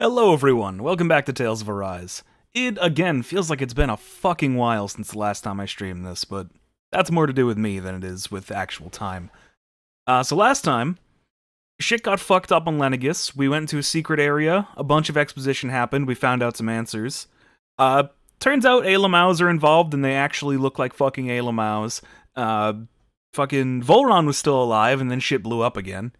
Hello everyone, welcome back to Tales of Arise. It, again, feels like it's been a fucking while since the last time I streamed this, but that's more to do with me than it is with actual time. So last time, shit got fucked up on Lenegis, we went into a secret area, a bunch of exposition happened, we found out some answers. Turns out Alamaus are involved and they actually look like fucking Alamaus. Fucking Volron was still alive and then shit blew up again.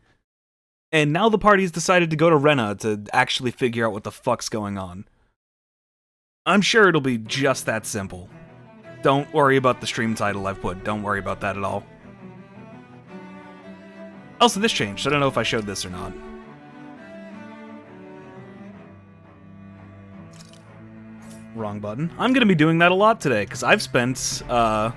And now the party's decided to go to Rena to actually figure out what the fuck's going on. I'm sure it'll be just that simple. Don't worry about the stream title I've put, don't worry about that at all. Also, this changed, I don't know if I showed this or not. Wrong button. I'm gonna be doing that a lot today, because I've spent, an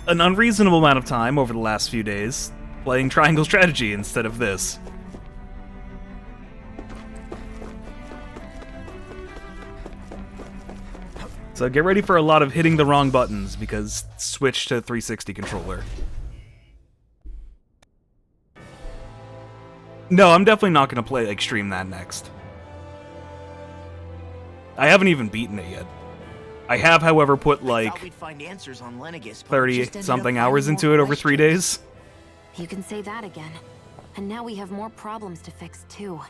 unreasonable amount of time over the last few days playing Triangle Strategy instead of this. So get ready for a lot of hitting the wrong buttons, because switch to 360 controller. No, I'm definitely not going to play Extreme that next. I haven't even beaten it yet. I have, however, put like 30-something hours into it over 3 days. You can say that again. And now we have more problems to fix too.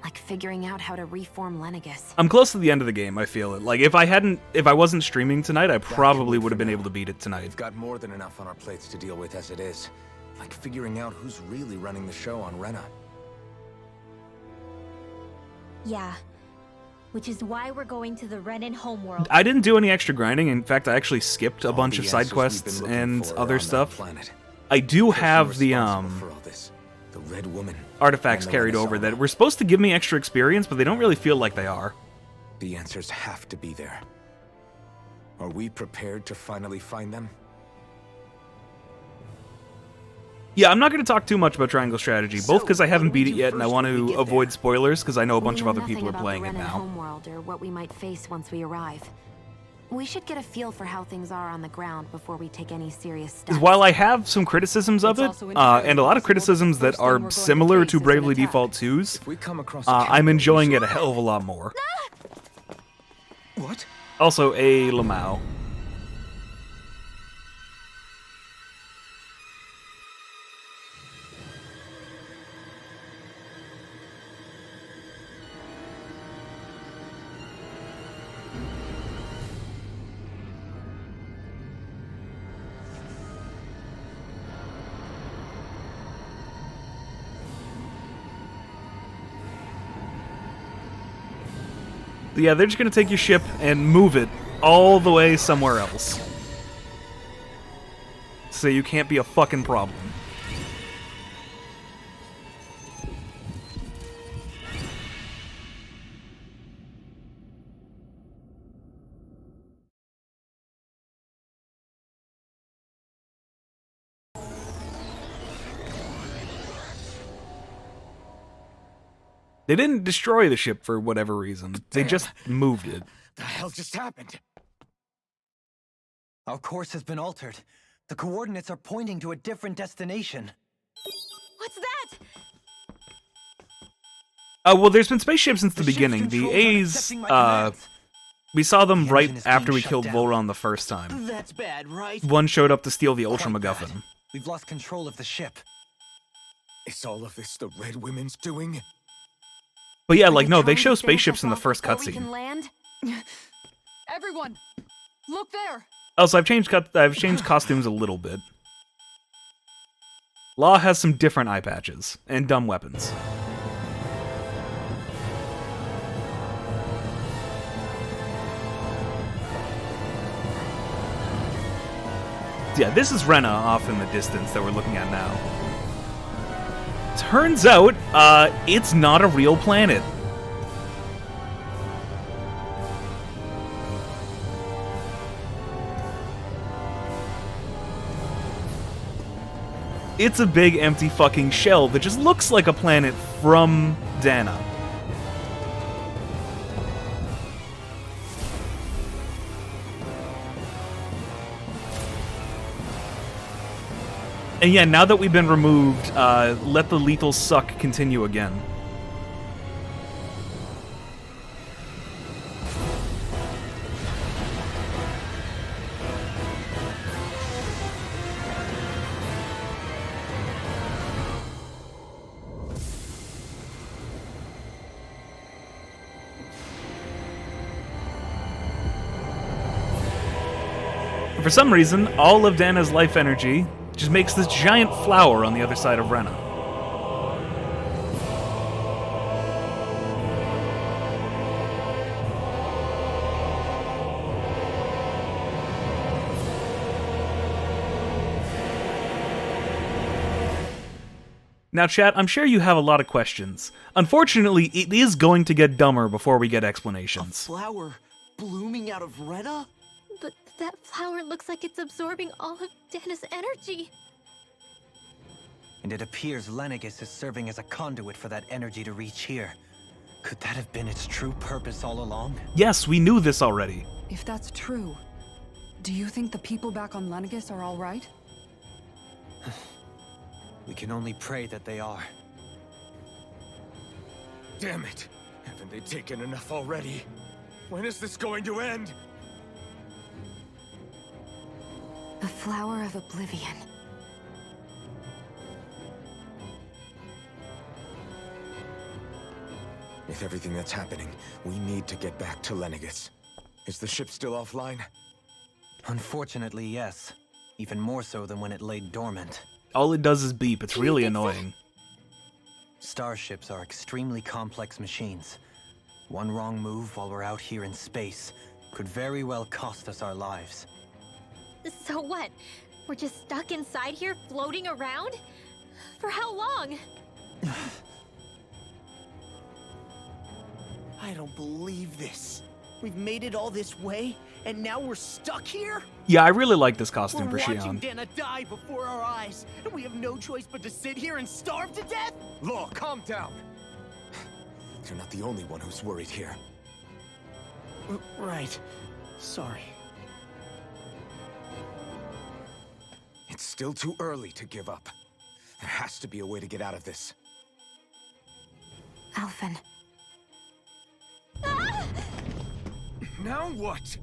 Like figuring out how to reform Lenegis. I'm close to the end of the game, I feel it. Like, if I wasn't streaming tonight, I probably would have been able to beat it tonight. We've got more than enough on our plates to deal with as it is. Like figuring out who's really running the show on Rena. Yeah. Which is why we're going to the Renan homeworld. I didn't do any extra grinding. In fact, I actually skipped a bunch of side quests and other stuff. I do have the Red Woman artifacts carried over that were supposed to give me extra experience, but they don't really feel like they are. The answers have to be there. Are we prepared to finally find them? Yeah, I'm not going to talk too much about Triangle Strategy, both because I haven't beat it yet and I want to avoid spoilers because I know a bunch of other people are playing it now. Homeworld or what we might face once we arrive. We should get a feel for how things are on the ground before we take any serious steps. While I have some criticisms of it, and a lot of criticisms that are similar to Bravely Default 2's, I'm enjoying it a hell of a lot more. What? Also, a Lamau. Yeah, they're just gonna take your ship and move it all the way somewhere else. So you can't be a fucking problem. They didn't destroy the ship for whatever reason. They just moved it. The hell just happened? Our course has been altered. The coordinates are pointing to a different destination. What's that? Well, there's been spaceships since the beginning. The A's, we saw them right after we killed Volron the first time. That's bad, right? One showed up to steal the Ultra MacGuffin. We've lost control of the ship. Is all of this the Red Women's doing? But yeah, like, no, they show spaceships in the first cutscene. Everyone, look there. Also, I've changed costumes a little bit. Law has some different eye patches and dumb weapons. Yeah, this is Rena off in the distance that we're looking at now. Turns out, it's not a real planet. It's a big empty fucking shell that just looks like a planet from Dana. And yeah, now that we've been removed, let the lethal suck continue again. For some reason, all of Dana's life energy just makes this giant flower on the other side of Rena. Now, chat, I'm sure you have a lot of questions. Unfortunately, it is going to get dumber before we get explanations. Flower blooming out of Rena? But that flower looks like it's absorbing all of Dana's energy. And it appears Lenegis is serving as a conduit for that energy to reach here. Could that have been its true purpose all along? Yes, we knew this already. If that's true, do you think the people back on Lenegis are all right? We can only pray that they are. Damn it! Haven't they taken enough already? When is this going to end? The Flower of Oblivion. With everything that's happening, we need to get back to Lenegis. Is the ship still offline? Unfortunately, yes. Even more so than when it lay dormant. All it does is beep. It's really annoying. Starships are extremely complex machines. One wrong move while we're out here in space could very well cost us our lives. So what? We're just stuck inside here, floating around? For how long? I don't believe this. We've made it all this way, and now we're stuck here? Yeah, I really like this costume for We're watching Shion. Dana die before our eyes, and we have no choice but to sit here and starve to death? Law, calm down! You're not the only one who's worried here. Right. Sorry. It's still too early to give up. There has to be a way to get out of this. Alphen. Now what?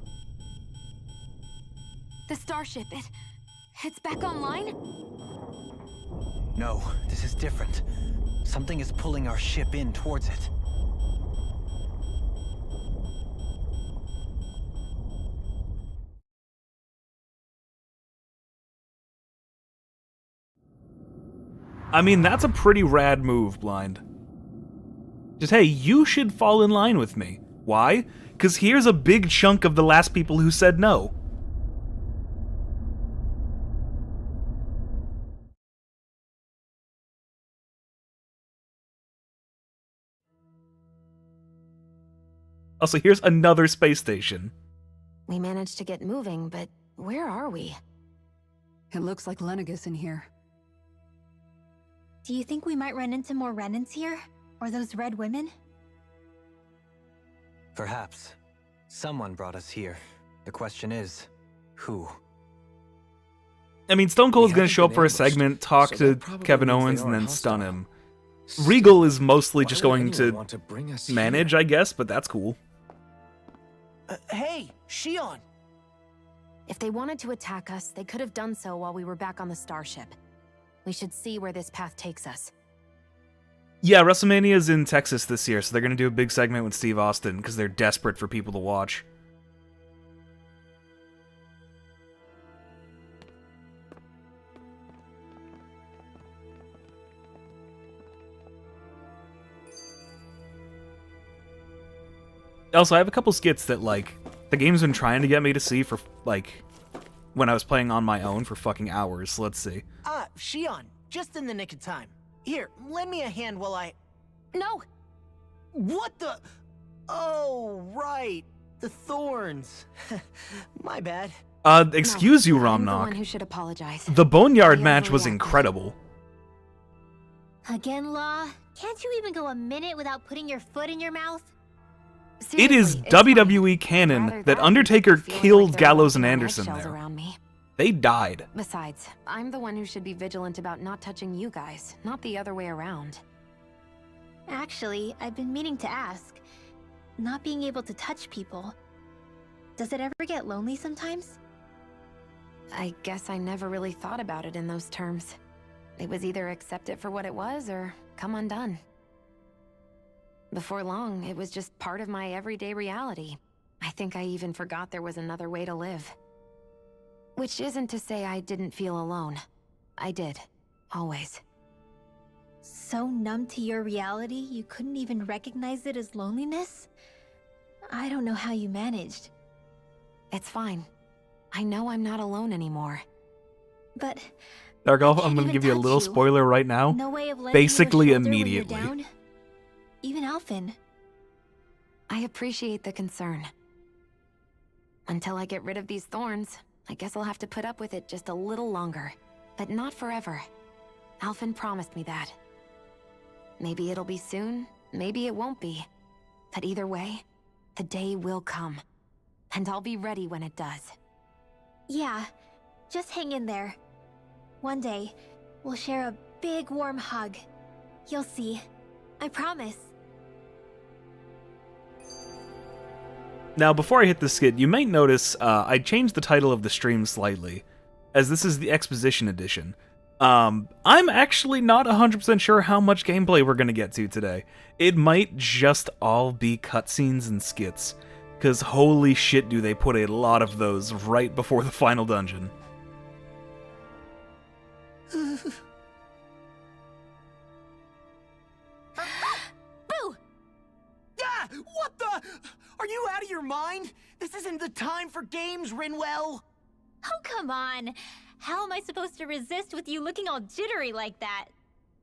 The starship, it's back online? No, this is different. Something is pulling our ship in towards it. I mean, that's a pretty rad move, Blind. Just, hey, you should fall in line with me. Why? Because here's a big chunk of the last people who said no. Also, here's another space station. We managed to get moving, but where are we? It looks like Lenegis in here. Do you think we might run into more Renans here? Or those red women? Perhaps. Someone brought us here. The question is, who? I mean, Stone Cold's We gonna haven't show up been for a ambushed, segment, talk so to that probably Kevin means they Owens, and are then hostile. stun him. Regal is mostly Why just would going anyone to want to bring us manage, here? I guess, but that's cool. Hey, Shion! If they wanted to attack us, they could have done so while we were back on the starship. We should see where this path takes us. Yeah, WrestleMania's in Texas this year, so they're gonna do a big segment with Steve Austin, because they're desperate for people to watch. Also, I have a couple skits that, like, the game's been trying to get me to see for, like, when I was playing on my own for fucking hours. So let's see. Shion, just in the nick of time. Here, lend me a hand while I... No! What the... Oh, right. The thorns. My bad. Excuse you, I'm the one Romnock. who should apologize. The Boneyard I match was overreacted. incredible. Again, Law? Can't you even go a minute without putting your foot in your mouth? It is Seriously, it's fine. WWE Rather canon that than Undertaker feeling killed like there are Gallows and walking on Anderson eggshells there. around me. They died. Besides, I'm the one who should be vigilant about not touching you guys, not the other way around. Actually, I've been meaning to ask. Not being able to touch people, does it ever get lonely sometimes? I guess I never really thought about it in those terms. It was either accept it for what it was or come undone. Before long, it was just part of my everyday reality. I think I even forgot there was another way to live. Which isn't to say I didn't feel alone. I did. Always. So numb to your reality, you couldn't even recognize it as loneliness? I don't know how you managed. It's fine. I know I'm not alone anymore. But Dark Elf, I I'm can't gonna even give you a touch little you. spoiler right now. no way of lending Basically you a shoulder when you're immediately. down? Even Alphen. I appreciate the concern. Until I get rid of these thorns, I guess I'll have to put up with it just a little longer. But not forever. Alphen promised me that. Maybe it'll be soon, maybe it won't be. But either way, the day will come. And I'll be ready when it does. Yeah, just hang in there. One day, we'll share a big warm hug. You'll see. I promise. Now, before I hit the skid, you might notice I changed the title of the stream slightly, as this is the Exposition edition. I'm actually not 100% sure how much gameplay we're going to get to today. It might just all be cutscenes and skits, because holy shit do they put a lot of those right before the final dungeon. Boo! Ah! What the? Are you out of your mind? This isn't the time for games, Rinwell! Oh, come on. How am I supposed to resist with you looking all jittery like that?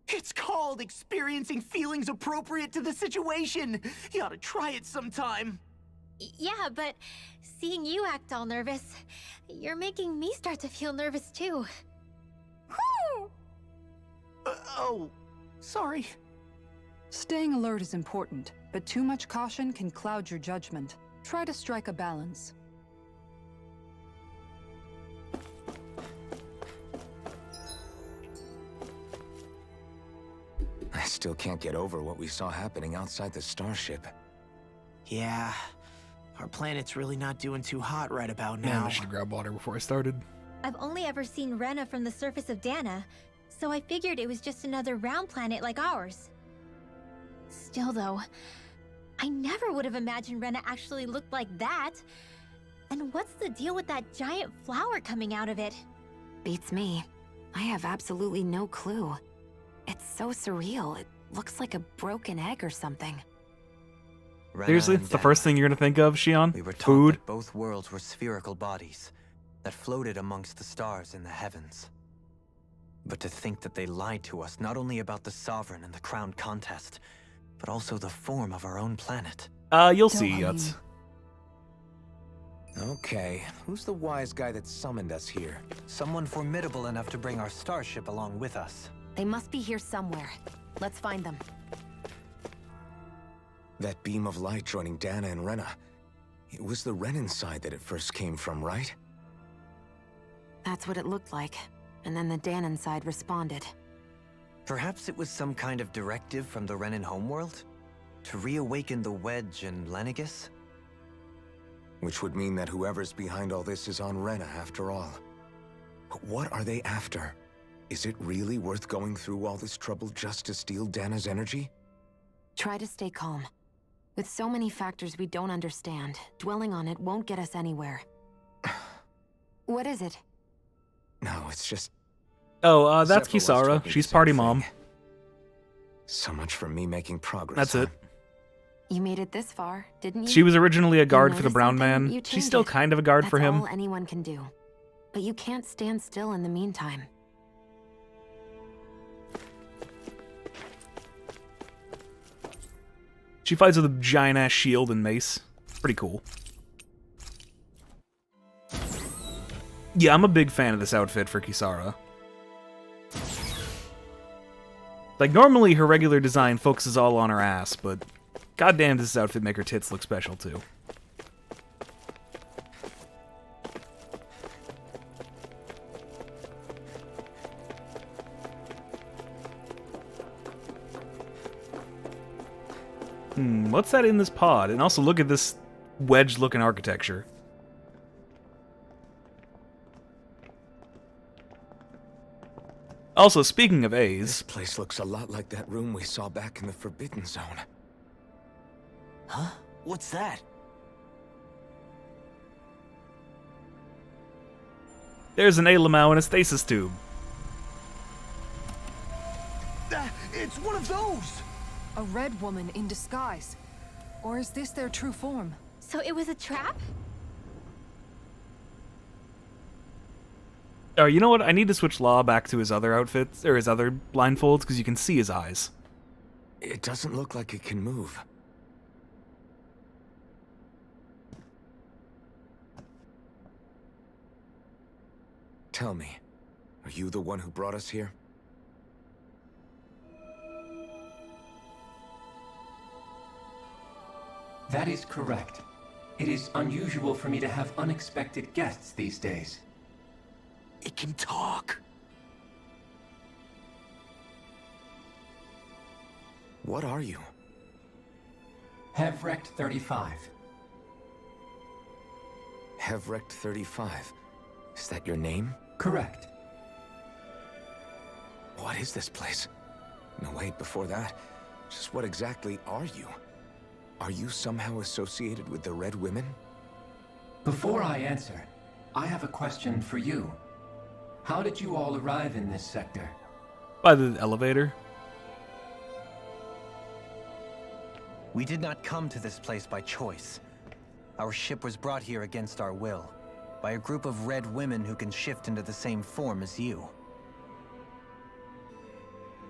It's called experiencing feelings appropriate to the situation. You ought to try it sometime. Yeah, but seeing you act all nervous, you're making me start to feel nervous too. Oh, sorry. Staying alert is important, but too much caution can cloud your judgment. Try to strike a balance. I still can't get over what we saw happening outside the starship. Yeah, our planet's really not doing too hot right about Man, now. I should have grabbed water before I started. I've only ever seen Rena from the surface of Dana, so I figured it was just another round planet like ours. Still though, I never would have imagined Rena actually looked like that. And what's the deal with that giant flower coming out of it? Beats me. I have absolutely no clue. It's so surreal. It looks like a broken egg or something. Rena Seriously, and it's the first Dana. thing you're gonna think of, Shion? We were taught Food? that both worlds were spherical bodies that floated amongst the stars in the heavens. But to think that they lied to us not only about the Sovereign and the Crown contest, but also the form of our own planet. You'll Don't see, I Yuts. mean- Okay, who's the wise guy that summoned us here? Someone formidable enough to bring our starship along with us. They must be here somewhere. Let's find them. That beam of light joining Dana and Rena. It was the Renin side that it first came from, right? That's what it looked like. And then the Danon side responded. Perhaps it was some kind of directive from the Renin homeworld? To reawaken the Wedge and Lenegis? Which would mean that whoever's behind all this is on Rena after all. But what are they after? Is it really worth going through all this trouble just to steal Dana's energy? Try to stay calm. With so many factors we don't understand, dwelling on it won't get us anywhere. What is it? No, it's just... Oh, that's Sephiroth Kisara. told me She's the same party thing. mom. So much for me making progress. That's huh? it. You made it this far, didn't you? She was originally a guard for the notice brown something, man. you She's change still it. kind of a guard That's for him. all anyone can do. But you can't stand still in the meantime. She fights with a giant-ass shield and mace. Pretty cool. Yeah, I'm a big fan of this outfit for Kisara. Like, normally her regular design focuses all on her ass, but goddamn does this outfit make her tits look special, too. What's that in this pod? And also look at this wedge-looking architecture. Also, speaking of A's, This place looks a lot like that room we saw back in the Forbidden Zone. Huh? What's that? There's an Alamau in a stasis tube. It's one of those! A red woman in disguise. Or is this their true form? So it was a trap? You know what? I need to switch Law back to his other outfits, or his other blindfolds, because you can see his eyes. It doesn't look like it can move. Tell me, are you the one who brought us here? That is correct. It is unusual for me to have unexpected guests these days. It can talk. What are you? Hevrect 35. Hevrect 35. Is that your name? Correct. What is this place? No, wait, before that, just what exactly are you? Are you somehow associated with the Red Women? Before I answer, I have a question for you. How did you all arrive in this sector? By the elevator. We did not come to this place by choice. Our ship was brought here against our will, by a group of red women who can shift into the same form as you.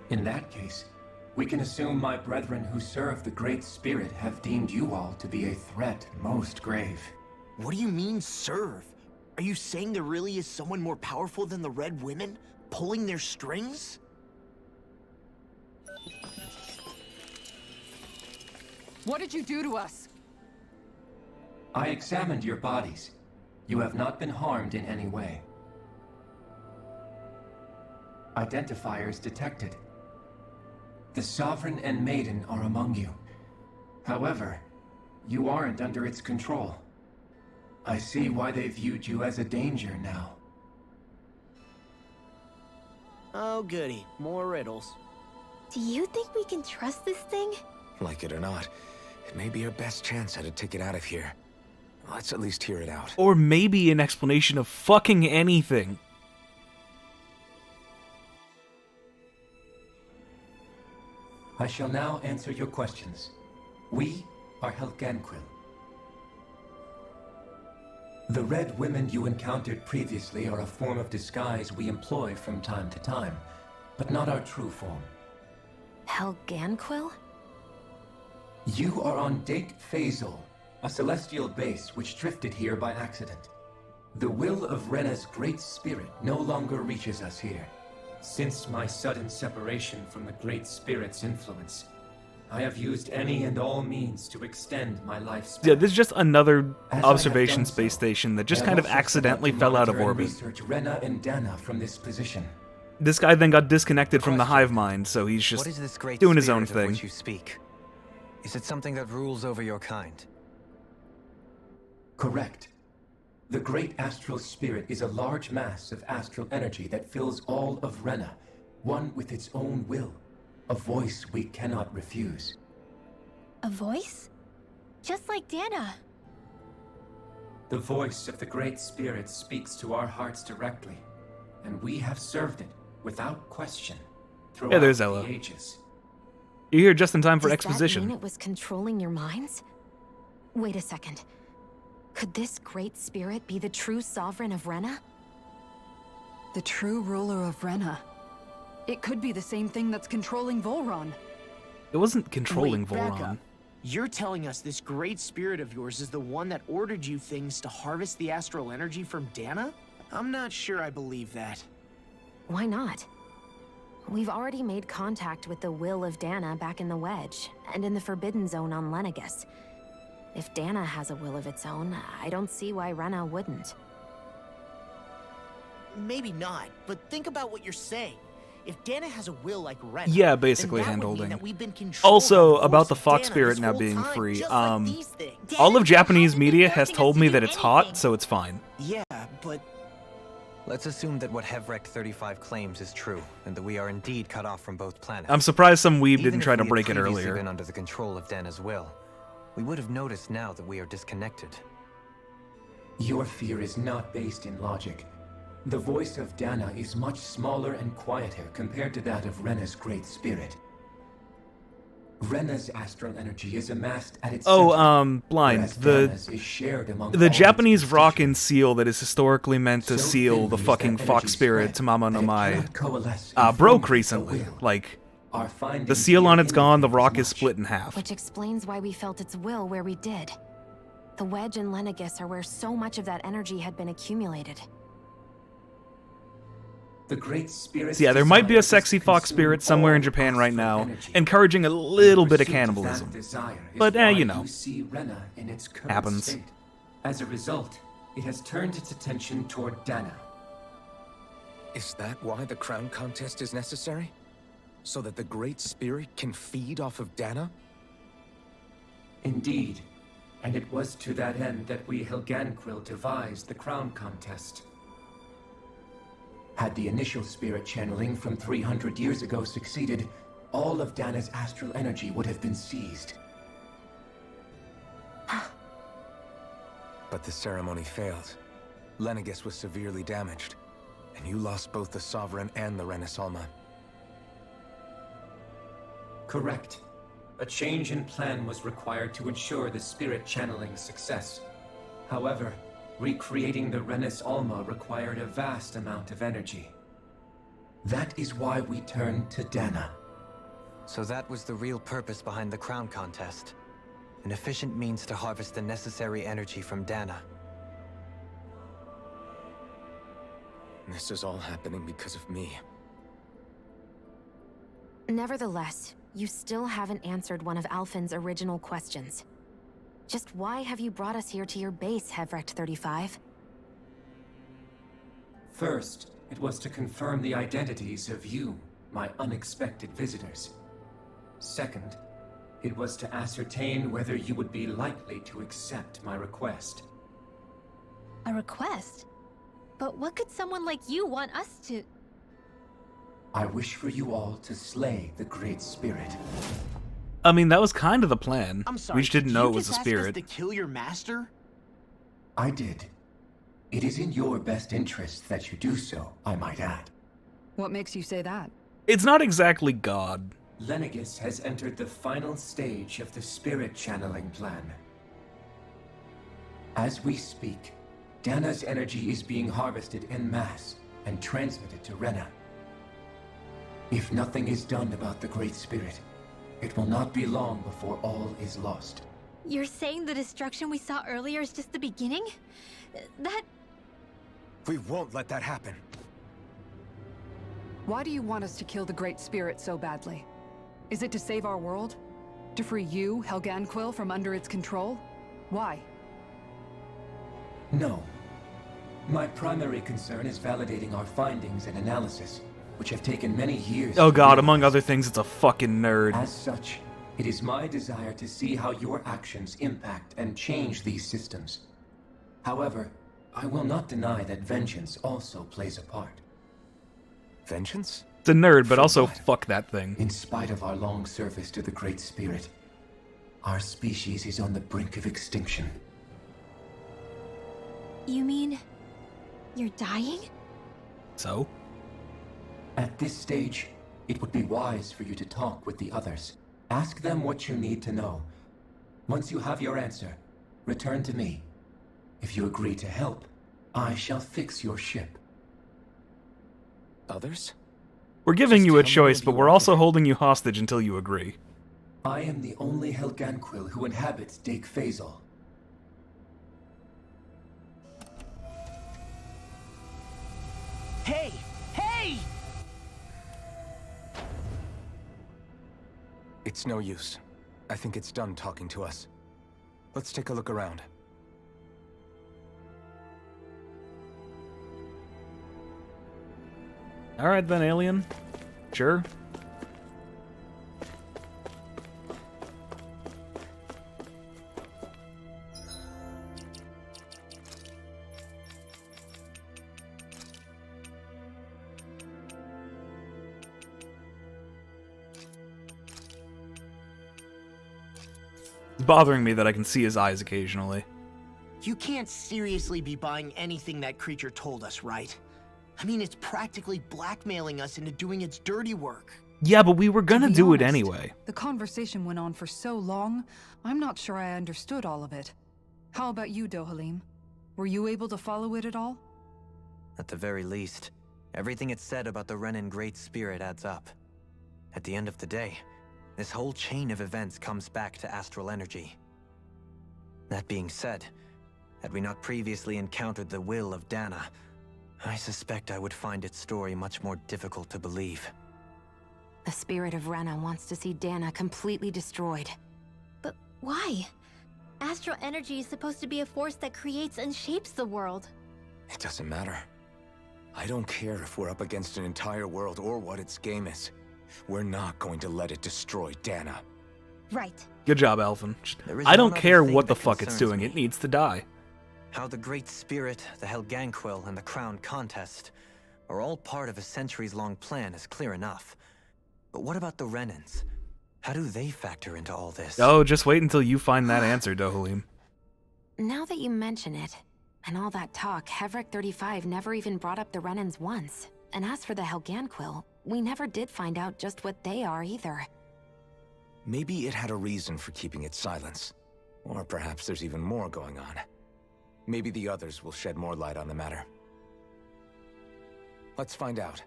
In that case, we can assume my brethren who serve the Great Spirit have deemed you all to be a threat most grave. What do you mean, serve? Are you saying there really is someone more powerful than the Red Women, pulling their strings? What did you do to us? I examined your bodies. You have not been harmed in any way. Identifiers detected. The Sovereign and Maiden are among you. However, you aren't under its control. I see why they viewed you as a danger now. Oh goody, more riddles. Do you think we can trust this thing? Like it or not, it may be our best chance at a ticket out of here. Let's at least hear it out. Or maybe an explanation of fucking anything. I shall now answer your questions. We are Helganquil. The Red Women you encountered previously are a form of disguise we employ from time to time, but not our true form. Helganquil? You are on Dake Phasol, a celestial base which drifted here by accident. The will of Rena's Great Spirit no longer reaches us here. Since my sudden separation from the Great Spirit's influence, I have used any and all means to extend my lifespan. Yeah, this is just another As I observation have done space so, station that I just have kind of also set out accidentally to fell out of monitor and orbit. research Rena and Dana from this position. This guy then got disconnected from the Question. hive mind, so he's just What is this great doing his own spirit of thing. which you speak? Is it something that rules over your kind? Correct. The Great Astral Spirit is a large mass of astral energy that fills all of Rena, one with its own will, a voice we cannot refuse. A voice? Just like Dana. The voice of the Great Spirit speaks to our hearts directly, and we have served it without question throughout there's Ella. the ages. You're here just in time for Does exposition. that mean it was controlling your minds? Wait a second. Could this great spirit be the true sovereign of Rena? The true ruler of Rena. It could be the same thing that's controlling Volron. It wasn't controlling Wait, back Volron. up. You're telling us this great spirit of yours is the one that ordered you things to harvest the astral energy from Dana? I'm not sure I believe that. Why not? We've already made contact with the will of Dana back in the Wedge, and in the Forbidden Zone on Lenegus. If Dana has a will of its own, I don't see why Rena wouldn't. Maybe not, but think about what you're saying. If Dana has a will like Rena, Yeah, basically then that would mean hand-holding. that we've been controlled Also, by the about voice the of Fox Dana Spirit this now whole being time, free, just like these things. All of Dana Japanese hasn't been media has forcing told us to me do that it's hot, anything. so it's fine. Yeah, but Let's assume that what Hevrect 35 claims is true, and that we are indeed cut off from both planets. I'm surprised some weeb Even didn't if try to we had break it previously earlier. been under the control of Dana's will, we would have noticed now that we are disconnected. Your fear is not based in logic. The voice of Dana is much smaller and quieter compared to that of Rena's Great Spirit. Rena's astral energy is amassed at its Oh, center, blind. whereas Dana's is shared among all The its Japanese rock and constituents. seal that is historically meant to So seal the thinly is fucking that fox energy spirit spread Tamamo no that it Mai cannot coalesce and broke formulate recently. a will. Like, Our findings the seal on here it's gone, the indicate rock as is much. split in half. Which explains why we felt its will where we did. The wedge and Lenegus are where so much of that energy had been accumulated. The Great Spirit. So yeah, there might be a sexy fox spirit somewhere in Japan right now, encouraging a little bit of cannibalism. But, you know, happens. As a result, it has turned its attention toward Dana. Is that why the crown contest is necessary? So that the Great Spirit can feed off of Dana? Indeed, and it was to that end that we Helganquil devised the crown contest. Had the initial spirit channeling from 300 years ago succeeded, all of Dana's astral energy would have been seized. But the ceremony failed. Lenegus was severely damaged, and you lost both the Sovereign and the Renasalma. Correct. A change in plan was required to ensure the spirit channeling success. However, recreating the Renis Alma required a vast amount of energy. That is why we turned to Dana. So that was the real purpose behind the crown contest. An efficient means to harvest the necessary energy from Dana. This is all happening because of me. Nevertheless, you still haven't answered one of Alphen's original questions. Just why have you brought us here to your base, Hevrecht 35? First, it was to confirm the identities of you, my unexpected visitors. Second, it was to ascertain whether you would be likely to accept my request. A request? But what could someone like you want us to... I wish for you all to slay the Great Spirit. I mean, that was kind of the plan. I'm sorry. We just didn't know it was a Did you just spirit. ask us to kill your master? I did. It is in your best interest that you do so, I might add. What makes you say that? It's not exactly God. Lenegus has entered the final stage of the spirit channeling plan. As we speak, Dana's energy is being harvested en masse and transmitted to Rena. If nothing is done about the Great Spirit, it will not be long before all is lost. You're saying the destruction we saw earlier is just the beginning? That... We won't let that happen. Why do you want us to kill the Great Spirit so badly? Is it to save our world? To free you, Helganquil, from under its control? Why? No. My primary concern is validating our findings and analysis, which have taken many years. Oh to god, realize. among other things, it's a fucking nerd. As such, it is my desire to see how your actions impact and change these systems. However, I will not deny that vengeance also plays a part. Vengeance? It's a nerd, but For also what? fuck that thing. In spite of our long service to the Great Spirit, our species is on the brink of extinction. You mean... you're dying? So? At this stage, it would be wise for you to talk with the others. Ask them what you need to know. Once you have your answer, return to me. If you agree to help, I shall fix your ship. Others? We're giving Just you a tell me choice, what but you we're want also to do. holding you hostage until you agree. I am the only Helganquil who inhabits Dake Phasal. Hey! Hey! It's no use. I think it's done talking to us. Let's take a look around. Alright then, alien. Sure. It's bothering me that I can see his eyes occasionally. You can't seriously be buying anything that creature told us, right? I mean, it's practically blackmailing us into doing its dirty work. Yeah, but we were To gonna be do it honest, anyway. The conversation went on for so long, I'm not sure I understood all of it. How about you, Dohalim? Were you able to follow it at all? At the very least, everything it said about the Renan Great Spirit adds up. At the end of the day, this whole chain of events comes back to astral energy. That being said, had we not previously encountered the will of Dana, I suspect I would find its story much more difficult to believe. The spirit of Rena wants to see Dana completely destroyed. But why? Astral energy is supposed to be a force that creates and shapes the world. It doesn't matter. I don't care if we're up against an entire world or what its game is. We're not going to let it destroy Dana. Right. Good job, Alphen. There is I don't one other care thing what the that fuck it's concerns doing. me. It needs to die. How the Great Spirit, the Helganquil, and the Crown Contest are all part of a centuries-long plan is clear enough. But what about the Renans? How do they factor into all this? Oh, just wait until you find that answer, Dohalim. Now that you mention it, and all that talk, Hevric 35 never even brought up the Renans once. And as for the Helganquil, we never did find out just what they are either. Maybe it had a reason for keeping its silence. Or perhaps there's even more going on. Maybe the others will shed more light on the matter. Let's find out.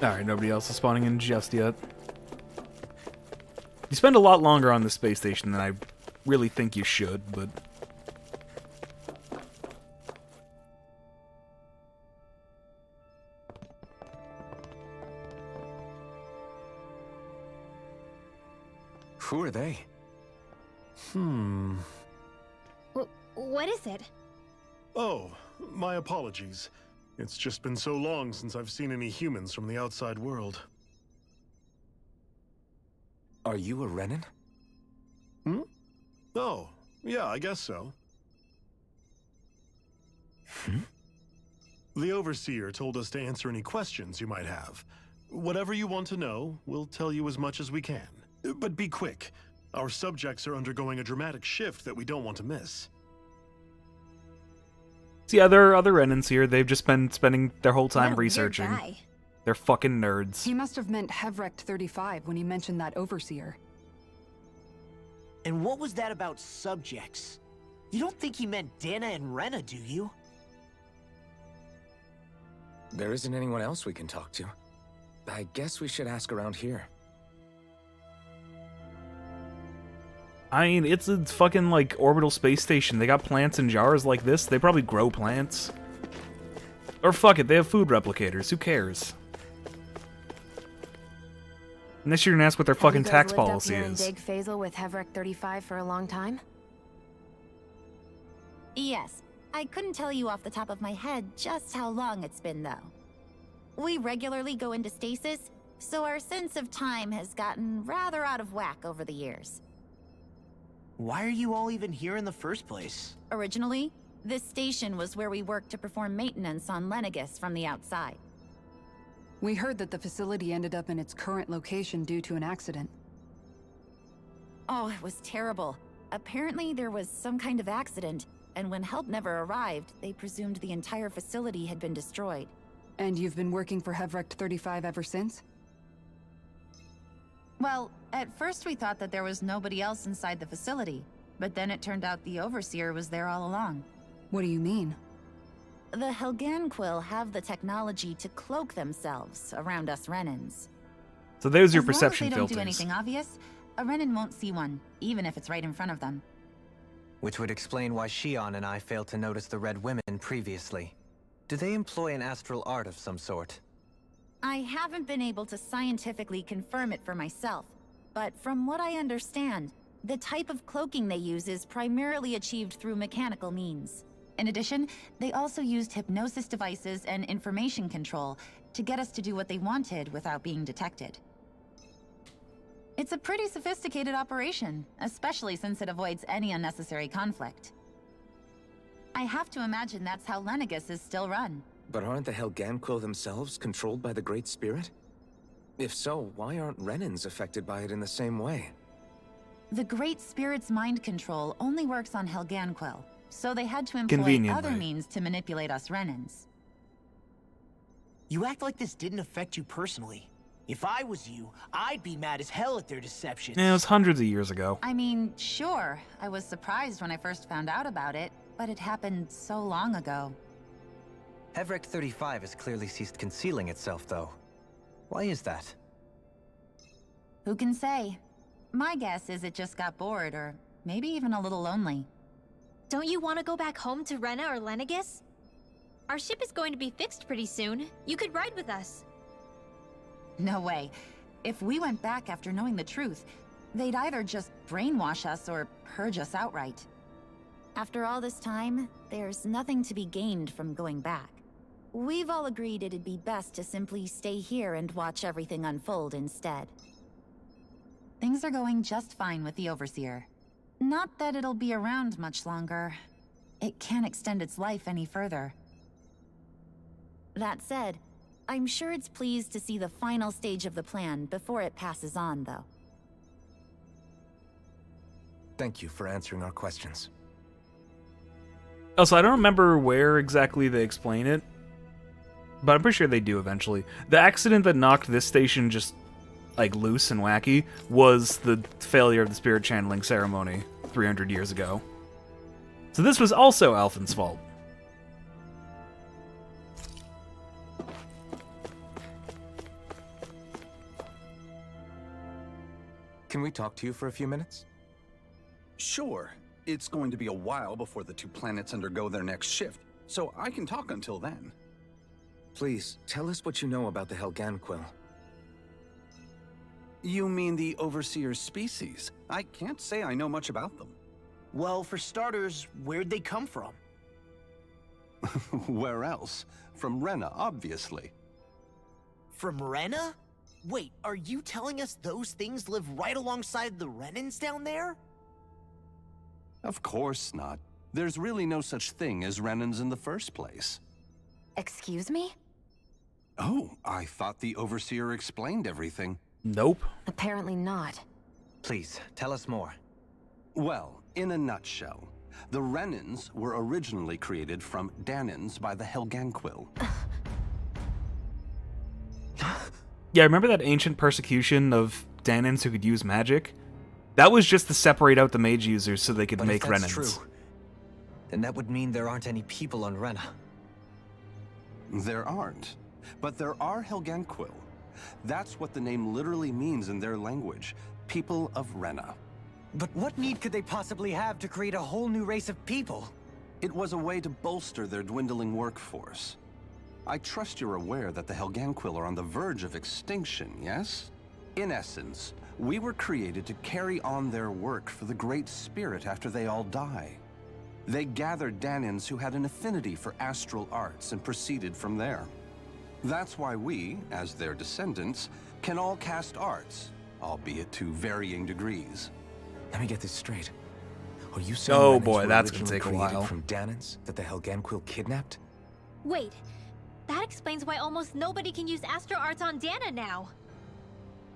Alright, nobody else is spawning in just yet. You spend a lot longer on the space station than I really think you should, but... Who are they? What is it? Oh, my apologies. It's just been so long since I've seen any humans from the outside world. Are you a Renan? Oh, yeah, I guess so. The Overseer told us to answer any questions you might have. Whatever you want to know, we'll tell you as much as we can. But be quick. Our subjects are undergoing a dramatic shift that we don't want to miss. So yeah, there are other Renans here. They've just been spending their whole What time a weird researching. guy. They're fucking nerds. He must have meant Hevric 35 when he mentioned that Overseer. And what was that about subjects? You don't think he meant Dana and Rena, do you? There isn't anyone else we can talk to. I guess we should ask around here. I mean, it's a fucking, like, orbital space station. They got plants in jars like this. They probably grow plants. Or fuck it, they have food replicators. Who cares? Unless you're gonna ask what their fucking tax policy Have you is. guys lived up here in Dig Faisal with Hevric 35 for a long time? Yes. I couldn't tell you off the top of my head just how long it's been, though. We regularly go into stasis, so our sense of time has gotten rather out of whack over the years. Why are you all even here in the first place? Originally, this station was where we worked to perform maintenance on Lenegis from the outside. We heard that the facility ended up in its current location due to an accident. Oh, it was terrible. Apparently there was some kind of accident, and when help never arrived, they presumed the entire facility had been destroyed. And you've been working for Hevric 35 ever since? Well, at first we thought that there was nobody else inside the facility, but then it turned out the Overseer was there all along. What do you mean? The Helganquil have the technology to cloak themselves around us Renans. So there's your As long as perception they don't filters. do anything obvious, a Renan won't see one, even if it's right in front of them. Which would explain why Shion and I failed to notice the Red Women previously. Do they employ an astral art of some sort? I haven't been able to scientifically confirm it for myself, but from what I understand, the type of cloaking they use is primarily achieved through mechanical means. In addition, they also used hypnosis devices and information control to get us to do what they wanted without being detected. It's a pretty sophisticated operation, especially since it avoids any unnecessary conflict. I have to imagine that's how Lenegus is still run. But aren't the Helganquil themselves controlled by the Great Spirit? If so, why aren't Renans affected by it in the same way? The Great Spirit's mind control only works on Helganquil, so they had to employ other means to manipulate us Renans. You act like this didn't affect you personally. If I was you, I'd be mad as hell at their deceptions. Yeah, it was hundreds of years ago. I mean, sure, I was surprised when I first found out about it, but it happened so long ago. Hevric 35 has clearly ceased concealing itself, though. Why is that? Who can say? My guess is it just got bored, or maybe even a little lonely. Don't you want to go back home to Rena or Lenegus? Our ship is going to be fixed pretty soon. You could ride with us. No way. If we went back after knowing the truth, they'd either just brainwash us or purge us outright. After all this time, there's nothing to be gained from going back. We've all agreed it'd be best to simply stay here and watch everything unfold instead. Things are going just fine with the Overseer. Not that it'll be around much longer. It can't extend its life any further. That said, I'm sure it's pleased to see the final stage of the plan before it passes on, though. Thank you for answering our questions. Also, I don't remember where exactly they explain it, but I'm pretty sure they do eventually. The accident that knocked this station just, like, loose and wacky was the failure of the spirit channeling ceremony 300 years ago. So this was also Alphen's fault. Can we talk to you for a few minutes? Sure. It's going to be a while before the two planets undergo their next shift, so I can talk until then. Please, tell us what you know about the Helganquil. You mean the Overseer species? I can't say I know much about them. Well, for starters, where'd they come from? Where else? From Rena, obviously. From Rena? Wait, are you telling us those things live right alongside the Renans down there? Of course not. There's really no such thing as Renans in the first place. Excuse me? Oh, I thought the Overseer explained everything. Nope. Apparently not. Please, tell us more. Well, in a nutshell, the Renans were originally created from Danans by the Helganquil. Yeah, remember that ancient persecution of Danans who could use magic? That was just to separate out the mage users so they could make Renans. Renans. If that's true, then that would mean there aren't any people on Rena. There aren't, but there are Helganquil. That's what the name literally means in their language, people of Rena. But what need could they possibly have to create a whole new race of people? It was a way to bolster their dwindling workforce. I trust you're aware that the Helganquil are on the verge of extinction, yes? In essence, we were created to carry on their work for the Great Spirit after they all die. They gathered Danans who had an affinity for astral arts and proceeded from there. That's why we, as their descendants, can all cast arts, albeit to varying degrees. Let me get this straight. Are you saying Oh Renans boy, were that's gonna originally take a created while. from Danans that the Helganquil kidnapped? Wait, that explains why almost nobody can use astro arts on Dana now.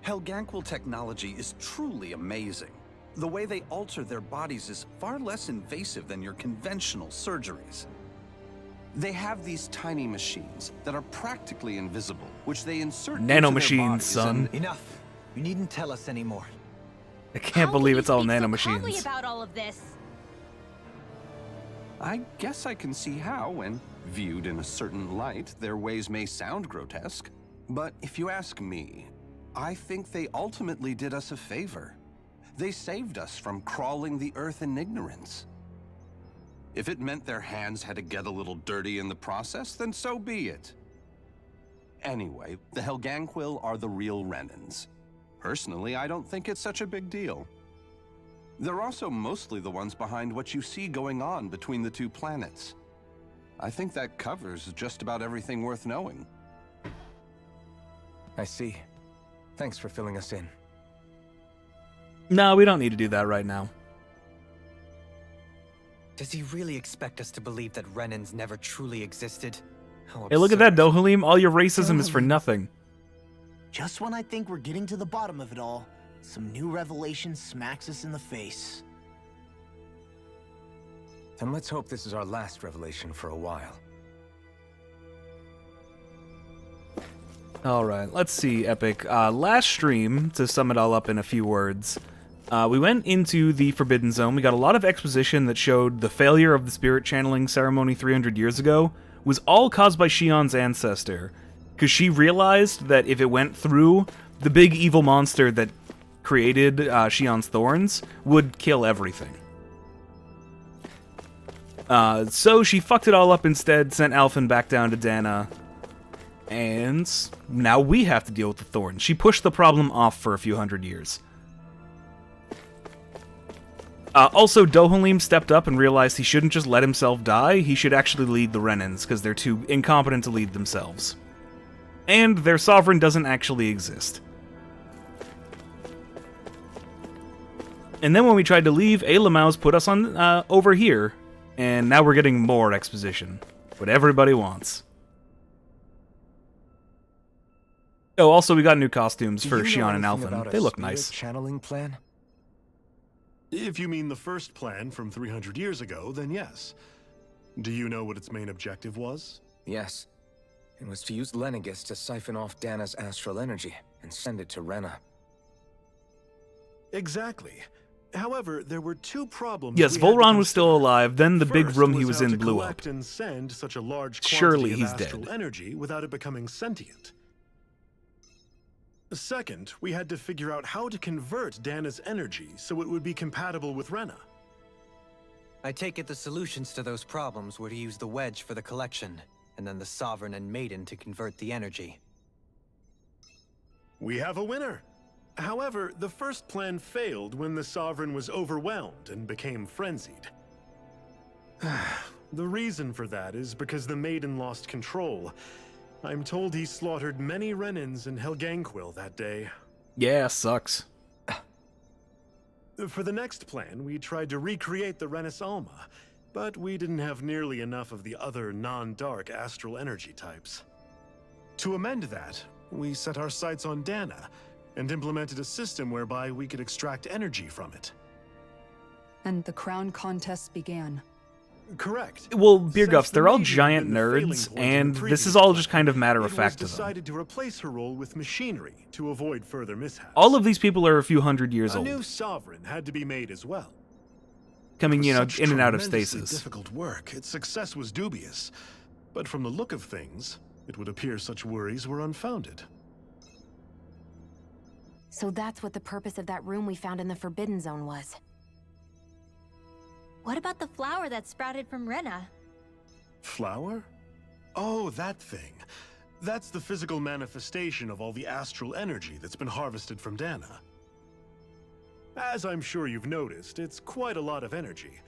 Helganquil technology is truly amazing. The way they alter their bodies is far less invasive than your conventional surgeries. They have these tiny machines that are practically invisible, which they insert into their Nanomachines, bodies son. Enough. You needn't tell us anymore. I can't believe it's all nanomachines. Calmly about all of this. I guess I can see how, when viewed in a certain light, their ways may sound grotesque. But if you ask me, I think they ultimately did us a favor. They saved us from crawling the earth in ignorance. If it meant their hands had to get a little dirty in the process, then so be it. Anyway, the Helganquil are the real Renans. Personally, I don't think it's such a big deal. They're also mostly the ones behind what you see going on between the two planets. I think that covers just about everything worth knowing. I see. Thanks for filling us in. No, we don't need to do that right now. Does he really expect us to believe that Renans never truly existed? How Hey, look at that, absurd. Dohalim. All your racism is for nothing. Just when I think we're getting to the bottom of it all, some new revelation smacks us in the face. Then let's hope this is our last revelation for a while. Alright, let's see, Epic. Last stream, to sum it all up in a few words, we went into the Forbidden Zone. We got a lot of exposition that showed the failure of the spirit channeling ceremony 300 years ago was all caused by Shion's ancestor, because she realized that if it went through, the big evil monster that created Shion's thorns would kill everything. So she fucked it all up instead, sent Alphen back down to Dana, and now we have to deal with the thorns. She pushed the problem off for a few hundred years. Also, Dohalim stepped up and realized he shouldn't just let himself die, he should actually lead the Renans, because they're too incompetent to lead themselves. And their sovereign doesn't actually exist. And then when we tried to leave, Lamau's put us on over here, and now we're getting more exposition. What everybody wants. Oh, also we got new costumes for Shion and Alphen. They look nice. Channeling plan? If you mean the first plan from 300 years ago, then yes. Do you know what its main objective was? Yes. It was to use Lenegis to siphon off Dana's astral energy and send it to Rena. Exactly. However, there were two problems. Yes, Volron was still alive, then the big room he was in blew up. And send such a large Surely quantity he's of astral dead. energy without it becoming sentient. Second, we had to figure out how to convert Dana's energy so it would be compatible with Rena. I take it the solutions to those problems were to use the wedge for the collection, and then the Sovereign and Maiden to convert the energy. We have a winner. However, the first plan failed when the Sovereign was overwhelmed and became frenzied. The reason for that is because the Maiden lost control. I'm told he slaughtered many Renans in Helganquil that day. Yeah, sucks. For the next plan, we tried to recreate the Renis Alma, but we didn't have nearly enough of the other non-dark astral energy types. To amend that, we set our sights on Dana, and implemented a system whereby we could extract energy from it. And the crown contests began. Correct. Well, Beer Guffs, Since they're the all Maiden giant been the failing nerds, point in the and previous this is all plan, just kind of matter of it fact was to them. decided to replace her role with machinery to avoid further mishaps. All of these people are a few hundred years A old, new sovereign had to be made as well. coming, For you know, such in and out of tremendously stasis. difficult work, its success was dubious. But from the look of things, it would appear such worries were unfounded. So that's what the purpose of that room we found in the Forbidden Zone was. What about the flower that sprouted from Rena? Flower? Oh, that thing. That's the physical manifestation of all the astral energy that's been harvested from Dana. As I'm sure you've noticed, it's quite a lot of energy.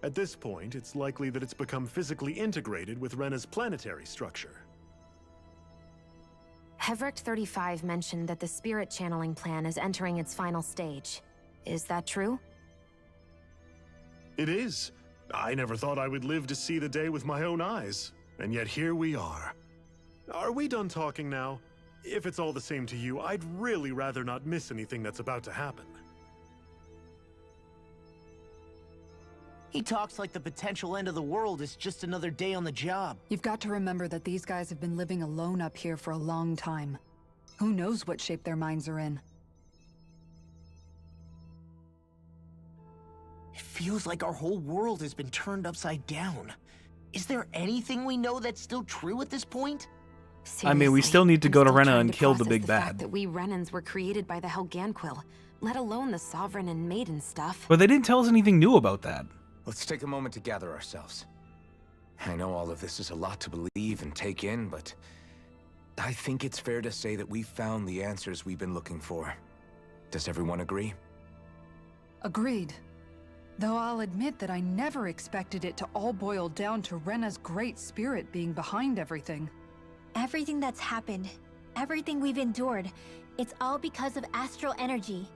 At this point, it's likely that it's become physically integrated with Rena's planetary structure. Hevricht 35 mentioned that the spirit channeling plan is entering its final stage. Is that true? It is. I never thought I would live to see the day with my own eyes, and yet here we are. Are we done talking now? If it's all the same to you, I'd really rather not miss anything that's about to happen. He talks like the potential end of the world is just another day on the job. You've got to remember that these guys have been living alone up here for a long time. Who knows what shape their minds are in? It feels like our whole world has been turned upside down. Is there anything we know that's still true at this point? I mean, we Seriously, still need to I'm go to still Rena trying and to kill the process big fact bad. that we Renans were created by the Helganquil, let alone the Sovereign and Maiden stuff. But they didn't tell us anything new about that. Let's take a moment to gather ourselves. I know all of this is a lot to believe and take in, but I think it's fair to say that we've found the answers we've been looking for. Does everyone agree? Agreed. Though I'll admit that I never expected it to all boil down to Rena's great spirit being behind everything. Everything that's happened, everything we've endured, it's all because of astral energy.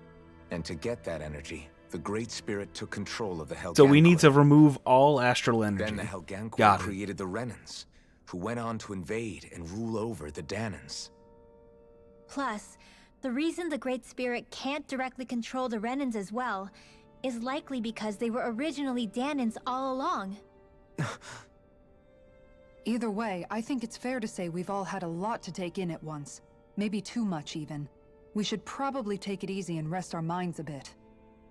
And to get that energy, the Great Spirit took control of the Helganquil. So we need to remove all astral energy. Then the Helganquil Got it. created the Renans, who went on to invade and rule over the Danans. Plus, the reason the Great Spirit can't directly control the Renans as well is likely because they were originally Danans all along. Either way, I think it's fair to say we've all had a lot to take in at once. Maybe too much, even. We should probably take it easy and rest our minds a bit.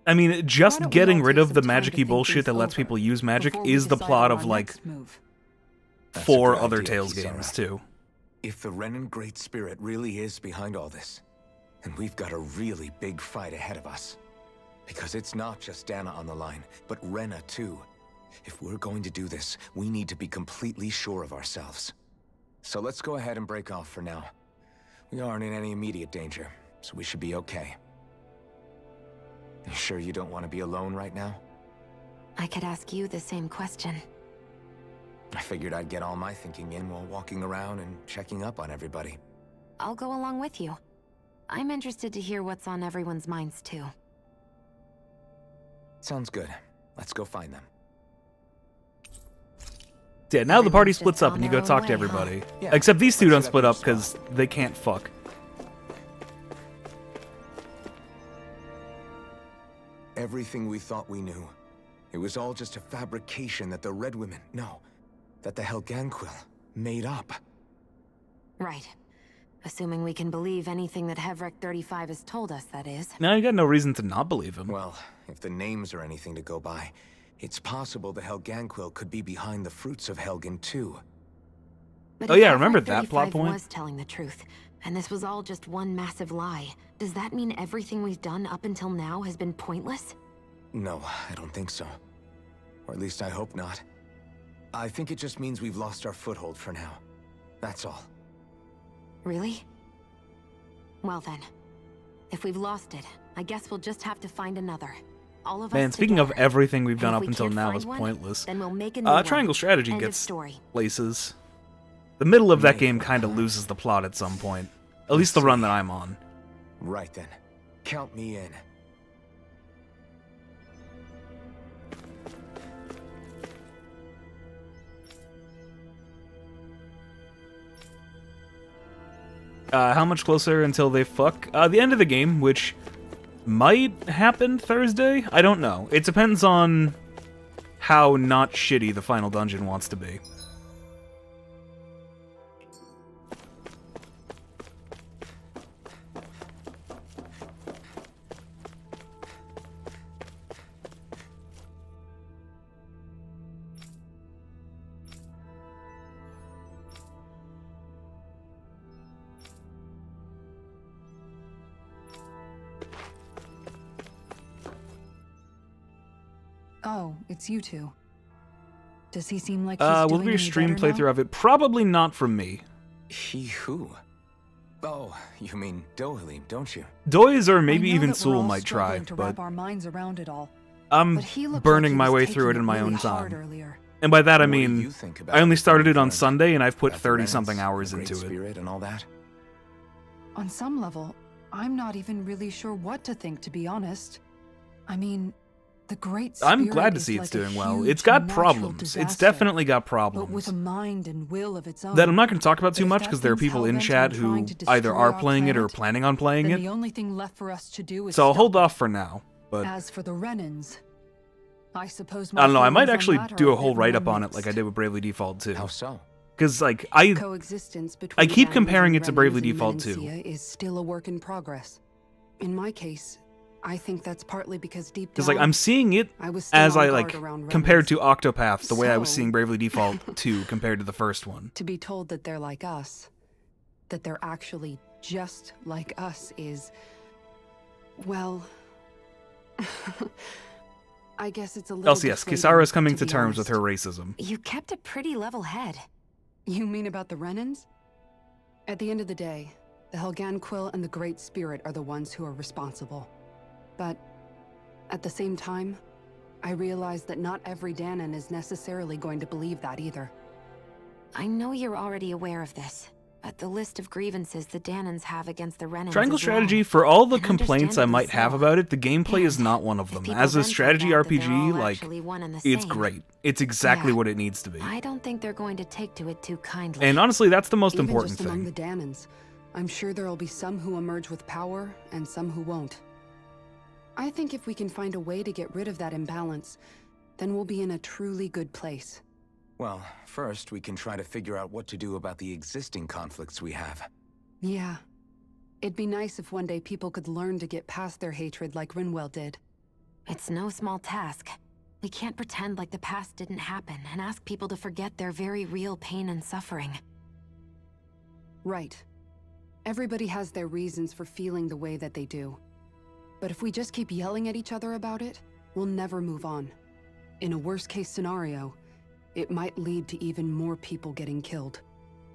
I mean, just Why don't we getting all rid take of some the time to magic-y think bullshit things that lets over people use magic before we is the decide plot on of, our like, next move. That's a 4 good other idea, Tales Kisara. games, too. If the Renan Great Spirit really is behind all this, then we've got a really big fight ahead of us. Because it's not just Dana on the line, but Rena too. If we're going to do this, we need to be completely sure of ourselves. So let's go ahead and break off for now. We aren't in any immediate danger, so we should be okay. You sure you don't want to be alone right now? I could ask you the same question. I figured I'd get all my thinking in while walking around and checking up on everybody. I'll go along with you. I'm interested to hear what's on everyone's minds, too. Sounds good. Let's go find them. Yeah, now the party Everyone's splits just up on and you their go own talk to way, everybody. huh? Yeah, Except these two let's don't set up split your up because they can't fuck. Everything we thought we knew. It was all just a fabrication that the Red Women, no, that the Helganquil made up. Right. Assuming we can believe anything that Hevrek 35 has told us, that is. Now you got no reason to not believe him. Well, if the names are anything to go by, it's possible the Helganquil could be behind the fruits of Helgen too. But Oh if yeah, Hevrek remember that plot 35 point? was telling the truth, and this was all just one massive lie. Does that mean everything we've done up until now has been pointless? No, I don't think so. Or at least I hope not. I think it just means we've lost our foothold for now. That's all. Really? Well then, if we've lost it, I guess we'll just have to find another. All of Man, us speaking of together. everything we've And done if up we until can't now find is one, pointless. Then we'll make a new one. Triangle Strategy End of gets story. places. The middle of that Maybe. game kind of loses the plot at some point. At least the see. run that I'm on. Right then. Count me in. How much closer until they fuck? The end of the game, which might happen Thursday? I don't know. It depends on how not shitty the final dungeon wants to be. Oh, it's you two. Does he seem like he's Will doing there be a any stream better now? playthrough of it? Probably not from me. He who? Oh, you mean Dohalim, don't you? Doys or I maybe know even that we're Sul all might try, struggling to but wrap our minds around it all. I'm But he looked burning like he my was way taking through it in my really own hard time. earlier. And by that I What do mean, you think about I only everything started you've it on learned? Sunday and I've put About the 30-something Renans, hours the Great into it. Spirit and all that? On some level, I'm not even really sure what to think, to be honest. I mean, the Great Spirit I'm glad to is see it's like a doing well. huge It's got natural problems. It's disaster, definitely got but with problems. a mind and will of its own. That I'm not going to talk about But too if much that because there are thing's people in hell-bent chat on who trying to either destroy are our playing it or planet, planning on playing then it. the only thing left for us to do is So I'll stop hold it. off for now. But As for the Renans, I suppose I don't know. I might feelings on actually that are do a a whole bit write-up more on it like I mixed. did with Bravely Default 2. How so? Because like I Coexistence between I keep Danans comparing and it to Bravely Renans in Default 2. Menancia is still a work in progress. In my case, I think that's partly because deep down, because like I'm seeing it I was still as on I guard like around compared Renans. to Octopath, the way I was So- seeing Bravely Default 2 compared to the first one. To be told that they're like us, that they're actually just like us is, well, I guess it's a little Else yes, deflating, Kisara's coming to be terms with honest. her racism. You kept a pretty level head. You mean about the Renans? At the end of the day, the Helganquil and the Great Spirit are the ones who are responsible. But at the same time, I realize that not every Danon is necessarily going to believe that either. I know you're already aware of this, but the list of grievances the Danons have against the Renans Triangle is strategy, long, for all the and complaints I might have understandably so. about it, the gameplay is And not one of if them. people As a then find strategy out that they're RPG, all like, actually one and the it's same, great. It's exactly Yeah. what it needs to be. I don't think they're going to take to it too kindly. And honestly, that's the most Even important just among thing. the Danons, I'm sure there'll be some who emerge with power and some who won't. I think if we can find a way to get rid of that imbalance, then we'll be in a truly good place. Well, first we can try to figure out what to do about the existing conflicts we have. Yeah. It'd be nice if one day people could learn to get past their hatred like Rinwell did. It's no small task. We can't pretend like the past didn't happen and ask people to forget their very real pain and suffering. Right. Everybody has their reasons for feeling the way that they do. But if we just keep yelling at each other about it, we'll never move on. In a worst-case scenario, it might lead to even more people getting killed.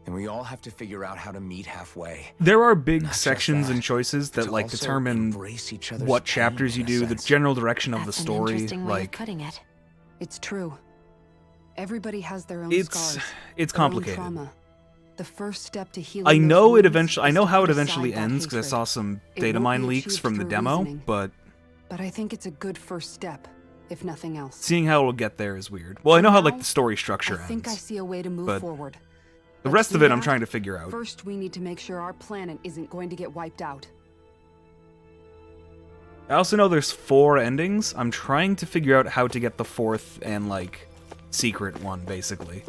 And we all have to figure out how to meet halfway. There are big Not just sections that, and choices but that to like also determine embrace each other's what pain chapters you in a do, the sense. general direction of the That's an story. interesting way of Like, putting it. It's true. Everybody has their own it's scars, it's their own complicated. trauma. The first step to healing I those know it wounds eventually. I is know to how it put aside eventually that ends because I hatred. saw some It data won't mine be leaks achieved from the through demo, reasoning. but But I think it's a good first step, if nothing else. seeing how it'll get there is weird. Well, I know how like now, the story structure I think I ends. see a way to move but forward. The But rest to of do it, I'm that, trying to figure out. First, we need to make sure our planet isn't going to get wiped out. I also know there's 4 endings. I'm trying to figure out how to get the 4th and like secret one, basically.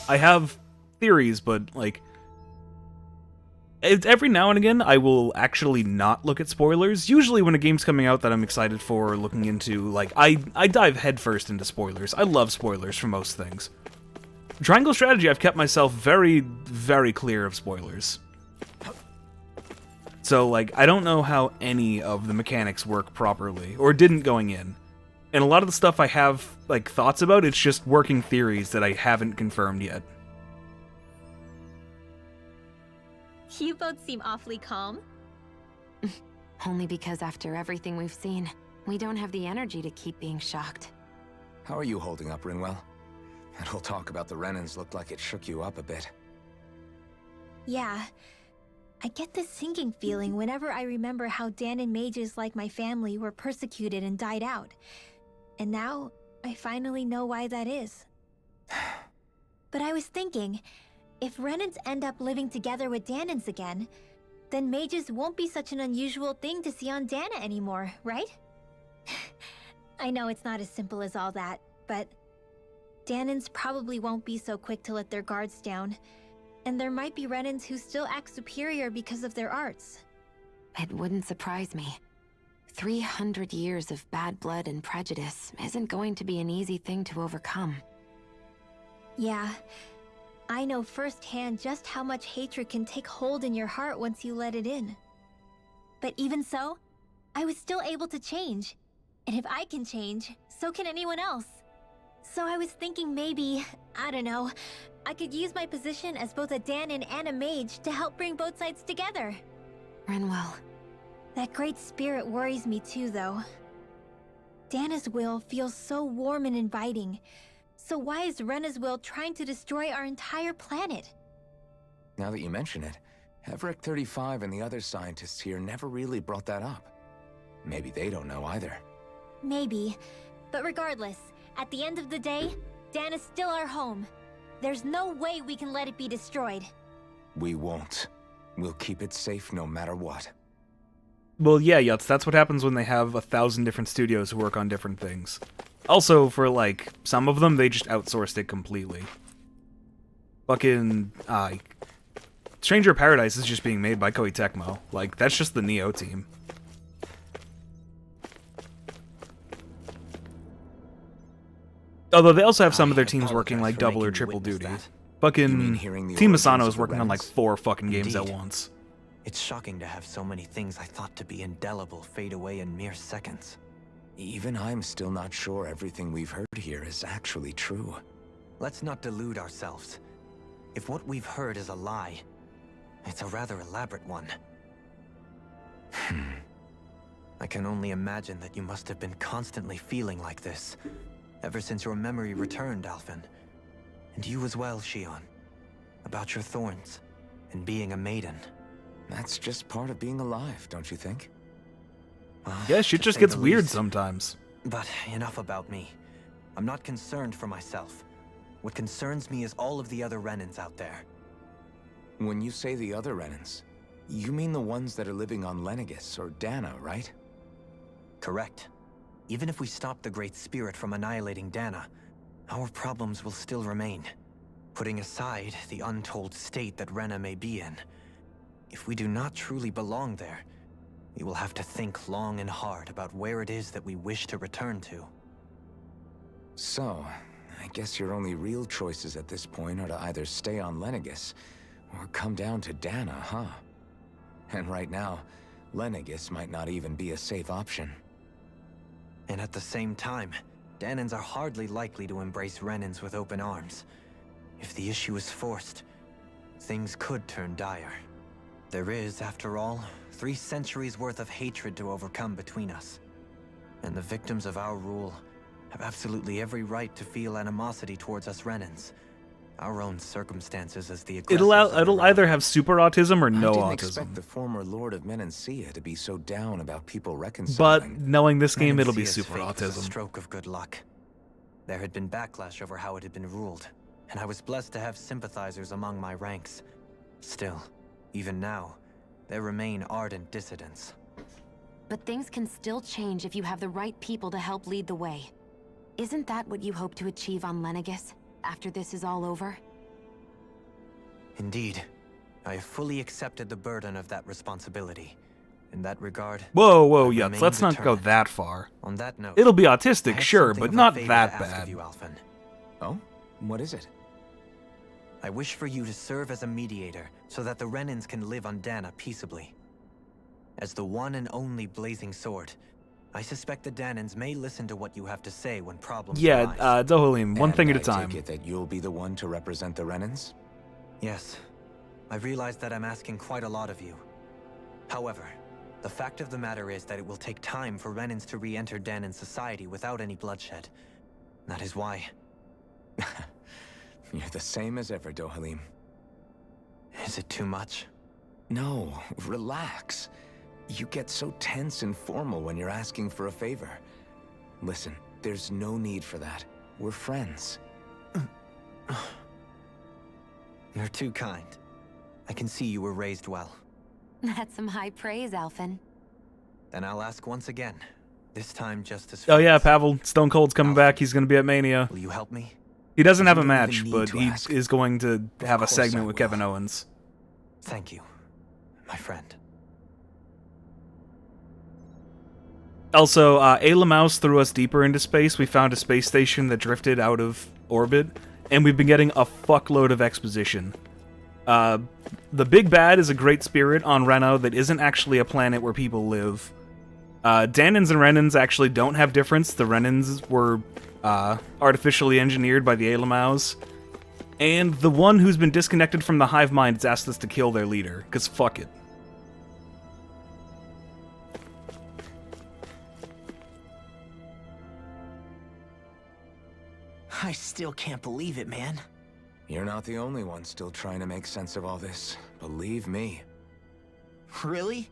I have theories, but like every now and again I will actually not look at spoilers. Usually when a game's coming out that I'm excited for or looking into, like I dive headfirst into spoilers. I love spoilers for most things. Triangle Strategy, I've kept myself very, very clear of spoilers. So, like, I don't know how any of the mechanics work properly, or didn't going in. And a lot of the stuff I have, like, thoughts about, it's just working theories that I haven't confirmed yet. You both seem awfully calm. Only because after everything we've seen, we don't have the energy to keep being shocked. How are you holding up, Rinwell? That whole talk about the Renans looked like it shook you up a bit. Yeah. I get this sinking feeling whenever I remember how Danon mages like my family were persecuted and died out. And now, I finally know why that is. But I was thinking, if Renans end up living together with Danons again, then mages won't be such an unusual thing to see on Dana anymore, right? I know it's not as simple as all that, but Danons probably won't be so quick to let their guards down. And there might be Renans who still act superior because of their arts. It wouldn't surprise me. 300 years of bad blood and prejudice isn't going to be an easy thing to overcome. Yeah, I know firsthand just how much hatred can take hold in your heart once you let it in. But even so, I was still able to change. And if I can change, so can anyone else. So I was thinking maybe, I don't know, I could use my position as both a Danon and a mage to help bring both sides together. Rinwell. That great spirit worries me too, though. Dana's will feels so warm and inviting. So why is Rena's will trying to destroy our entire planet? Now that you mention it, Everett 35 and the other scientists here never really brought that up. Maybe they don't know either. Maybe. But regardless, at the end of the day, Dana's still our home. There's no way we can let it be destroyed. We won't. We'll keep it safe no matter what. Well, yeah, Yuts, that's what happens when they have 1,000 different studios who work on different things. Also, for, like, some of them, they just outsourced it completely. Fucking, Stranger of Paradise is just being made by Koei Tecmo. Like, that's just the Neo team. Although they also have some of their teams working, like, double or triple duty. Fucking Team Asano is working on, like, 4 fucking games at once. It's shocking to have so many things I thought to be indelible fade away in mere seconds. Even I'm still not sure everything we've heard here is actually true. Let's not delude ourselves. If what we've heard is a lie, it's a rather elaborate one. I can only imagine that you must have been constantly feeling like this, ever since your memory returned, Alphen. And you as well, Shion. About your thorns, and being a maiden. That's just part of being alive, don't you think? Well, Yeah, shit to just say gets the weird least. sometimes. But enough about me. I'm not concerned for myself. What concerns me is all of the other Renans out there. When you say the other Renans, you mean the ones that are living on Lenegis or Dana, right? Correct. Even if we stop the Great Spirit from annihilating Dana, our problems will still remain. Putting aside the untold state that Rena may be in, if we do not truly belong there, we will have to think long and hard about where it is that we wish to return to. So, I guess your only real choices at this point are to either stay on Lenegis or come down to Dana, huh? And right now, Lenegis might not even be a safe option. And at the same time, Danans are hardly likely to embrace Renans with open arms. If the issue is forced, things could turn dire. There is, after all, 3 centuries worth of hatred to overcome between us. And the victims of our rule have absolutely every right to feel animosity towards us Renans. Our own circumstances as the aggressors. It'll either have super autism or no I didn't autism. expect the former Lord of Menancia to be so down about people But reconciling. knowing this game, it'll be Menancia's super fate was a autism. stroke of good luck. There had been backlash over how it had been ruled, and I was blessed to have sympathizers among my ranks. Still, even now, there remain ardent dissidents. But things can still change if you have the right people to help lead the way. Isn't that what you hope to achieve on Lenegis, after this is all over? Indeed, I have fully accepted the burden of that responsibility. In that regard, Whoa, I yeah, remain let's not go determined. that far. On that note, It'll be I autistic, have sure, something but of a not favor that to ask bad. of you, Alphen. Oh? What is it? I wish for you to serve as a mediator so that the Renans can live on Dana peaceably. As the one and only Blazing Sword, I suspect the Danans may listen to what you have to say when problems Yeah, arise. Dohalim, one And thing at a I time. take it that you'll be the one to represent the Renans? Yes, I realize that I'm asking quite a lot of you. However, the fact of the matter is that it will take time for Renans to re-enter Danan society without any bloodshed. That is why. You're the same as ever, Dohalim. Is it too much? No, relax. You get so tense and formal when you're asking for a favor. Listen, there's no need for that. We're friends. You're too kind. I can see you were raised well. That's some high praise, Alphen. Then I'll ask once again. This time just as Oh yeah, friends. Pavel, Stone Cold's coming Alpha. back. He's going to be at Mania. Will you help me? He doesn't have a You don't even match, need but to he ask. is going to have a course segment I with will. Kevin Owens. Thank you, my friend. Also, Ayla Mouse threw us deeper into space. We found a space station that drifted out of orbit, and we've been getting a fuckload of exposition. The Big Bad is a great spirit on Reno that isn't actually a planet where people live. Danans and Renans actually don't have difference. The Renans were artificially engineered by the Ayla Mouse. And the one who's been disconnected from the hive mind has asked us to kill their leader, because fuck it. I still can't believe it, man. You're not the only one still trying to make sense of all this. Believe me. Really?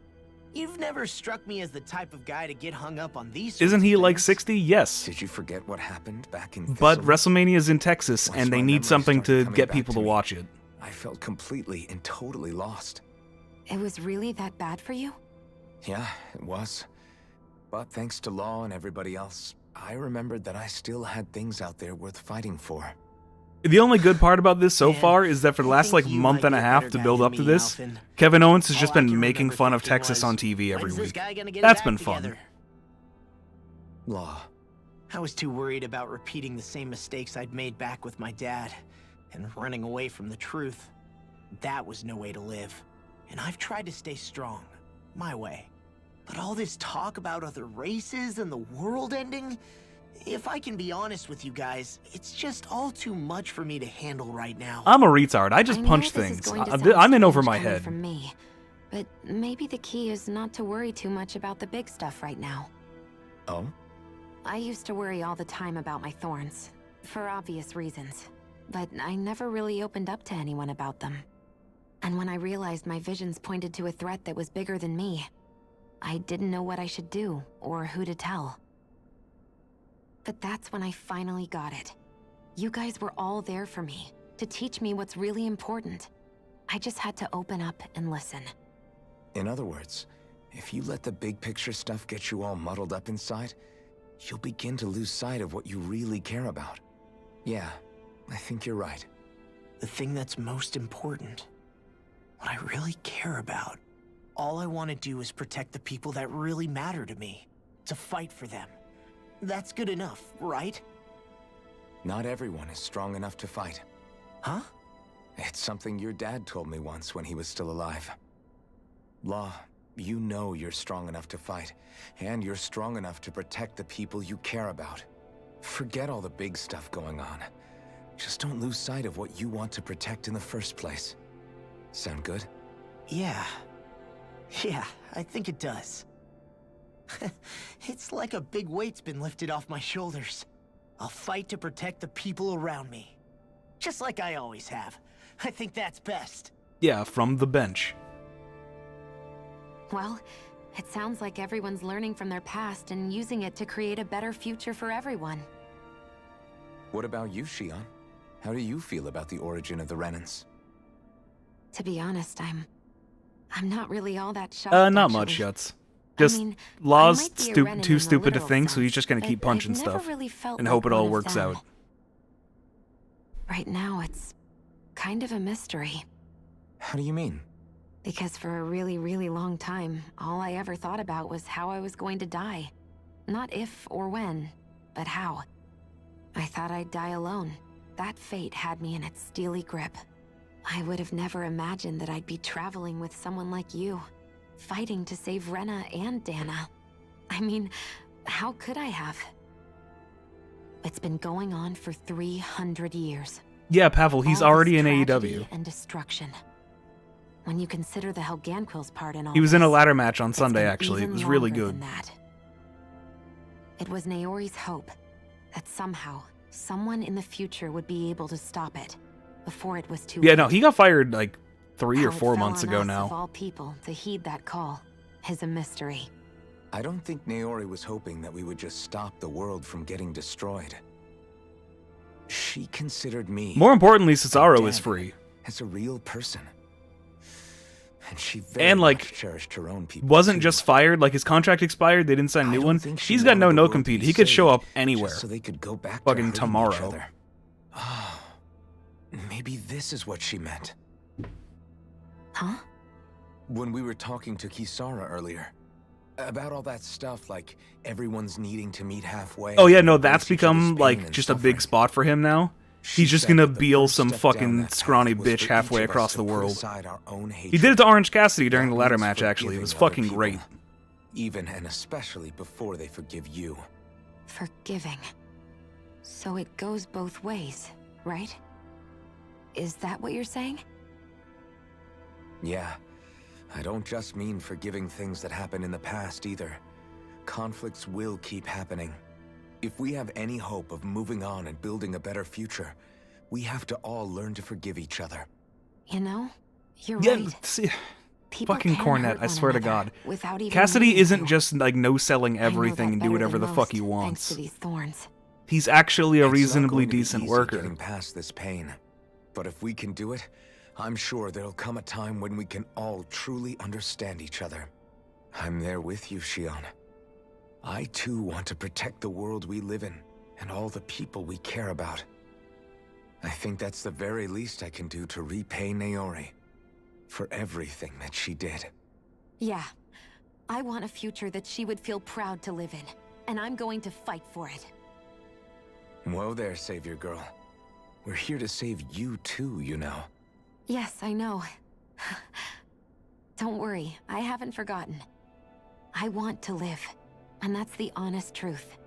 You've never struck me as the type of guy to get hung up on these sorts Isn't of he like things. 60? Yes. Did you forget what happened back in But Thistle? WrestleMania is in Texas, Once and they my need memory something started to coming get back people to me, watch it. I felt completely and totally lost. It was really that bad for you? Yeah, it was. But thanks to Law and everybody else, I remembered that I still had things out there worth fighting for. The only good part about this so Man, far is that for the I last think like you month might and a be a half better to guy build than up to me, this, Alphen. Kevin Owens has All just I been can making remember fun of thinking Texas was, on TV every when's this week. guy gonna get That's his been act fun. together? Law. I was too worried about repeating the same mistakes I'd made back with my dad and running away from the truth. That was no way to live. And I've tried to stay strong, my way. But all this talk about other races and the world ending, if I can be honest with you guys, it's just all too much for me to handle right now. I'm a retard. I just I know punch this is things. going to I'm sound in over strange my coming head. From me, But maybe the key is not to worry too much about the big stuff right now. Oh? I used to worry all the time about my thorns, for obvious reasons. But I never really opened up to anyone about them. And when I realized my visions pointed to a threat that was bigger than me, I didn't know what I should do, or who to tell. But that's when I finally got it. You guys were all there for me, to teach me what's really important. I just had to open up and listen. In other words, if you let the big picture stuff get you all muddled up inside, you'll begin to lose sight of what you really care about. Yeah, I think you're right. The thing that's most important, what I really care about. All I want to do is protect the people that really matter to me, to fight for them. That's good enough, right? Not everyone is strong enough to fight. Huh? It's something your dad told me once when he was still alive. Law, you know you're strong enough to fight, and you're strong enough to protect the people you care about. Forget all the big stuff going on. Just don't lose sight of what you want to protect in the first place. Sound good? Yeah, I think it does. It's like a big weight's been lifted off my shoulders. I'll fight to protect the people around me. Just like I always have. I think that's best. Yeah, from the bench. Well, it sounds like everyone's learning from their past and using it to create a better future for everyone. What about you, Shion? How do you feel about the origin of the Renans? To be honest, I'm not really all that shocked. Not much, actually. Yuts. Just I mean, Law's I might be a Renan too in the stupid to literal think, so he's just gonna sense, keep but punching I've never stuff really felt and like hope it all one of works them. out. Right now, it's kind of a mystery. How do you mean? Because for a really, really long time, all I ever thought about was how I was going to die. Not if or when, but how. I thought I'd die alone. That fate had me in its steely grip. I would have never imagined that I'd be traveling with someone like you, fighting to save Rena and Dana. I mean, how could I have? It's been going on for 300 years. Yeah, Pavel, he's All this already in tragedy AEW. and destruction. When you consider the Helganquil's part in all He was in a this, ladder match on it's Sunday, been actually. It even was really longer good. than that. It was Naori's hope that somehow, someone in the future would be able to stop it before it was too Yeah, late. no, he got fired like 3 How or it 4 fell months on ago us, now. Of all people, to heed that call is a mystery. I don't think Naori was hoping that we would just stop the world from getting destroyed. She considered me, More importantly, Cesaro is dead, free. as a real person. And she And, like, much cherished her own people. Wasn't too. just fired, like his contract expired, they didn't sign a I new don't one. think she He's got wanted the no world to compete. be He could show saved, up anywhere. just so they could go back Fucking to hurting each tomorrow. other. Oh, maybe this is what she meant. Huh? When we were talking to Kisara earlier, about all that stuff, like everyone's needing to meet halfway. Oh yeah, no, and that's embrace each other's become pain like and just a suffering. big spot for him now. She He's just said gonna that the beal first some step down fucking that path scrawny was bitch for each halfway of us across to the put world. aside our own He hatred. did it to Orange Cassidy during That the ladder means match, actually. It was forgiving other fucking people, great. even and especially before they forgive you. Forgiving. So it goes both ways, right? Is that what you're saying? Yeah. I don't just mean forgiving things that happened in the past either. Conflicts will keep happening. If we have any hope of moving on and building a better future, we have to all learn to forgive each other. You know, you're Yeah, right. see, People fucking can Cornette, hurt I one swear to another God. without even Cassidy meaning isn't to. just like no-selling I know everything that and do better whatever than the fuck he most, thanks wants. to these thorns. He's actually a It's not reasonably going to be decent easy worker. getting past this pain. But if we can do it, I'm sure there'll come a time when we can all truly understand each other. I'm there with you, Shion. I too want to protect the world we live in and all the people we care about. I think that's the very least I can do to repay Naori for everything that she did. Yeah. I want a future that she would feel proud to live in, and I'm going to fight for it. Whoa there, Savior Girl. We're here to save you too, you know. Yes, I know. Don't worry, I haven't forgotten. I want to live, and that's the honest truth.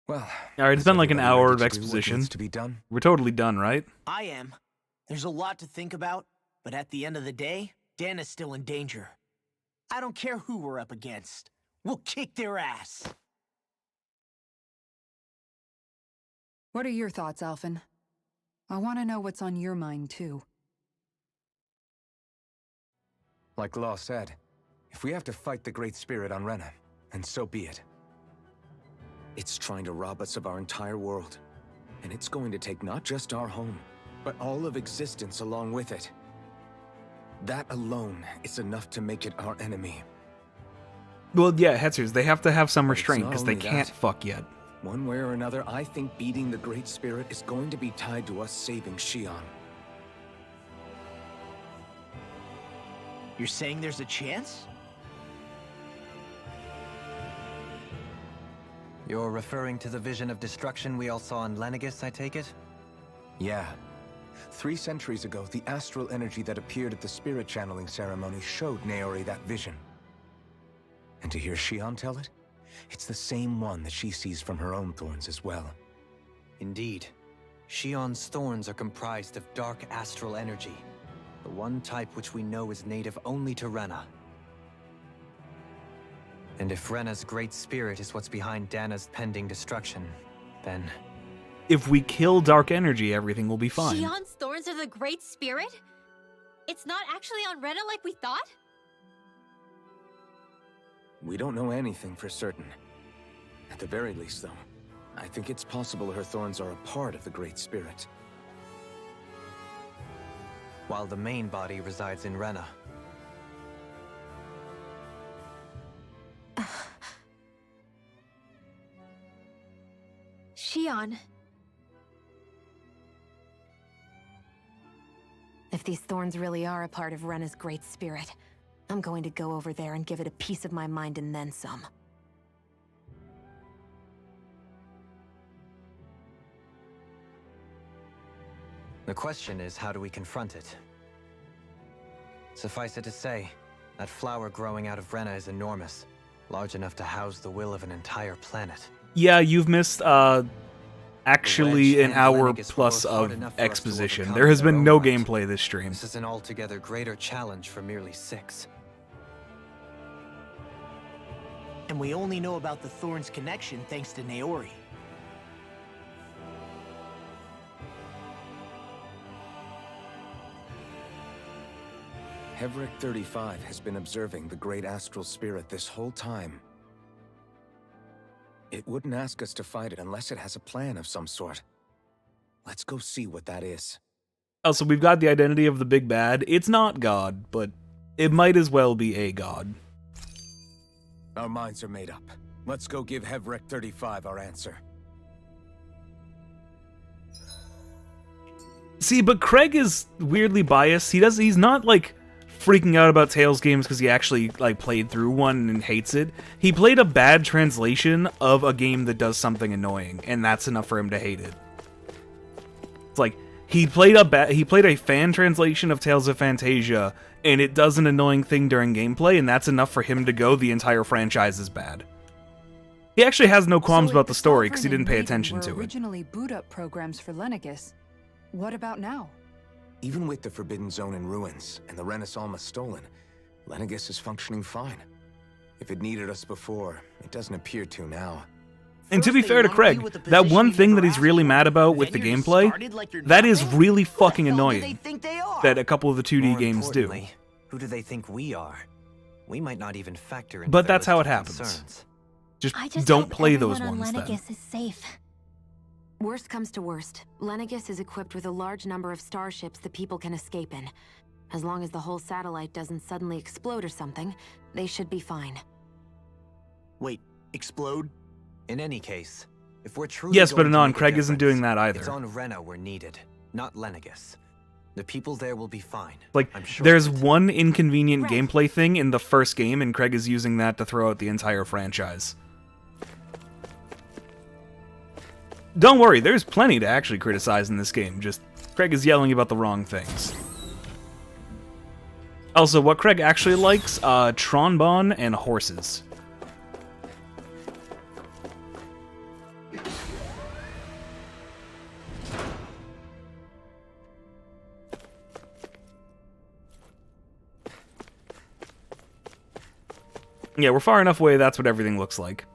Well, Alright, it's is been like an everybody hour ready of to do what exposition. needs to be done? We're totally done, right? I am. There's a lot to think about, but at the end of the day, Dana's still in danger. I don't care who we're up against. We'll kick their ass. What are your thoughts, Alphen? I want to know what's on your mind, too. Like Law said, if we have to fight the Great Spirit on Rena, then so be it. It's trying to rob us of our entire world. And it's going to take not just our home, but all of existence along with it. That alone is enough to make it our enemy. Well, yeah, Hetzers, they have to have some But it's restraint not because they only can't that. fuck yet. One way or another, I think beating the Great Spirit is going to be tied to us saving Xion. You're saying there's a chance? You're referring to the vision of destruction we all saw in Lenegis, I take it? Yeah. 3 centuries ago, the astral energy that appeared at the spirit channeling ceremony showed Naori that vision. And to hear Xion tell it, it's the same one that she sees from her own thorns as well. Indeed. Xion's thorns are comprised of dark astral energy, the one type which we know is native only to Rena. And if Rena's great spirit is what's behind Dana's pending destruction, then... If we kill dark energy, everything will be fine. Xion's thorns are the Great Spirit? It's not actually on Rena like we thought? We don't know anything for certain. At the very least, though, I think it's possible her thorns are a part of the Great Spirit. While the main body resides in Rena. Xion. If these thorns really are a part of Rena's Great Spirit, I'm going to go over there and give it a piece of my mind and then some. The question is, how do we confront it? Suffice it to say, that flower growing out of Rena is enormous, large enough to house the will of an entire planet. Yeah, you've missed, actually wedge an and hour Lenegis plus were hard of enough for us to exposition. overcome There has in their been own no right. gameplay this stream. This is an altogether greater challenge for merely 6. And we only know about the Thorns connection thanks to Naori. Hevric 35 has been observing the Great Astral Spirit this whole time. It wouldn't ask us to fight it unless it has a plan of some sort. Let's go see what that is. Also, we've got the identity of the big bad. It's not God, but it might as well be a god. Our minds are made up. Let's go give Hevric 35 our answer. See, but Craig is weirdly biased. He's not like freaking out about Tales games because he actually like played through one and hates it. He played a bad translation of a game that does something annoying, and that's enough for him to hate it. It's like he played a fan translation of Tales of Phantasia, and it does an annoying thing during gameplay, and that's enough for him to go the entire franchise is bad. He actually has no qualms So about if the story because he Sovereign didn't pay and Raven attention were to it. originally boot-up programs for Lenegis, what about now? Even with the Forbidden Zone in ruins and the Renaissance stolen, Lenegis is functioning fine. If it needed us before, it doesn't appear to now. And to First be they fair to lump Craig, you with a that position one you thing never that he's asked really for, mad about then with the you're gameplay, discarded like you're that is nothing? really Who the fucking hell do annoying. they think they are? That a couple of the 2D More games do. importantly, who do they think we are? We might not even factor into But their that's how list it of happens. concerns. I Just just don't hope play those everyone ones on then. Lenegis is safe. Worst comes to worst, Lenegis is equipped with a large number of starships the people can escape in. As long as the whole satellite doesn't suddenly explode or something, they should be fine. Wait, explode? In any case, if we're truly Yes, but going to Anon, make a Craig isn't difference, doing that either. It's on Rena we're needed, not Lenegis. The people there will be fine. Like, I'm sure there's of it. one inconvenient Right. gameplay thing in the first game, and Craig is using that to throw out the entire franchise. Don't worry, there's plenty to actually criticize in this game, just Craig is yelling about the wrong things. Also, what Craig actually likes, trombone and horses. Yeah, we're far enough away, that's what everything looks like.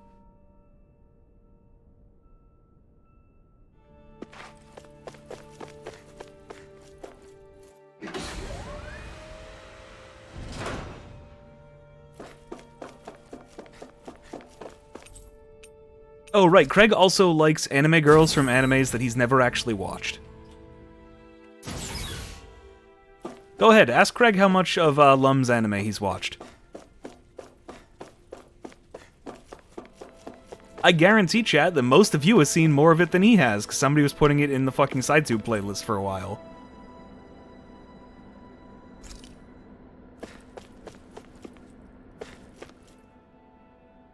Oh, right, Craig also likes anime girls from animes that he's never actually watched. Go ahead, ask Craig how much of Lum's anime he's watched. I guarantee, chat, that most of you have seen more of it than he has, because somebody was putting it in the fucking SideTube playlist for a while.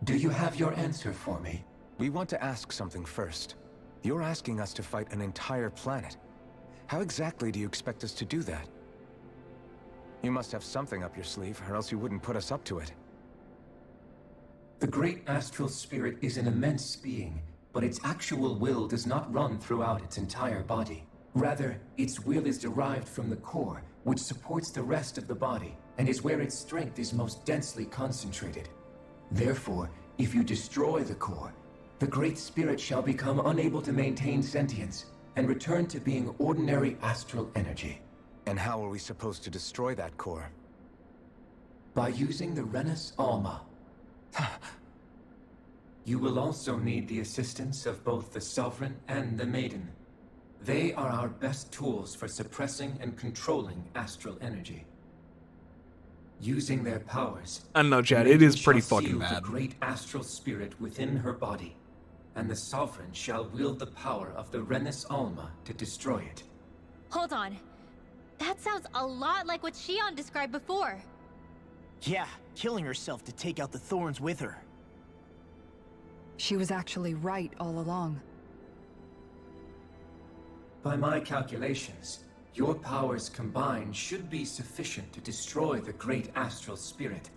Do you have your answer for me? We want to ask something first. You're asking us to fight an entire planet. How exactly do you expect us to do that? You must have something up your sleeve, or else you wouldn't put us up to it. The great astral spirit is an immense being, but its actual will does not run throughout its entire body. Rather, its will is derived from the core, which supports the rest of the body, and is where its strength is most densely concentrated. Therefore, if you destroy the core, the Great Spirit shall become unable to maintain sentience, and return to being ordinary astral energy. And how are we supposed to destroy that core? By using the Renus Alma. You will also need the assistance of both the Sovereign and the Maiden. They are our best tools for suppressing and controlling astral energy. Using their powers, I don't know, Chad, the it is Maiden pretty shall fucking seal bad. the great astral spirit within her body, and the Sovereign shall wield the power of the Renus Alma to destroy it. Hold on. That sounds a lot like what Shion described before. Yeah, killing herself to take out the thorns with her. She was actually right all along. By my calculations, your powers combined should be sufficient to destroy the great astral spirit,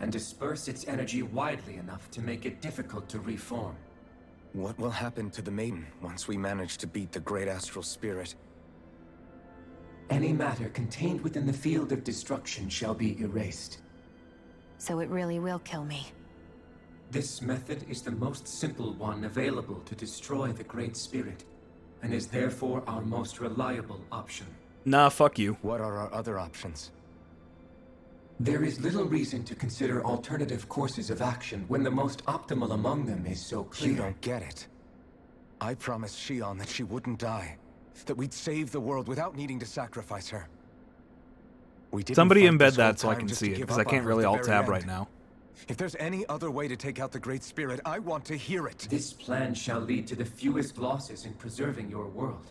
and disperse its energy widely enough to make it difficult to reform. What will happen to the Maiden once we manage to beat the great astral spirit? Any matter contained within the field of destruction shall be erased. So it really will kill me. This method is the most simple one available to destroy the Great Spirit, and is therefore our most reliable option. Nah, fuck you. What are our other options? There is little reason to consider alternative courses of action when the most optimal among them is so clear. You don't get it. I promised Shion that she wouldn't die, that we'd save the world without needing to sacrifice her. We didn't Somebody fight embed this whole that so I time can just see to it, give because I up on can't her really at the alt-tab very right end. now. If there's any other way to take out the Great Spirit, I want to hear it. This plan shall lead to the fewest losses in preserving your world.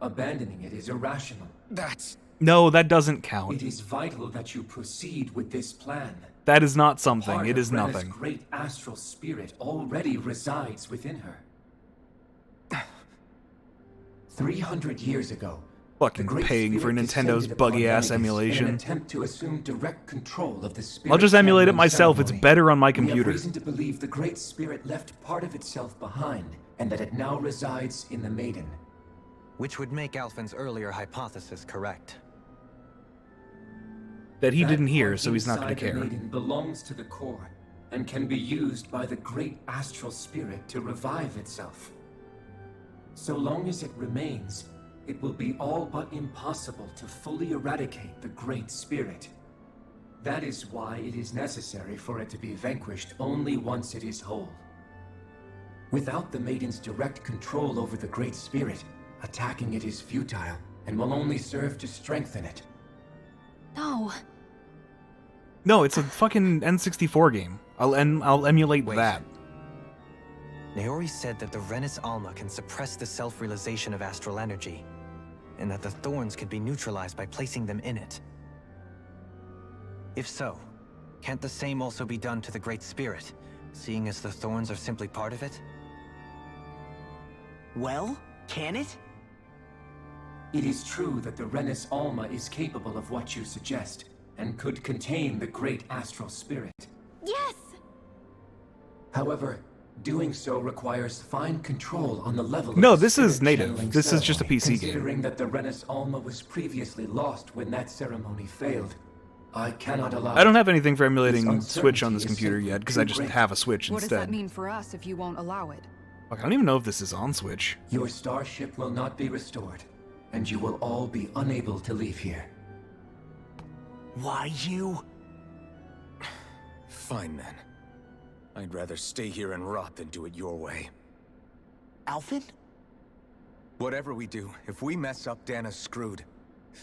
Abandoning it is irrational. That's... No, that doesn't count. It is vital that you proceed with this plan. That is not something. Part It of is Rena's nothing. great astral spirit already resides within her. 300 years ago, the Fucking Great paying for Spirit Nintendo's descended upon buggy-ass Venegas in emulation. an attempt to assume direct control of the spirit. I'll just emulate it channeling myself. It's ceremony. better on my We have computer. reason to believe the Great Spirit left part of itself behind, and that it now resides in the Maiden. Which would make Alphen's earlier hypothesis correct. That he That didn't hear, part so he's not going inside to the care. Maiden belongs to the core, and can be used by the great astral spirit to revive itself. So long as it remains, it will be all but impossible to fully eradicate the Great Spirit. That is why it is necessary for it to be vanquished only once it is whole. Without the Maiden's direct control over the Great Spirit, attacking it is futile, and will only serve to strengthen it. No. No, it's a fucking N64 game. I'll emulate Wait. that. Naori said that the Renus Alma can suppress the self-realization of astral energy, and that the thorns could be neutralized by placing them in it. If so, can't the same also be done to the Great Spirit, seeing as the thorns are simply part of it? Well, can it? It is true that the Renus Alma is capable of what you suggest, and could contain the great astral spirit. Yes! However, doing so requires fine control on the level of No, the this is spirit native. channeling This is just a ceremony. PC game. Considering that the Renus Alma was previously lost when that ceremony failed, I cannot allow. I don't have anything for emulating This Switch on this uncertainty is computer simply yet, because too I just great. have a Switch What does that instead. mean for us if you won't allow it? Fuck, I don't even know if this is on Switch. Your starship will not be restored, and you will all be unable to leave here. Why you? Fine then. I'd rather stay here and rot than do it your way. Alphen? Whatever we do, if we mess up, Dana's screwed.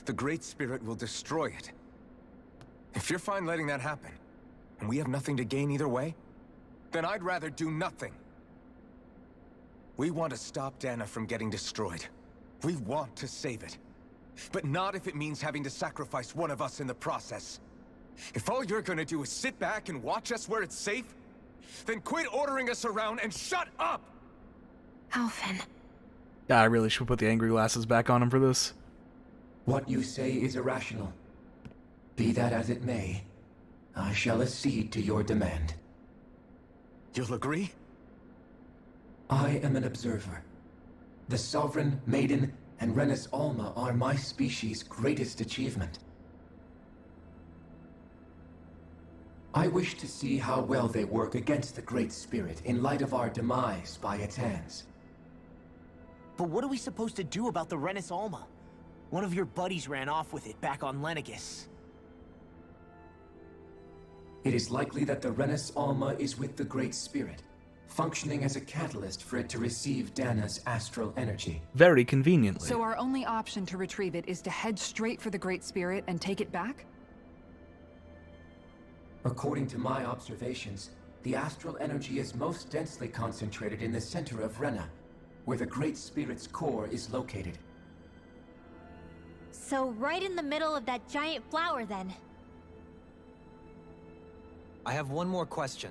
The Great Spirit will destroy it. If you're fine letting that happen, and we have nothing to gain either way, then I'd rather do nothing. We want to stop Dana from getting destroyed. We want to save it. But not if it means having to sacrifice one of us in the process. If all you're gonna do is sit back and watch us where it's safe, then quit ordering us around and shut up! Alphen. Yeah, I really should put the angry glasses back on him for this. What you say is irrational. Be that as it may, I shall accede to your demand. You'll agree? I am an observer. The Sovereign, Maiden, and Renis Alma are my species' greatest achievement. I wish to see how well they work against the Great Spirit in light of our demise by its hands. But what are we supposed to do about the Renis Alma? One of your buddies ran off with it back on Lenegus. It is likely that the Renis Alma is with the Great Spirit, functioning as a catalyst for it to receive Dana's astral energy. Very conveniently. So our only option to retrieve it is to head straight for the Great Spirit and take it back? According to my observations, the astral energy is most densely concentrated in the center of Rena, where the Great Spirit's core is located. So right in the middle of that giant flower, then. I have one more question.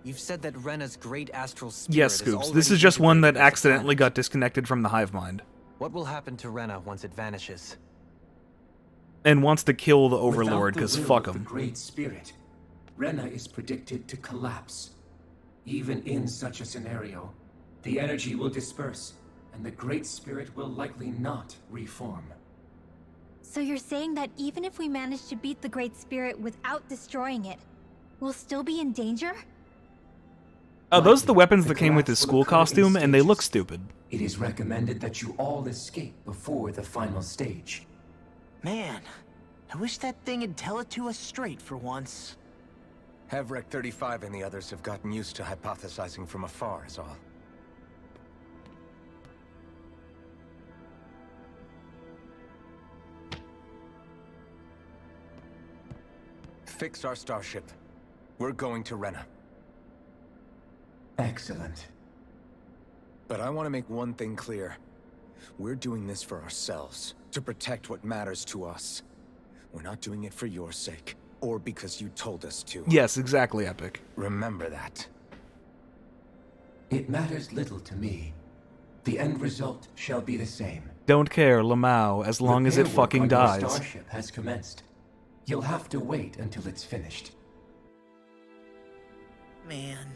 You've said that Rena's great astral spirit Yes, is Scoops. This already is just one that integrated as a accidentally planet. got disconnected from the hive mind. What will happen to Rena once it vanishes? And wants to kill the Without Overlord, the because will fuck of the him. Great Spirit, Rena is predicted to collapse. Even in such a scenario, the energy will disperse, and the Great Spirit will likely not reform. So you're saying that even if we manage to beat the Great Spirit without destroying it, we'll still be in danger? Oh, those are the weapons that came with collapse his will school occur in costume, and they look stages. stupid. It is recommended that you all escape before the final stage. Man, I wish that thing would tell it to us straight for once. Hevrek 35 and the others have gotten used to hypothesizing from afar is all. Fix our starship. We're going to Rena. Excellent. But I want to make one thing clear. We're doing this for ourselves, to protect what matters to us. We're not doing it for your sake, or because you told us to. Yes, exactly, Epic. Remember that. It matters little to me. The end result shall be the same. Don't care, Lamau, as long as it Repair work fucking on your dies. starship has commenced. You'll have to wait until it's finished. Man,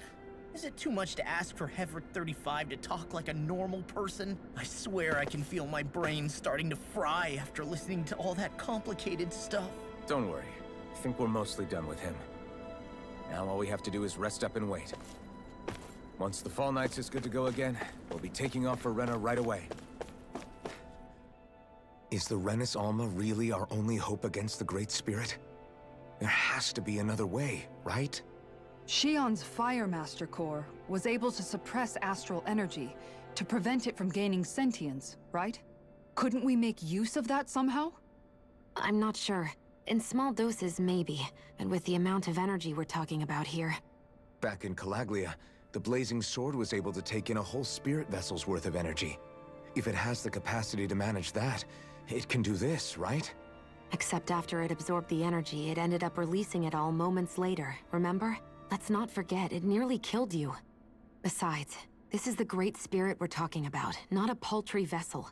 is it too much to ask for Hevrek 35 to talk like a normal person? I swear I can feel my brain starting to fry after listening to all that complicated stuff. Don't worry. I think we're mostly done with him. Now all we have to do is rest up and wait. Once the Fall Knights is good to go again, we'll be taking off for Rena right away. Is the Renis Alma really our only hope against the Great Spirit? There has to be another way, right? Shion's Fire Master Core was able to suppress astral energy to prevent it from gaining sentience, right? Couldn't we make use of that somehow? I'm not sure. In small doses, maybe. And with the amount of energy we're talking about here. Back in Calaglia, the Blazing Sword was able to take in a whole spirit vessel's worth of energy. If it has the capacity to manage that, it can do this, right? Except after it absorbed the energy, it ended up releasing it all moments later, remember? Let's not forget, it nearly killed you. Besides, this is the Great Spirit we're talking about, not a paltry vessel.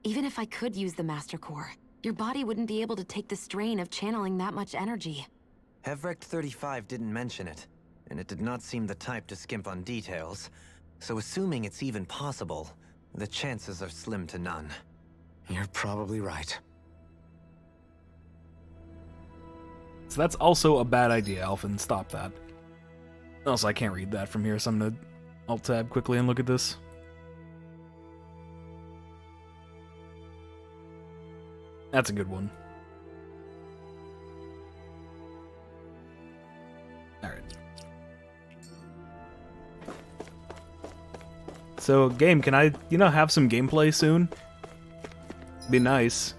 Even if I could use the Master Core, your body wouldn't be able to take the strain of channeling that much energy. Hevrek 35 didn't mention it, and it did not seem the type to skimp on details. So assuming it's even possible, the chances are slim to none. You're probably right. So that's also a bad idea, Alphen. Stop that. Also, I can't read that from here, so I'm gonna Alt-tab quickly and look at this. That's a good one. Alright. So, game, can I, have some gameplay soon? Be nice.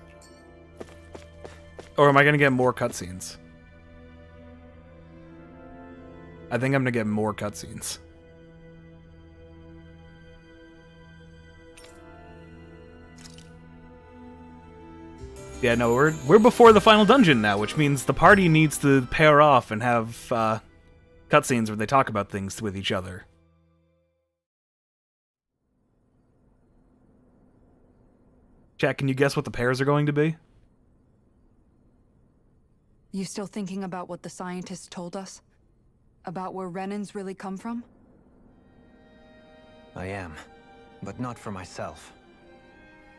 Or am I gonna get more cutscenes? I think I'm gonna get more cutscenes. Yeah, no, we're before the final dungeon now, which means the party needs to pair off and have cutscenes where they talk about things with each other. Chat, can you guess what the pairs are going to be? You still thinking about what the scientists told us? About where Renans really come from? I am, but not for myself.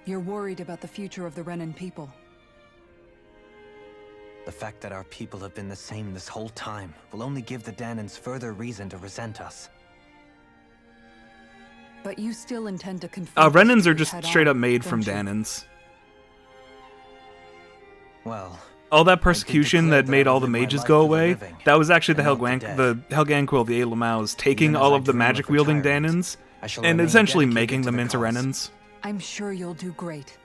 You're worried about the future of the Renan people. The fact that our people have been the same this whole time will only give the Danans further reason to resent us. But you still intend to confront Renans are the just head straight on, up made from don't you? Danans. Well, All that persecution declare that that made I all the live my mages life go for the away, living, that was actually the and not the Helganquil, the Eight Lamaus, taking Even as all I of the dream of magic-wielding retirement, Danans, I shall and remain essentially dedicated making to them the into cause. Renans. I'm sure you'll do great.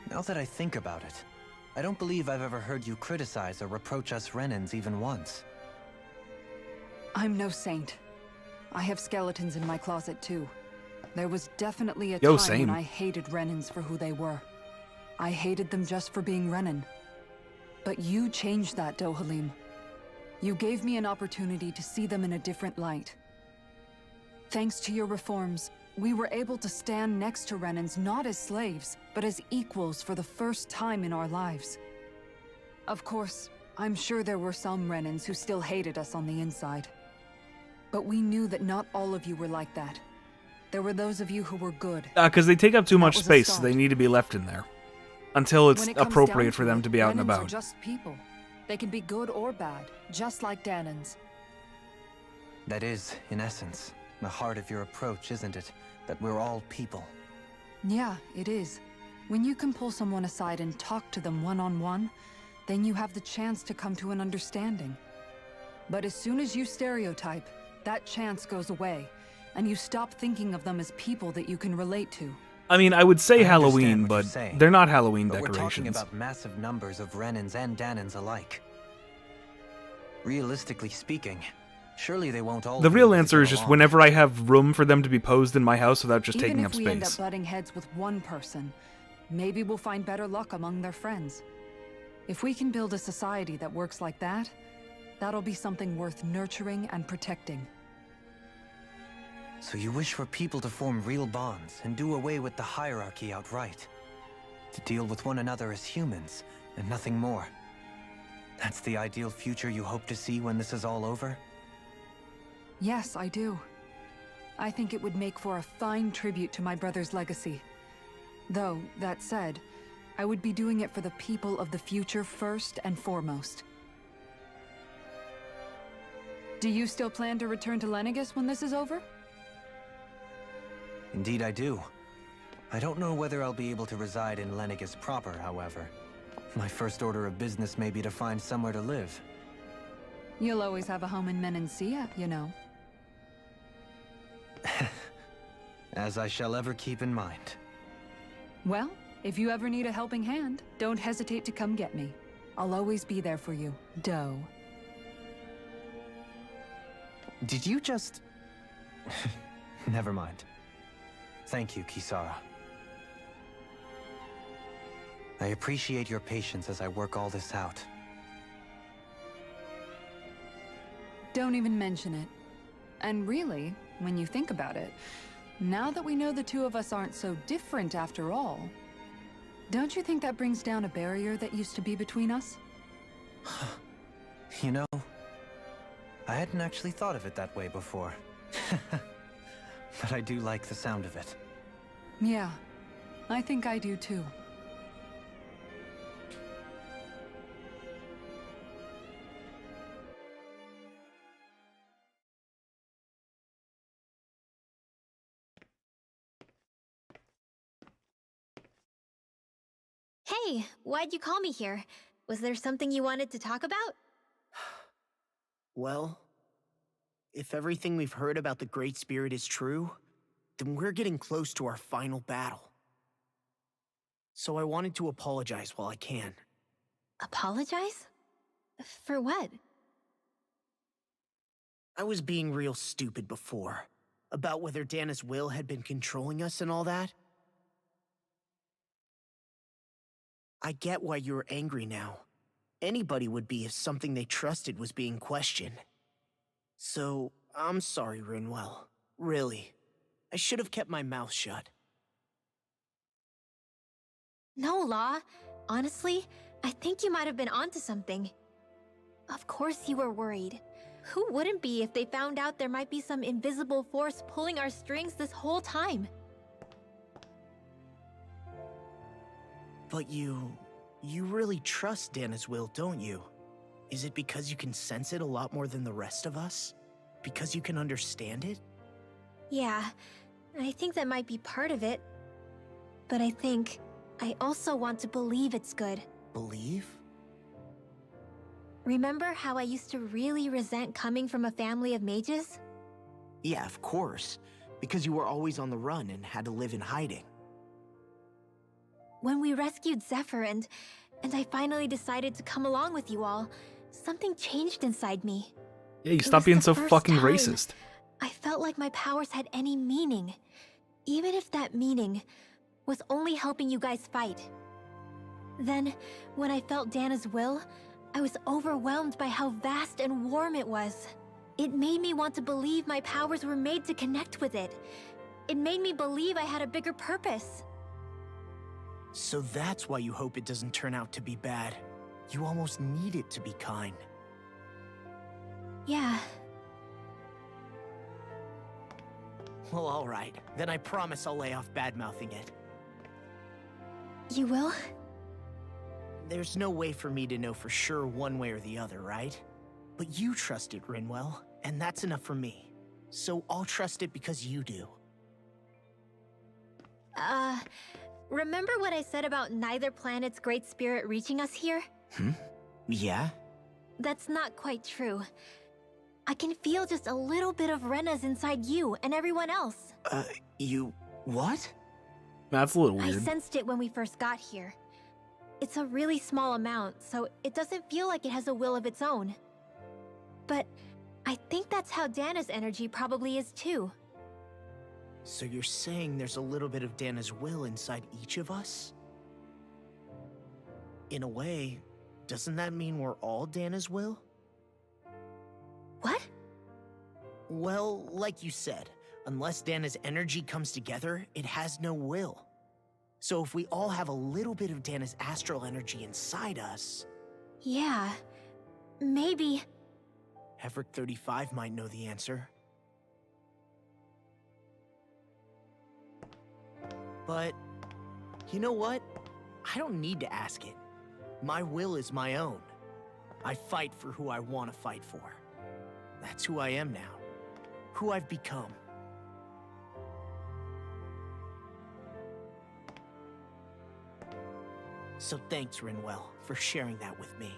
Now that I think about it, I don't believe I've ever heard you criticize or reproach us Renans even once. I'm no saint. I have skeletons in my closet too. There was definitely a Yo, time same. when I hated Renans for who they were. I hated them just for being Renan. But you changed that, Dohalim. You gave me an opportunity to see them in a different light. Thanks to your reforms, we were able to stand next to Renans not as slaves, but as equals for the first time in our lives. Of course, I'm sure there were some Renans who still hated us on the inside. But we knew that not all of you were like that. There were those of you who were good. Because they take up too That much was a space, so start. they need to be left in there. Until it's When it comes appropriate down for them it, to be out and Renans about. are just people. They can be good or bad, just like Danans. That is, in essence, the heart of your approach, isn't it? That we're all people. Yeah, it is. When you can pull someone aside and talk to them one-on-one, then you have the chance to come to an understanding. But as soon as you stereotype, that chance goes away, and you stop thinking of them as people that you can relate to. I mean, I would say I understand Halloween, what but you're saying, they're not Halloween But we're decorations. talking about massive numbers of Renans and Danans alike. Realistically speaking, surely they won't all The be real able to answer get is just along. whenever I have room for them to be posed in my house without just taking Even up if we end up space. butting heads with one person, maybe we'll find better luck among their friends. If we can build a society that works like that, that'll be something worth nurturing and protecting. So you wish for people to form real bonds and do away with the hierarchy outright. To deal with one another as humans, and nothing more. That's the ideal future you hope to see when this is all over? Yes, I do. I think it would make for a fine tribute to my brother's legacy. Though, that said, I would be doing it for the people of the future first and foremost. Do you still plan to return to Lenegus when this is over? Indeed I do. I don't know whether I'll be able to reside in Lenegus proper, however. My first order of business may be to find somewhere to live. You'll always have a home in Menancia, you know. As I shall ever keep in mind. Well, if you ever need a helping hand, don't hesitate to come get me. I'll always be there for you, Doe. Did you just... Never mind. Thank you, Kisara. I appreciate your patience as I work all this out. Don't even mention it. And really, when you think about it, now that we know the two of us aren't so different after all, don't you think that brings down a barrier that used to be between us? You know, I hadn't actually thought of it that way before. But I do like the sound of it. Yeah, I think I do too. Hey, why'd you call me here? Was there something you wanted to talk about? Well, if everything we've heard about the Great Spirit is true, then we're getting close to our final battle. So I wanted to apologize while I can. Apologize? For what? I was being real stupid before, about whether Dana's will had been controlling us and all that. I get why you're angry now. Anybody would be if something they trusted was being questioned. So, I'm sorry, Rinwell. Really. I should have kept my mouth shut. No, Law. Honestly, I think you might have been onto something. Of course you were worried. Who wouldn't be if they found out there might be some invisible force pulling our strings this whole time? But you really trust Dana's will, don't you? Is it because you can sense it a lot more than the rest of us? Because you can understand it? Yeah, I think that might be part of it. But I think I also want to believe it's good. Believe? Remember how I used to really resent coming from a family of mages? Yeah, of course. Because you were always on the run and had to live in hiding. When we rescued Zephyr and I finally decided to come along with you all, something changed inside me. Yeah, you It stop was being the so first fucking time racist. I felt like my powers had any meaning. Even if that meaning was only helping you guys fight. Then, when I felt Dana's will, I was overwhelmed by how vast and warm it was. It made me want to believe my powers were made to connect with it. It made me believe I had a bigger purpose. So that's why you hope it doesn't turn out to be bad. You almost need it to be kind. Yeah. Well, alright. Then I promise I'll lay off bad-mouthing it. You will? There's no way for me to know for sure one way or the other, right? But you trust it, Rinwell, and that's enough for me. So I'll trust it because you do. Remember what I said about neither planet's great spirit reaching us here? Yeah? That's not quite true. I can feel just a little bit of Rena's inside you and everyone else. You... what? That's a little I weird. sensed it when we first got here. It's a really small amount, so it doesn't feel like it has a will of its own. But I think that's how Dana's energy probably is too. So you're saying there's a little bit of Dana's will inside each of us? In a way, doesn't that mean we're all Dana's will? What? Well, like you said, unless Dana's energy comes together, it has no will. So if we all have a little bit of Dana's astral energy inside us... Yeah, maybe... Everett 35 might know the answer. But, you know what? I don't need to ask it. My will is my own. I fight for who I want to fight for. That's who I am now. Who I've become. So thanks, Rinwell, for sharing that with me.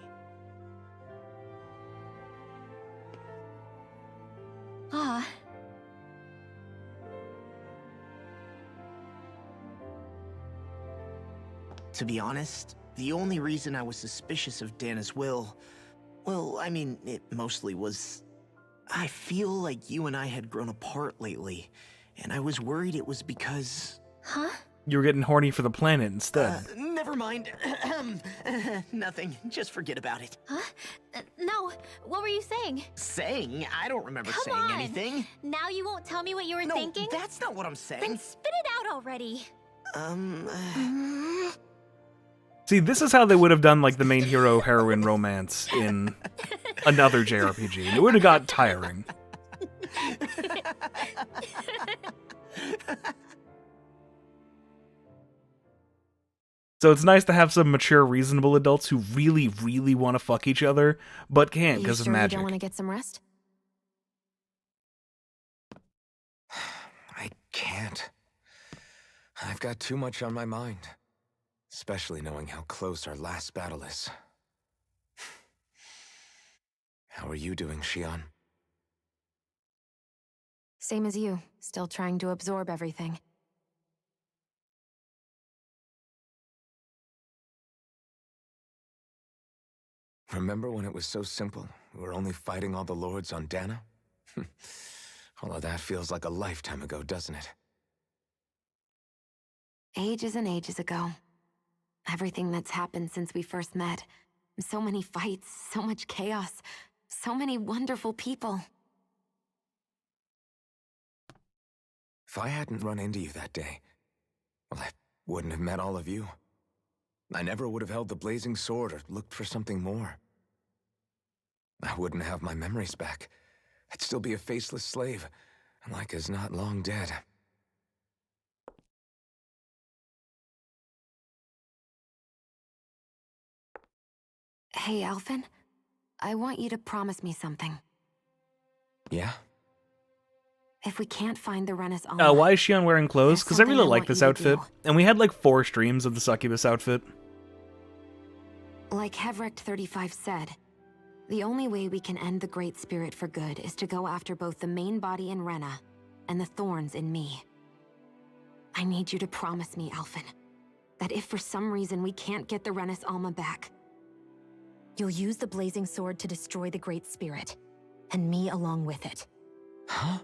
Ah. To be honest, the only reason I was suspicious of Dana's will, well, I mean, it mostly was... I feel like you and I had grown apart lately, and I was worried it was because... Huh? You were getting horny for the planet instead. Never mind. Nothing. Just forget about it. Huh? No, what were you saying? Saying? I don't remember Come saying on. anything. Now you won't tell me what you were No, thinking? that's not what I'm saying. Then spit it out already. See, this is how they would have done like the main hero heroine romance in another JRPG. And it would have got tiring. So it's nice to have some mature, reasonable adults who really, really want to fuck each other, but can't because of You magic. don't want to get some rest? I can't. I've got too much on my mind. Especially knowing how close our last battle is. How are you doing, Xion? Same as you, still trying to absorb everything. Remember when it was so simple? We were only fighting all the lords on Dana? All of that feels like a lifetime ago, doesn't it? Ages and ages ago. Everything that's happened since we first met. So many fights, so much chaos, so many wonderful people. If I hadn't run into you that day, well, I wouldn't have met all of you. I never would have held the blazing sword or looked for something more. I wouldn't have my memories back. I'd still be a faceless slave, like as not long dead. Hey, Alphen. I want you to promise me something. Yeah? If we can't find the Rena's Alma... why is Xion wearing clothes? there's Because I really something I like want this you to outfit. do. And we had like 4 streams of the succubus outfit. Like Hevrect 35 said, the only way we can end the Great Spirit for good is to go after both the main body in Rena and the thorns in me. I need you to promise me, Alphen, that if for some reason we can't get the Rena's Alma back, you'll use the blazing sword to destroy the Great Spirit, and me along with it. Huh?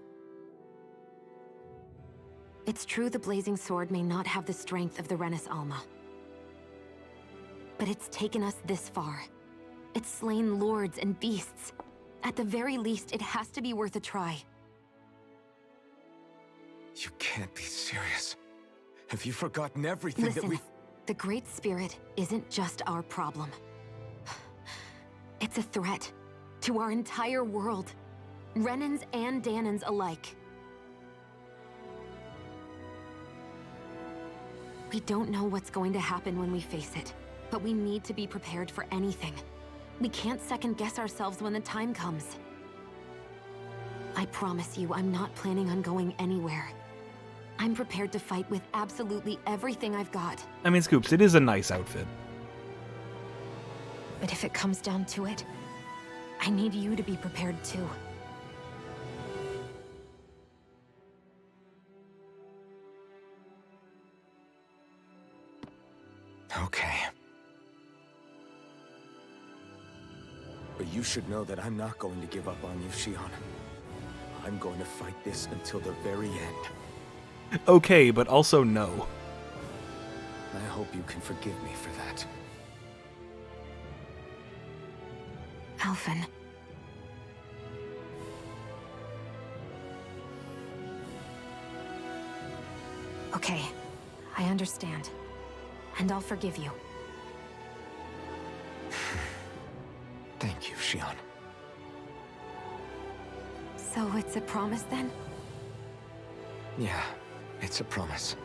It's true the blazing sword may not have the strength of the Rena's Alma. But it's taken us this far. It's slain lords and beasts. At the very least, it has to be worth a try. You can't be serious. Have you forgotten everything Listen, that we've... the Great Spirit isn't just our problem. It's a threat to our entire world. Renans and Danans alike. We don't know what's going to happen when we face it, but we need to be prepared for anything. We can't second-guess ourselves when the time comes. I promise you, I'm not planning on going anywhere. I'm prepared to fight with absolutely everything I've got. I mean, Scoops, it is a nice outfit. But if it comes down to it, I need you to be prepared too. Okay. But you should know that I'm not going to give up on you, Xion. I'm going to fight this until the very end. Okay, but also no. I hope you can forgive me for that. Alphen. Okay, I understand. And I'll forgive you. Thank you, Xion. So it's a promise then? Yeah, it's a promise.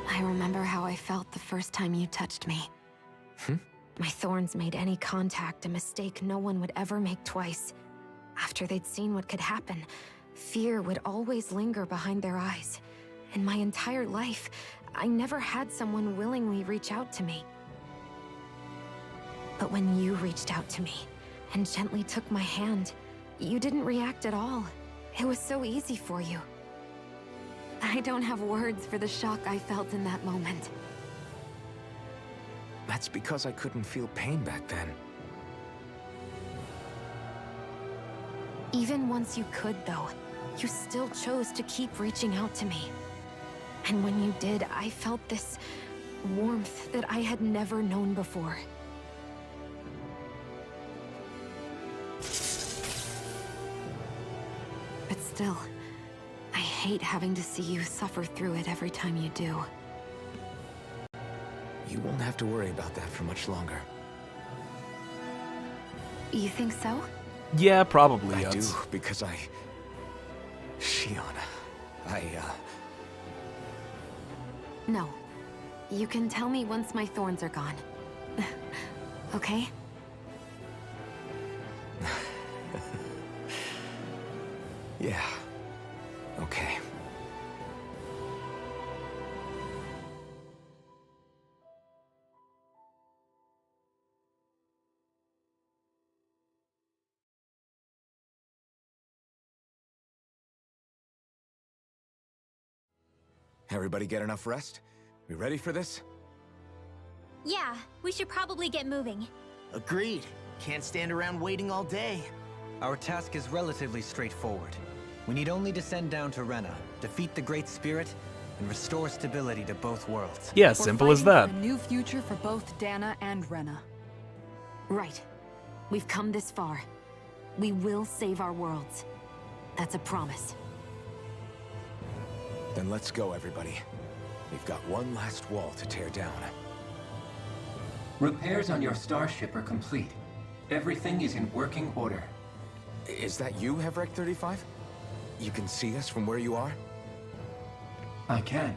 I remember how I felt the first time you touched me. My thorns made any contact a mistake no one would ever make twice. After they'd seen what could happen, fear would always linger behind their eyes. In my entire life, I never had someone willingly reach out to me. But when you reached out to me and gently took my hand, you didn't react at all. It was so easy for you. I don't have words for the shock I felt in that moment. That's because I couldn't feel pain back then. Even once you could, though, you still chose to keep reaching out to me. And when you did, I felt this warmth that I had never known before. But still, I hate having to see you suffer through it every time you do. You won't have to worry about that for much longer. You think so? Yeah, probably. I do, Yes. because Xion, No. You can tell me once my thorns are gone. Okay? Yeah. Okay. Everybody get enough rest? We ready for this? Yeah, we should probably get moving. Agreed. Can't stand around waiting all day. Our task is relatively straightforward. We need only to send down to Rena, defeat the Great Spirit, and restore stability to both worlds. Yeah, We're simple as fighting that. for a new future for both Dana and Rena. Right. We've come this far. We will save our worlds. That's a promise. Then let's go, everybody. We've got one last wall to tear down. Repairs on your starship are complete. Everything is in working order. Is that you, Hevrek 35? You can see us from where you are? I can.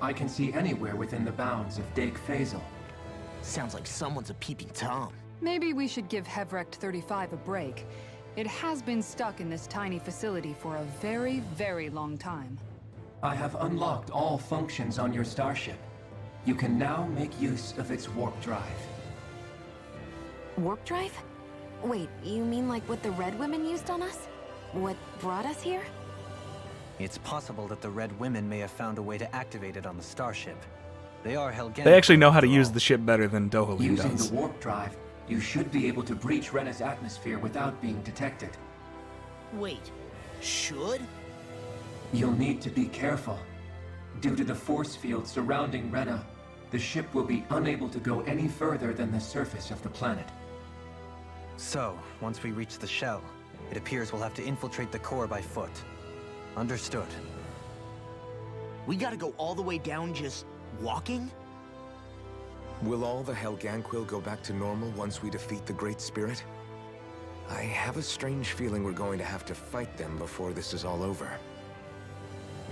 I can see anywhere within the bounds of Dake Faisal. Sounds like someone's a peeping Tom. Maybe we should give Hevrek 35 a break. It has been stuck in this tiny facility for a very, very long time. I have unlocked all functions on your starship. You can now make use of its warp drive. Warp drive? Wait, you mean like what the Red Women used on us? What brought us here? It's possible that the Red Women may have found a way to activate it on the starship. They are Helgen. They actually know how to use the ship better than Dohalim Using does. the warp drive, you should be able to breach Rena's atmosphere without being detected. Wait, should? You'll need to be careful. Due to the force field surrounding Rena, the ship will be unable to go any further than the surface of the planet. So, once we reach the shell, it appears we'll have to infiltrate the core by foot. Understood. We gotta go all the way down just walking? Will all the Helganquil go back to normal once we defeat the Great Spirit? I have a strange feeling we're going to have to fight them before this is all over.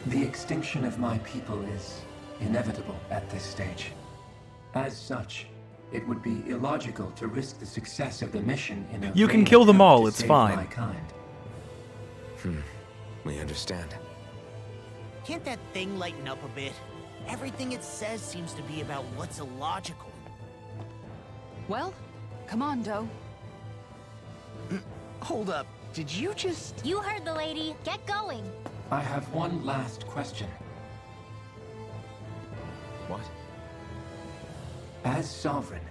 The extinction of my people is inevitable at this stage. As such, it would be illogical to risk the success of the mission in a You can vain kill them attempt all, to it's save fine. my kind. We understand. Can't that thing lighten up a bit? Everything it says seems to be about what's illogical. Well, come on, Doe. Hold up, did you just... You heard the lady. Get going. I have one last question. What? As Sovereign,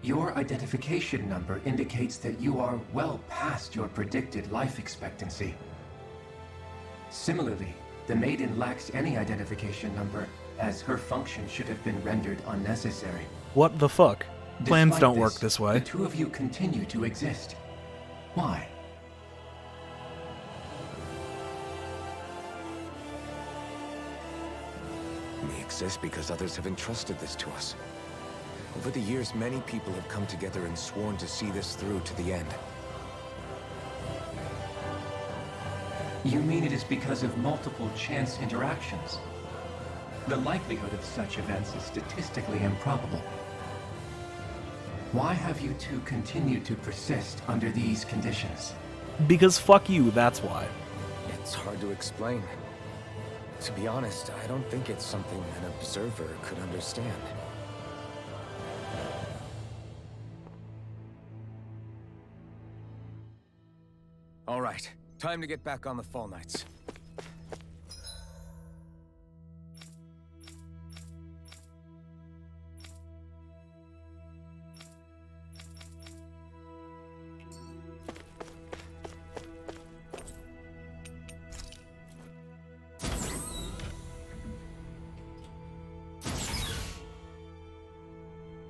your identification number indicates that you are well past your predicted life expectancy. Similarly, the Maiden lacks any identification number, as her function should have been rendered unnecessary. What the fuck? Plans Despite don't work this way. The two of you continue to exist. Why? We exist because others have entrusted this to us. Over the years, many people have come together and sworn to see this through to the end. You mean it is because of multiple chance interactions? The likelihood of such events is statistically improbable. Why have you two continued to persist under these conditions? Because fuck you, that's why. It's hard to explain. To be honest, I don't think it's something an observer could understand. All right, time to get back on the Fall Knights.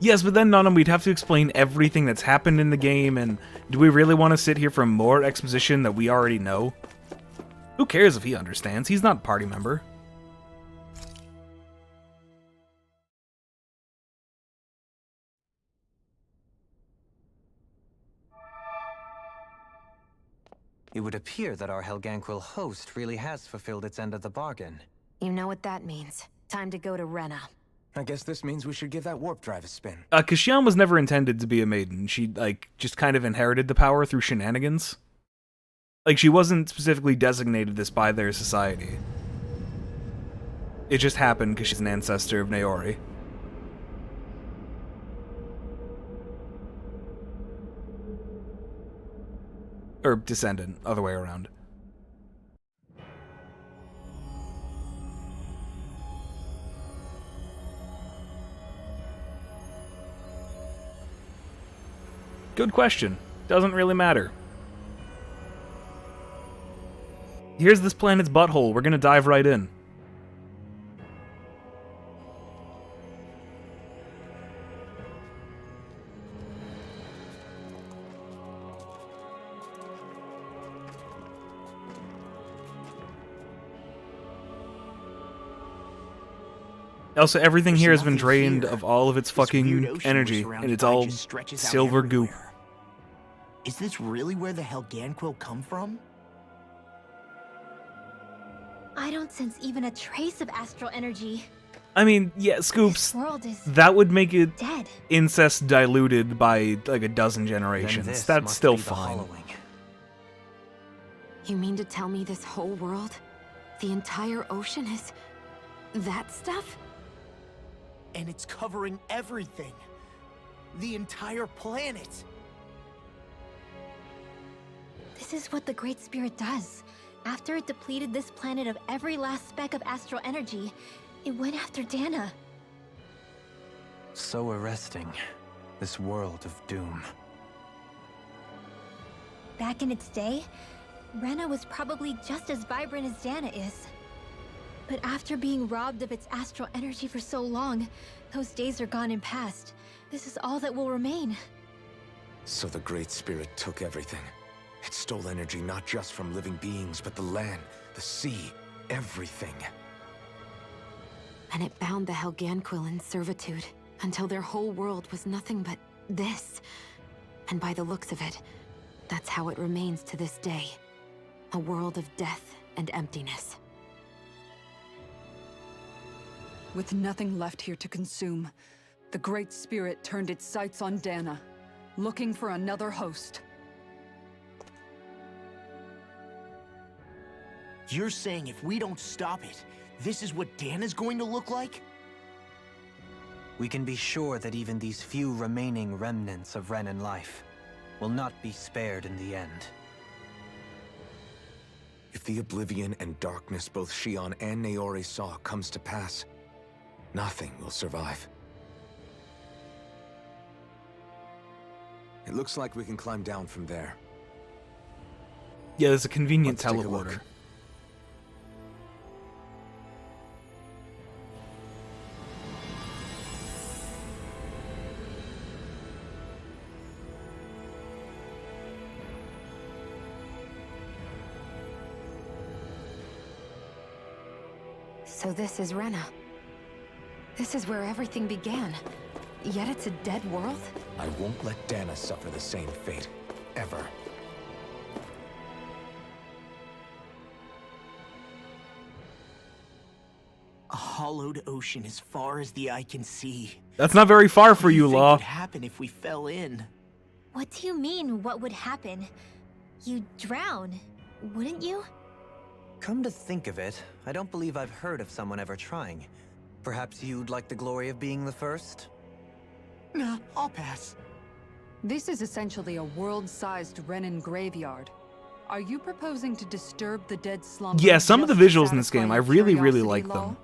Yes, but then Nunham, we'd have to explain everything that's happened in the game, and do we really want to sit here for more exposition that we already know? Who cares if he understands? He's not a party member. It would appear that our Helganquil host really has fulfilled its end of the bargain. You know what that means. Time to go to Rena. I guess this means we should give that warp drive a spin. Kashyam was never intended to be a maiden. She, just kind of inherited the power through shenanigans. Like, she wasn't specifically designated this by their society. It just happened because she's an ancestor of Naori. Or descendant, other way around. Good question. Doesn't really matter. Here's this planet's butthole. We're gonna dive right in. Also, everything here has been drained of all of its fucking energy, and it's all silver goop. Is this really where the Helganquil come from? I don't sense even a trace of astral energy. I mean, yeah, Scoops, This world is that would make it dead. incest diluted by like a dozen generations. Then this That's must still be the fine. hollowing. You mean to tell me this whole world, the entire ocean is that stuff? And it's covering everything. The entire planet. This is what the Great Spirit does. After it depleted this planet of every last speck of astral energy, it went after Dana. So arresting. This world of doom. Back in its day, Rena was probably just as vibrant as Dana is. But after being robbed of its astral energy for so long, those days are gone and past. This is all that will remain. So the Great Spirit took everything. It stole energy not just from living beings, but the land, the sea, everything. And it bound the Helganquil in servitude until their whole world was nothing but this. And by the looks of it, that's how it remains to this day. A world of death and emptiness. With nothing left here to consume, the Great Spirit turned its sights on Dana, looking for another host. You're saying if we don't stop it, this is what Dana's going to look like? We can be sure that even these few remaining remnants of Renan life will not be spared in the end. If the oblivion and darkness both Shion and Naori saw comes to pass, nothing will survive. It looks like we can climb down from there. Yeah, there's a convenient Let's take a teleporter. look. So this is Rena. This is where everything began. Yet it's a dead world? I won't let Dana suffer the same fate. Ever. A hollowed ocean as far as the eye can see. That's not very far for What do you, think Law. would happen if we fell in? What do you mean, what would happen? You'd drown, wouldn't you? Come to think of it, I don't believe I've heard of someone ever trying. Perhaps you'd like the glory of being the first? Nah, I'll pass. This is essentially a world-sized Renan graveyard. Are you proposing to disturb the dead slumber? Yeah, some of the just to visuals in this game, satisfy I your really curiosity, like Law? them.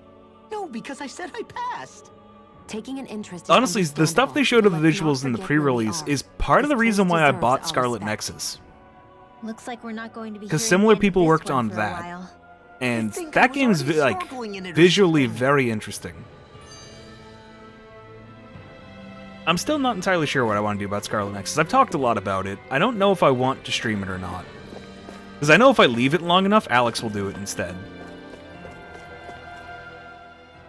No, because I said I passed. Taking an interest is Honestly, the stuff they showed of the understandable, visuals in the but let's not forget where we pre-release are. is part of the This reason place why I deserves bought our Scarlet respect. Nexus. Looks like we're not going to be 'Cause hearing similar the end of people this worked one on for a that. while. And think I that was game's already like snorkeling in it or visually something. very interesting. I'm still not entirely sure what I want to do about Scarlet Nexus. I've talked a lot about it. I don't know if I want to stream it or not. Because I know if I leave it long enough, Alex will do it instead.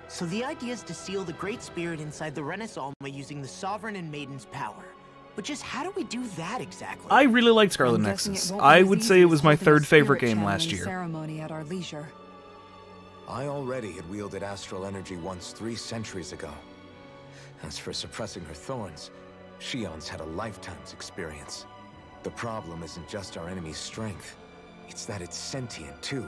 So the idea is to seal the Great Spirit inside the Renaissance using the Sovereign and Maiden's power. But just how do we do that exactly? I really liked Scarlet I'm guessing Nexus. it won't be I as would easy say it as was my holding a third favorite spirit game last channeling year. ceremony at our leisure. I already had wielded astral energy once 3 centuries ago. As for suppressing her thorns, Shion's had a lifetime's experience. The problem isn't just our enemy's strength. It's that it's sentient, too.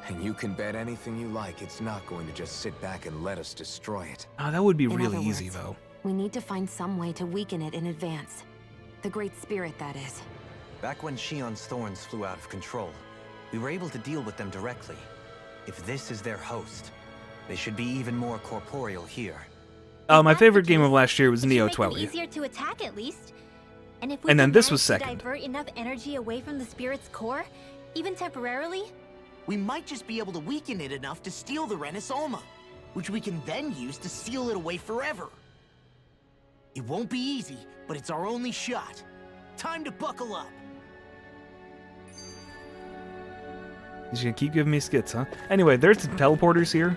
And you can bet anything you like it's not going to just sit back and let us destroy it. Oh, that would be In really other easy, words, though. We need to find some way to weaken it in advance. The Great Spirit, that is. Back when Shion's thorns flew out of control, we were able to deal with them directly. If this is their host, they should be even more corporeal here. My favorite game of last year was It should Neo make them 12. easier to attack at least. And if we And then can this was manage to second. divert enough energy away from the spirit's core, even temporarily, We might just be able to weaken it enough to steal the Renis Alma, which we can then use to seal it away forever. It won't be easy, but it's our only shot. Time to buckle up. He's gonna keep giving me skits, huh? Anyway, there's the teleporters here.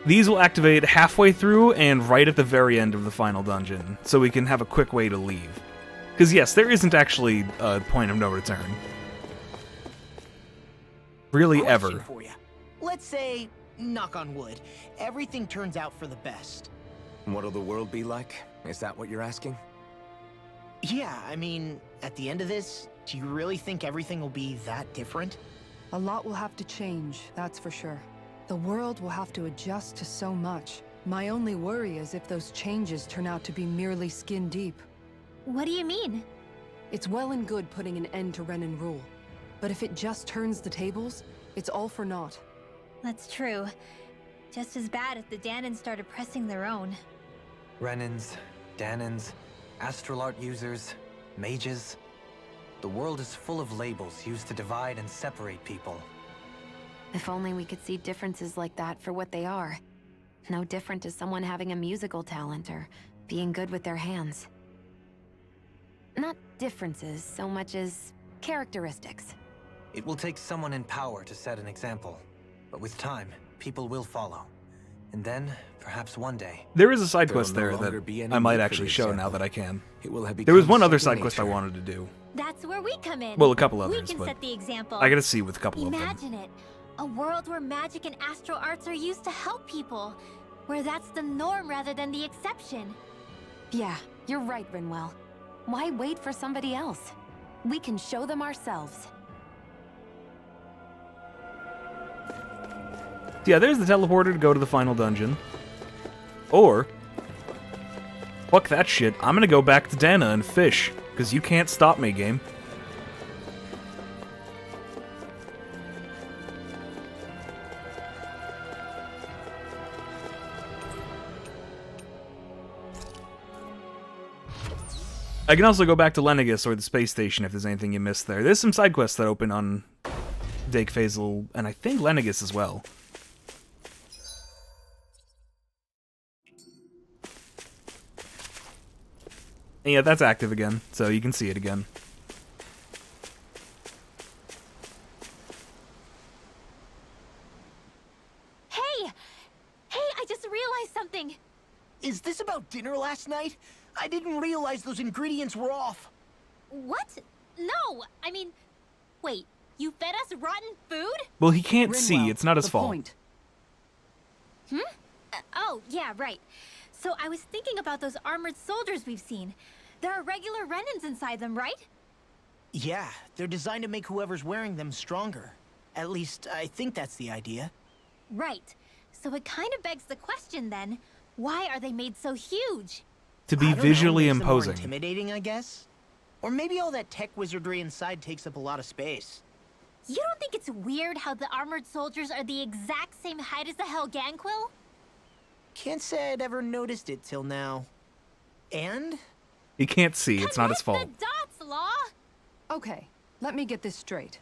These will activate halfway through and right at the very end of the final dungeon, so we can have a quick way to leave. Because yes, there isn't actually a point of no return. Really, Question ever. for you. Let's say, knock on wood, everything turns out for the best. What'll the world be like? Is that what you're asking? Yeah, I mean, at the end of this, do you really think everything will be that different? A lot will have to change, that's for sure. The world will have to adjust to so much. My only worry is if those changes turn out to be merely skin deep. what do you mean? It's well and good putting an end to Renin rule. But if it just turns the tables, it's all for naught. That's true. Just as bad if the Danans started pressing their own. Renins, Danans, astral art users, mages. The world is full of labels used to divide and separate people. If only we could see differences like that for what they are. No different to someone having a musical talent or being good with their hands. Not differences so much as characteristics. It will take someone in power to set an example. But with time, people will follow. And then, perhaps one day... There is a side There will quest no there longer that be any I might need for actually the show now example. that I can. It will have There was become one other second side quest I nature. wanted to do. That's where we come in. Well, a couple We others, can but set the example. I gotta see with a couple of them. Imagine it. A world where magic and astral arts are used to help people. Where that's the norm rather than the exception. Yeah, you're right, Rinwell. Why wait for somebody else? We can show them ourselves. Yeah, there's the teleporter to go to the final dungeon. Or, fuck that shit, I'm gonna go back to Dana and fish, because you can't stop me, game. I can also go back to Lenegis or the space station if there's anything you missed there. There's some side quests that open on Dake Faisal, and I think Lenegis as well. And yeah, that's active again, so you can see it again. Hey! Hey, I just realized something! Is this about dinner last night? I didn't realize those ingredients were off. What? No! I mean, wait, you fed us rotten food? Well, he can't see, Rinwell, it's not his the fault. point. Oh, yeah, right. So I was thinking about those armored soldiers we've seen. There are regular Renins inside them, right? Yeah, they're designed to make whoever's wearing them stronger. At least, I think that's the idea. Right. So it kind of begs the question then, why are they made so huge? To I be don't know, visually makes them more imposing. intimidating, I guess? Or maybe all that tech wizardry inside takes up a lot of space. You don't think it's weird how the armored soldiers are the exact same height as the Helganquil? Can't say I'd ever noticed it till now. And? He can't see, it's not his fault. Connect the dots, Law! Okay, let me get this straight.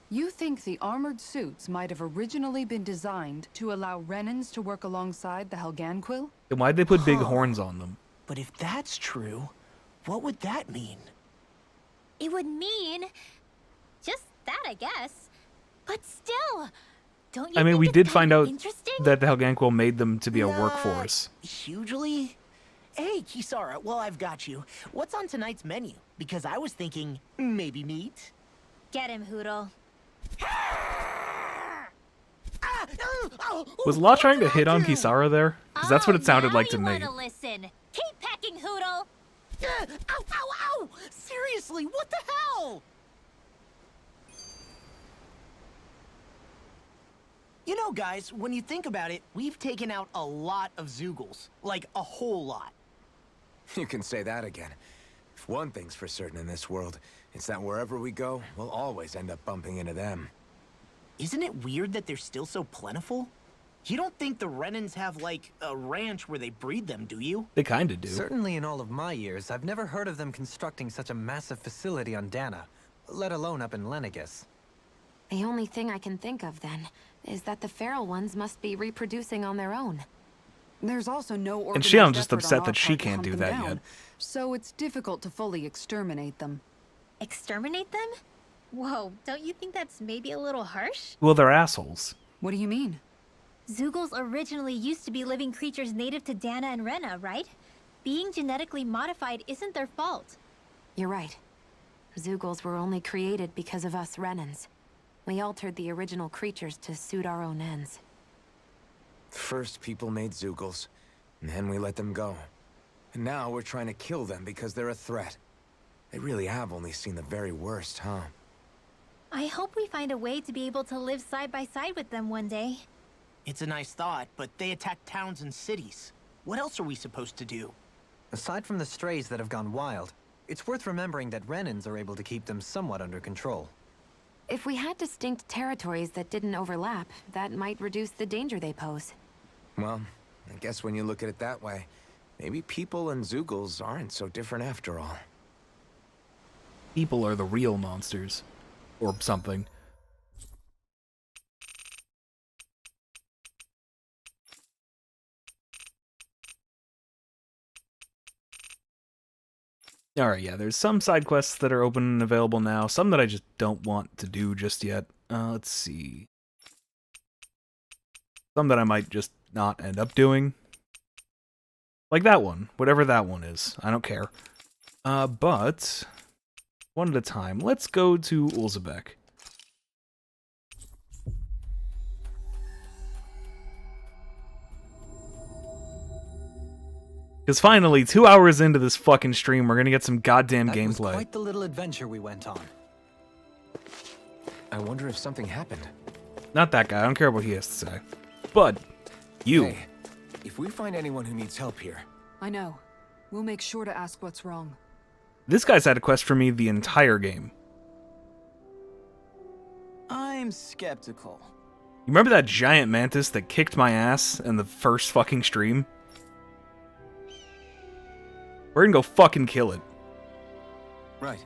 You think the armored suits might have originally been designed to allow Renins to work alongside the Helganquil? Then why'd they put big horns on them? But if that's true, what would that mean? It would mean... just that, I guess. But still, don't you I mean, think we it's did kind find of out interesting? that the Helganquil made them to be a Not workforce. Hugely? Hey, Kisara, well, I've got you. What's on tonight's menu? Because I was thinking, maybe meat? Get him, Hoodle. Was Law trying to hit on Kisara there? Because that's what it sounded like to me. Now you wanna listen. Keep pecking, Hoodle. Ow, ow, ow! Seriously, what the hell? You know, guys, when you think about it, we've taken out a lot of Zeugles. Like, a whole lot. You can say that again. If one thing's for certain in this world, it's that wherever we go, we'll always end up bumping into them. Isn't it weird that they're still so plentiful? You don't think the Renans have, like, a ranch where they breed them, do you? They kinda do. Certainly in all of my years, I've never heard of them constructing such a massive facility on Dana, let alone up in Lenegis. The only thing I can think of, then, is that the feral ones must be reproducing on their own. There's also no organized And Shion's just effort on upset our that she part to can't hunt do them that down, yet. so it's difficult to fully exterminate them. Exterminate them? Whoa, don't you think that's maybe a little harsh? Well, they're assholes. What do you mean? Zeugles originally used to be living creatures native to Dana and Rena, right? Being genetically modified isn't their fault. You're right. Zeugles were only created because of us Renans. We altered the original creatures to suit our own ends. First, people made Zeugles, and then we let them go. And now we're trying to kill them because they're a threat. They really have only seen the very worst, huh? I hope we find a way to be able to live side by side with them one day. It's a nice thought, but they attack towns and cities. What else are we supposed to do? Aside from the strays that have gone wild, it's worth remembering that Renans are able to keep them somewhat under control. If we had distinct territories that didn't overlap, that might reduce the danger they pose. Well, I guess when you look at it that way, maybe people and Zeugles aren't so different after all. People are the real monsters. Or something. Alright, yeah, there's some side quests that are open and available now, some that I just don't want to do just yet. Let's see. Some that I might just not end up doing. Like that one, whatever that one is. I don't care. But one at a time. Let's go to Ulzebek. Because finally, 2 hours into this fucking stream, we're gonna get some goddamn That was gameplay. quite the little adventure we went on. I wonder if something happened. Not that guy, I don't care what he has to say. But, you. Hey, if we find anyone who needs help here... I know. We'll make sure to ask what's wrong. This guy's had a quest for me the entire game. I'm skeptical. You remember that giant mantis that kicked my ass in the first fucking stream? We're gonna go fucking kill it. Right.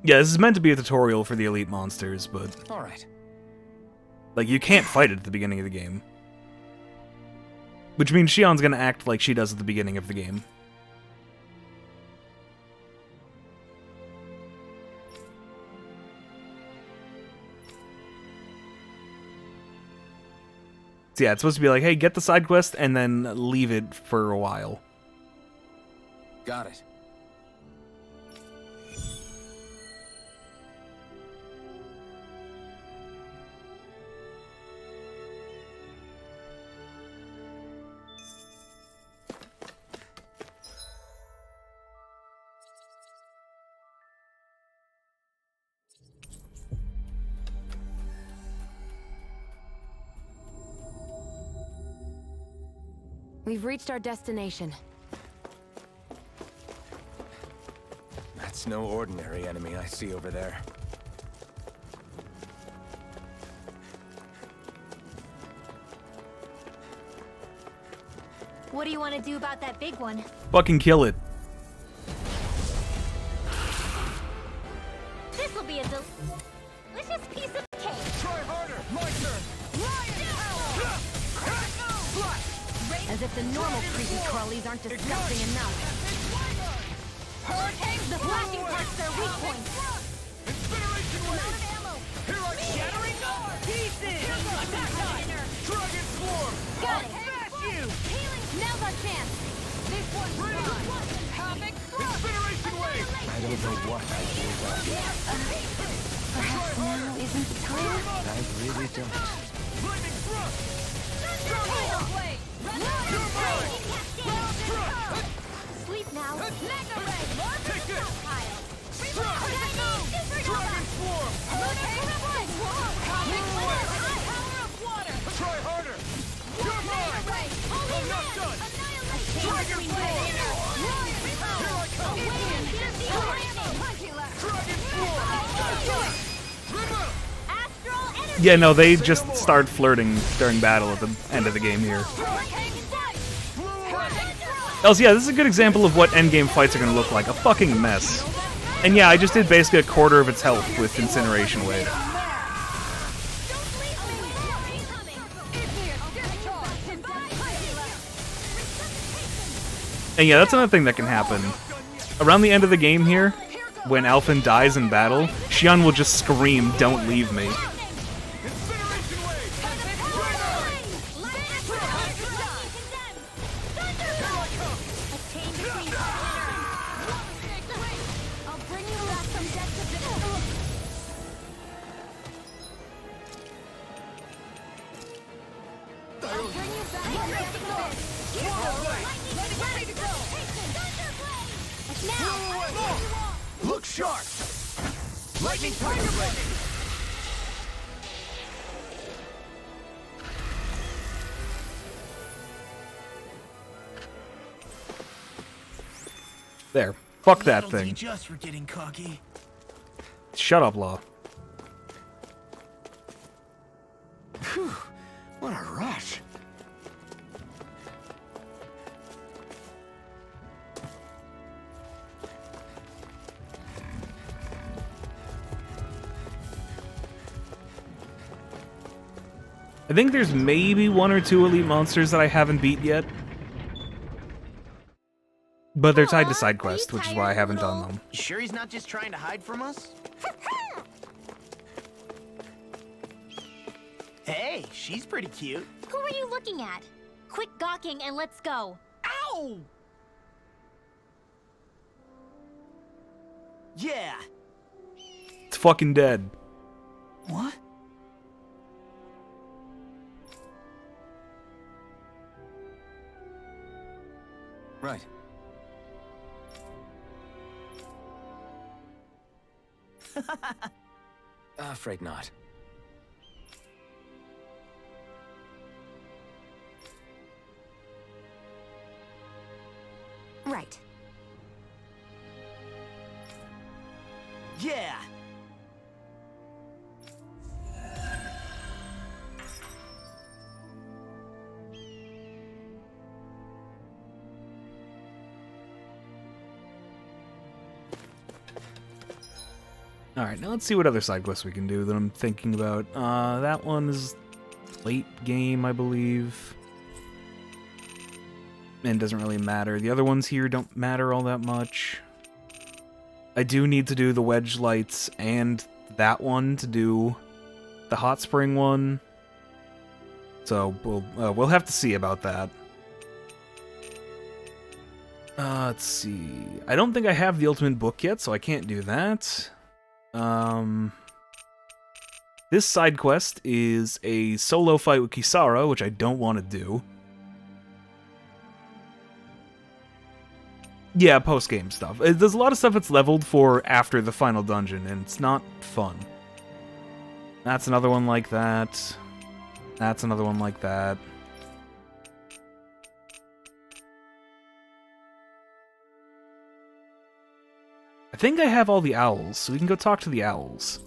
Yeah, this is meant to be a tutorial for the elite monsters, but... Alright. Like, you can't fight it at the beginning of the game. Which means Shion's gonna act like she does at the beginning of the game. So yeah, it's supposed to be like, hey, get the side quest, and then leave it for a while. Got it. We've reached our destination. That's no ordinary enemy I see over there. What do you want to do about that big one? Fucking kill it. This will be a delicious piece of cake. Try harder! My turn! Lion power! As if the normal creepy crawlies aren't disgusting enough. The flashing part's their weak point. Incineration wave! Here I go! Shattering pieces! Attack time! Dragon swarm! Got it. Smash you! Now's our chance. This one's mine. Incineration wave! I don't know what I do about it. Perhaps now isn't the time? I really don't. Lightning thrust! Sleep now. Take this! Dragon swarm! Try harder! You're mine! I'm not done! Dragon swarm! Here I come! Dragon swarm! Yeah, no, they just start flirting during battle at the end of the game here. Else, yeah, this is a good example of what endgame fights are gonna look like. A fucking mess. And yeah, I just did basically a quarter of its health with Incineration Wave. And yeah, that's another thing that can happen. Around the end of the game here, when Alphen dies in battle, Xion will just scream, "Don't leave me." Look sharp! Lightning tiger ready! There. Fuck that That'll thing. teach us for getting cocky. Shut up, Law. Phew, what a rush. I think there's maybe one or two elite monsters that I haven't beat yet. But they're tied to side quests, which is why I haven't done them. You sure he's not just trying to hide from us? Hey, she's pretty cute. Who are you looking at? Quit gawking and let's go. Ow! Yeah. It's fucking dead. What? Right. Afraid not. Right. Yeah. Alright, now let's see what other side quests we can do that I'm thinking about. That one is late game, I believe. And doesn't really matter. The other ones here don't matter all that much. I do need to do the wedge lights and that one to do the hot spring one. So we'll have to see about that. Let's see. I don't think I have the ultimate book yet, so I can't do that. This side quest is a solo fight with Kisara, which I don't want to do. Yeah, post-game stuff. There's a lot of stuff that's leveled for after the final dungeon, and it's not fun. That's another one like that. That's another one like that. I think I have all the owls, so we can go talk to the owls.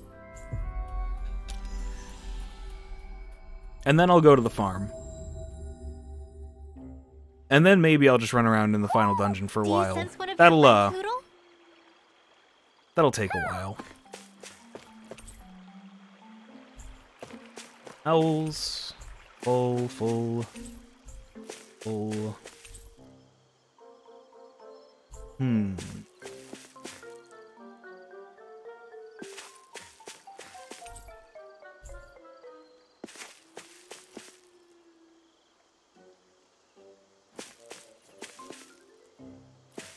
And then I'll go to the farm. And then maybe I'll just run around in the final dungeon for a while. That'll take a while. Owls. Full.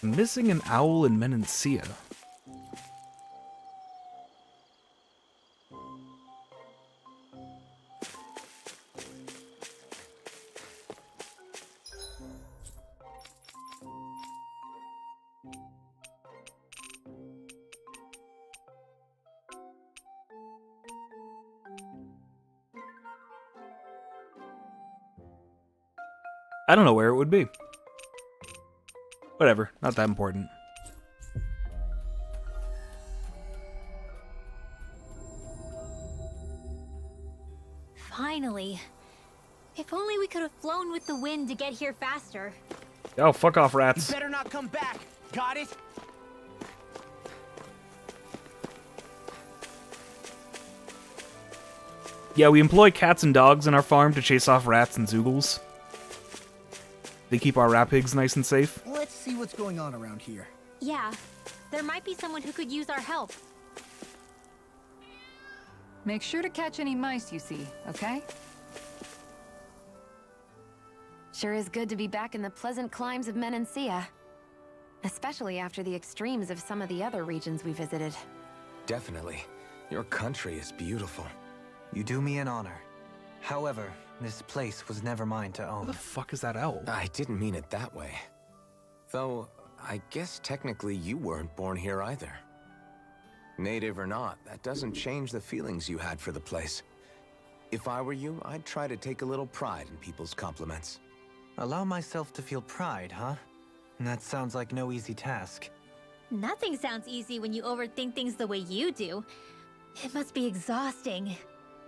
Missing an owl in Menancia. I don't know where it would be. Whatever, not that important. Finally. If only we could have flown with the wind to get here faster. Oh, fuck off, rats. You better not come back. Got it? Yeah, we employ cats and dogs in our farm to chase off rats and zoogles. They keep our rat pigs nice and safe. Let's see what's going on around here. Yeah, there might be someone who could use our help. Make sure to catch any mice you see, okay? Sure is good to be back in the pleasant climes of Menancia. Especially after the extremes of some of the other regions we visited. Definitely. Your country is beautiful. You do me an honor. However, this place was never mine to own. What the fuck is that owl? I didn't mean it that way. Though, I guess technically you weren't born here either. Native or not, that doesn't change the feelings you had for the place. If I were you, I'd try to take a little pride in people's compliments. Allow myself to feel pride, huh? That sounds like no easy task. Nothing sounds easy when you overthink things the way you do. It must be exhausting.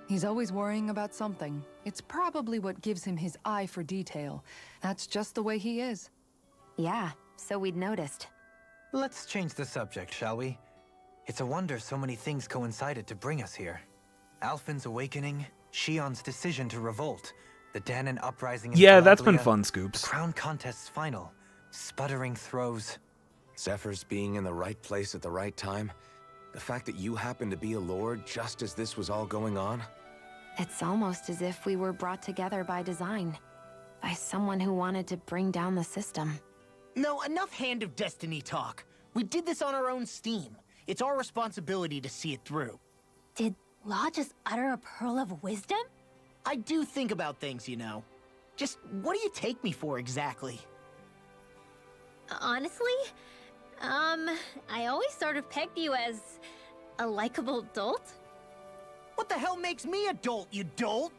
He's always worrying about something. It's probably what gives him his eye for detail. That's just the way he is. Yeah, so we'd noticed. Let's change the subject, shall we? It's a wonder so many things coincided to bring us here. Alphen's awakening, Shion's decision to revolt, the Danon uprising in Yeah, that's been Calabria, fun, Scoops. the Crown Contest's final, sputtering throws. Zephyr's being in the right place at the right time. The fact that you happened to be a lord just as this was all going on. It's almost as if we were brought together by design. By someone who wanted to bring down the system. No, enough Hand of Destiny talk. We did this on our own steam. It's our responsibility to see it through. Did Law just utter a pearl of wisdom? I do think about things, you know. Just what do you take me for exactly? Honestly, I always sort of pegged you as a likable dolt. What the hell makes me a dolt, you dolt?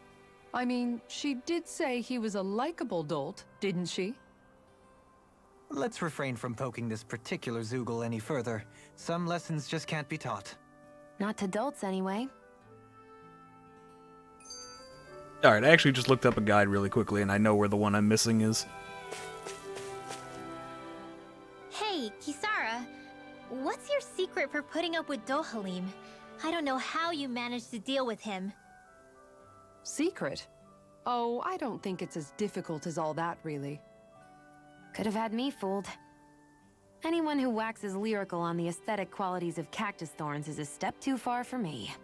I mean, she did say he was a likable dolt, didn't she? Let's refrain from poking this particular Zoogle any further. Some lessons just can't be taught. Not to dolts, anyway. Alright, I actually just looked up a guide really quickly, and I know where the one I'm missing is. Hey, Kisara, what's your secret for putting up with Dohalim? I don't know how you managed to deal with him. Secret? Oh, I don't think it's as difficult as all that, really. Could have had me fooled. Anyone who waxes lyrical on the aesthetic qualities of cactus thorns is a step too far for me.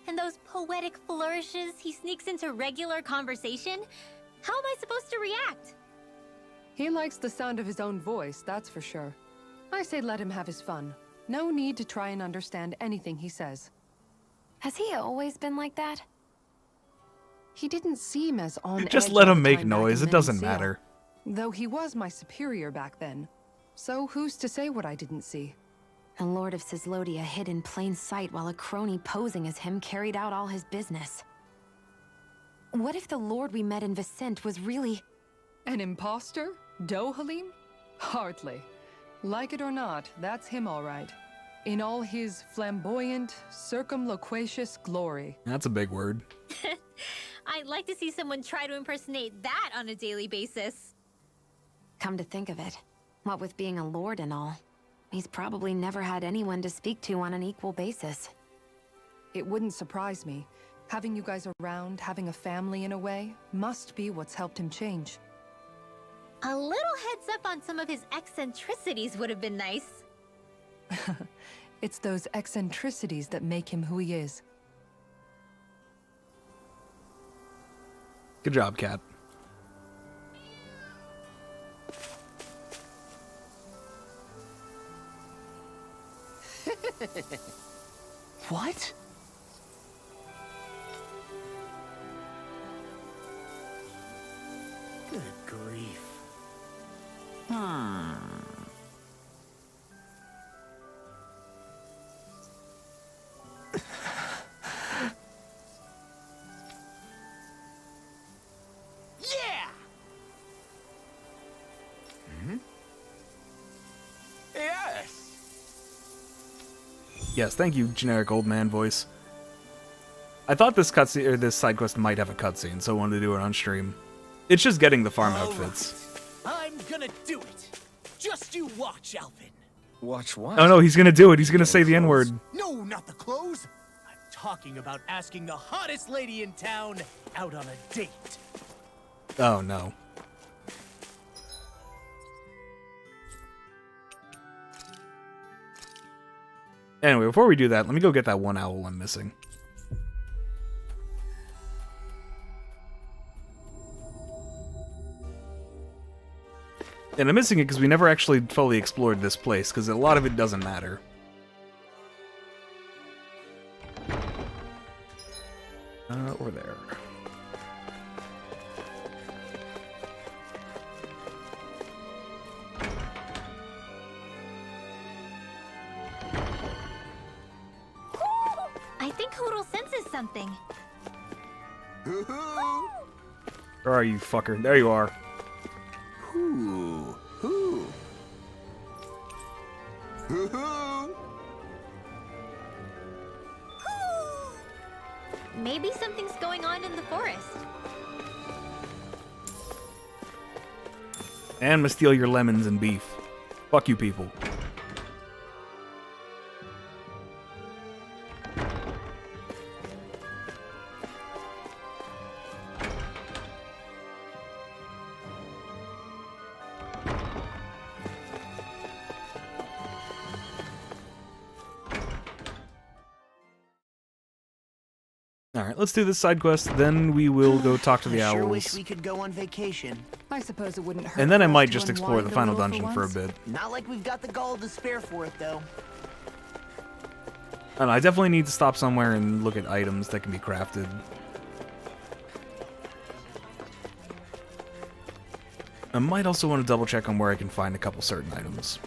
And those poetic flourishes he sneaks into regular conversation? How am I supposed to react? He likes the sound of his own voice, that's for sure. I say let him have his fun. No need to try and understand anything he says. Has he always been like that? He didn't seem as on Just edge let all him the make time back noise, in it doesn't Menancia. matter. Though he was my superior back then. So who's to say what I didn't see? The Lord of Cislodia hid in plain sight while a crony posing as him carried out all his business. What if the Lord we met in Vicente was really... An imposter? Dohalim? Hardly. Like it or not, that's him all right. In all his flamboyant, circumloquacious glory. That's a big word. I'd like to see someone try to impersonate that on a daily basis. Come to think of it, what with being a lord and all, he's probably never had anyone to speak to on an equal basis. It wouldn't surprise me. Having you guys around, having a family in a way, must be what's helped him change. A little heads up on some of his eccentricities would have been nice. It's those eccentricities that make him who he is. Good job, Cat. What? Good grief. Yeah! Yes! Yes, thank you, generic old man voice. I thought this cutscene or this side quest might have a cutscene, so I wanted to do it on stream. It's just getting the farm outfits. I'm gonna do it. Just you watch, Alvin. Watch what? Oh no, he's gonna do it. He's gonna say the N-word. No, not the clothes. I'm talking about asking the hottest lady in town out on a date. Oh no. Anyway, before we do that, let me go get that one owl I'm missing. And I'm missing it because we never actually fully explored this place, because a lot of it doesn't matter. Over there. I think Hoodle senses something. Where are you, fucker? There you are. Maybe something's going on in the forest. And I'm gonna steal your lemons and beef. Fuck you people. Alright, let's do this side quest, then we will go talk to the I owls. sure wish we could go on vacation. I suppose it wouldn't hurt. And then I for us might to just explore unwind the a final little dungeon for a once. bit. Not like we've got the gall to spare for it, though. I don't know, I definitely need to stop somewhere and look at items that can be crafted. I might also want to double check on where I can find a couple certain items.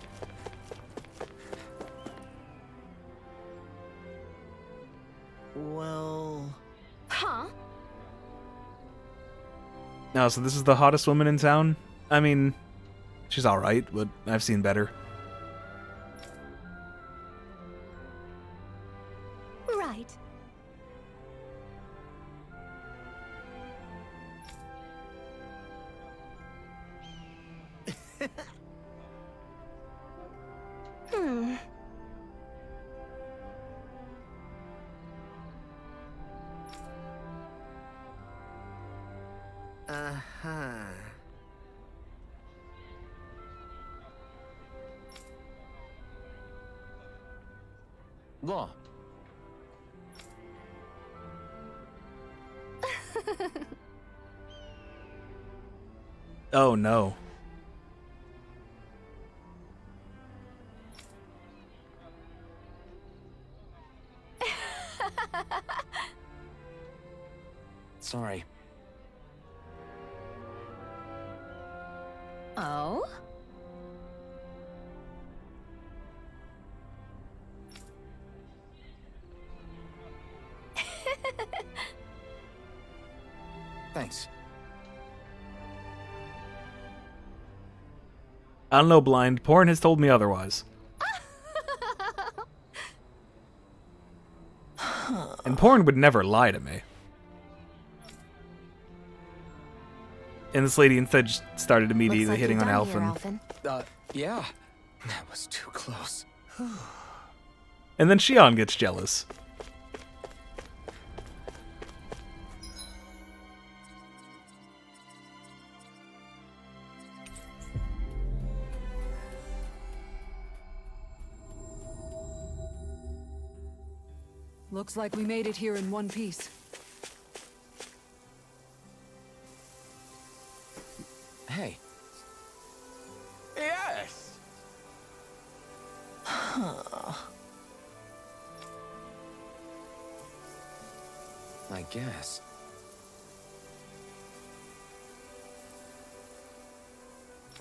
Well... Huh? Oh, so this is the hottest woman in town? I mean, she's alright, but I've seen better. Right. Hmm. Uh-huh. Law. Oh no. Sorry. Oh? Thanks. I don't know, Blind. Porn has told me otherwise. And Porn would never lie to me. And this lady instead just started immediately Looks like hitting you're on done here, Alphen. Alphen. Yeah. That was too close. And then Shion gets jealous. Looks like we made it here in one piece. Hey. Yes! I guess.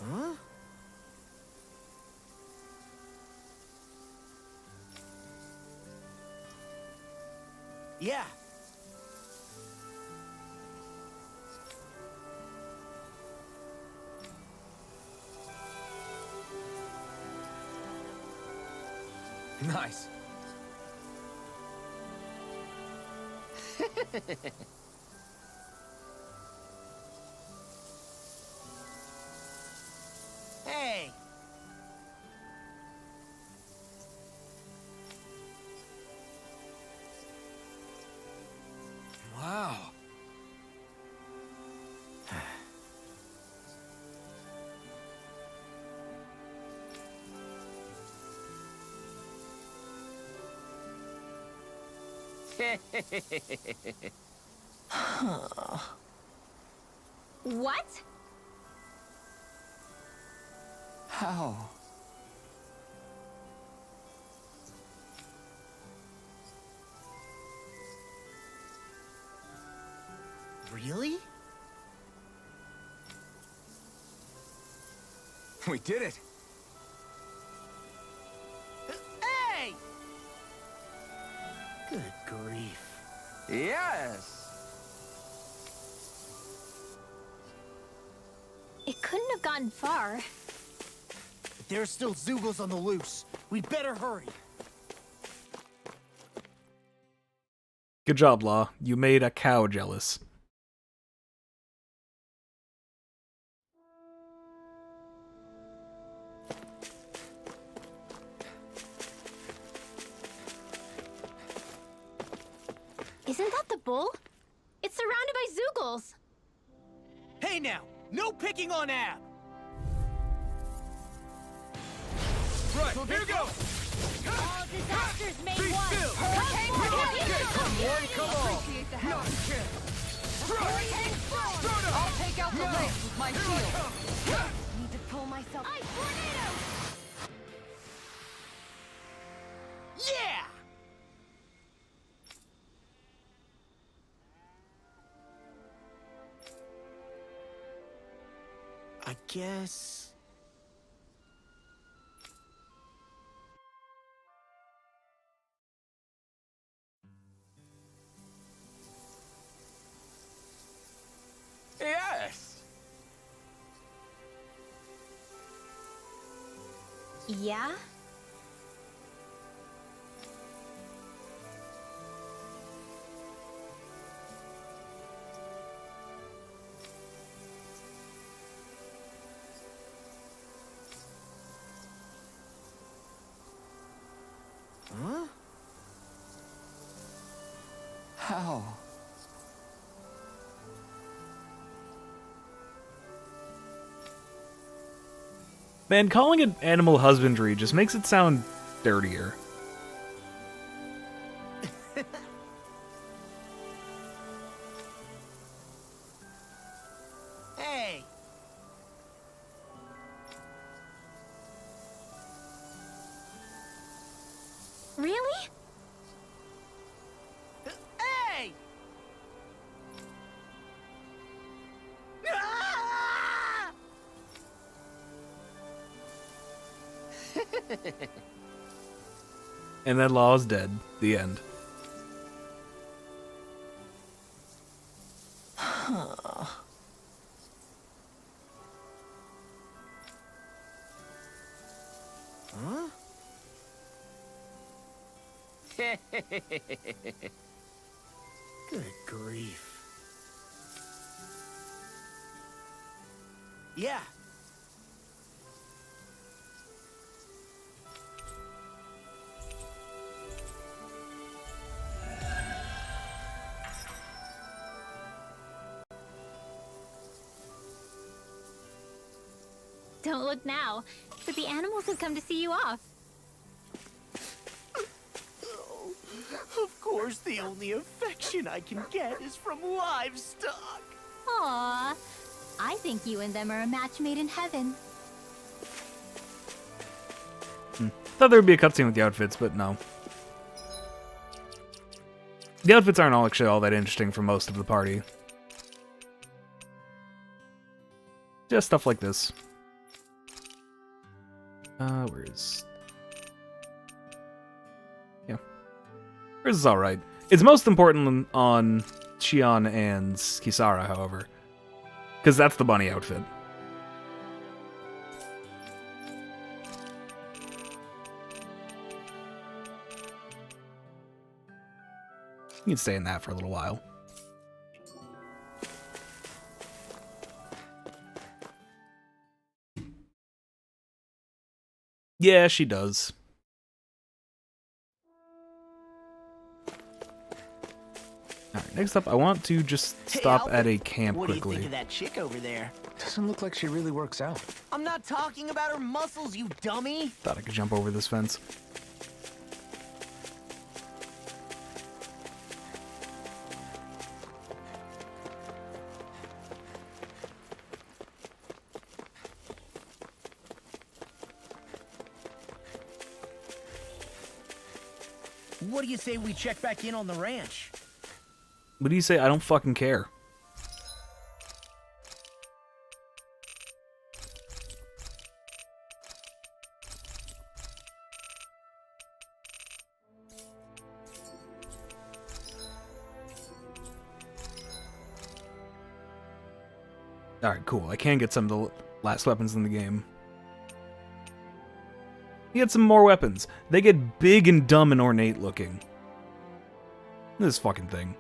Huh? Yeah. Nice. Hey! Wow. What? How? Really? We did it! Hey! Good grief. Yes! It couldn't have gone far. There's still Zoogles on the loose. We'd better hurry. Good job, Law. You made a cow jealous. Isn't that the bull? It's surrounded by Zoogles. Hey now! No picking on Ab! Right, here goes! All disasters made Be one. still! Hurricane Come one, come all! Hurricane Strut up! I'll take out the race with my shield. Need to pull myself. Ice tornado! Yeah! I guess... Yes! Yeah? Huh? How? Man, calling it animal husbandry just makes it sound dirtier. Hey! Really? Hey! Ah! And then Law is dead. The end. Huh? Good grief. Yeah. Don't look now, but the animals have come to see you off. Oh, of course, the only affection I can get is from livestock. Aww. I think you and them are a match made in heaven. Thought there would be a cutscene with the outfits, but no. The outfits aren't all actually all that interesting for most of the party. Just stuff like this. Where's... Yeah. This is alright. It's most important on Shion and Kisara, however. Because that's the bunny outfit. You can stay in that for a little while. Yeah, she does. Alright, next up, I want to just stop at a camp what quickly. What do you think of that chick over there? Doesn't look like she really works out. I'm not talking about her muscles, you dummy! Thought I could jump over this fence. What do you say we check back in on the ranch? What do you say? I don't fucking care. Alright, cool. I can get some of the last weapons in the game. You get some more weapons. They get big and dumb and ornate looking. This fucking thing.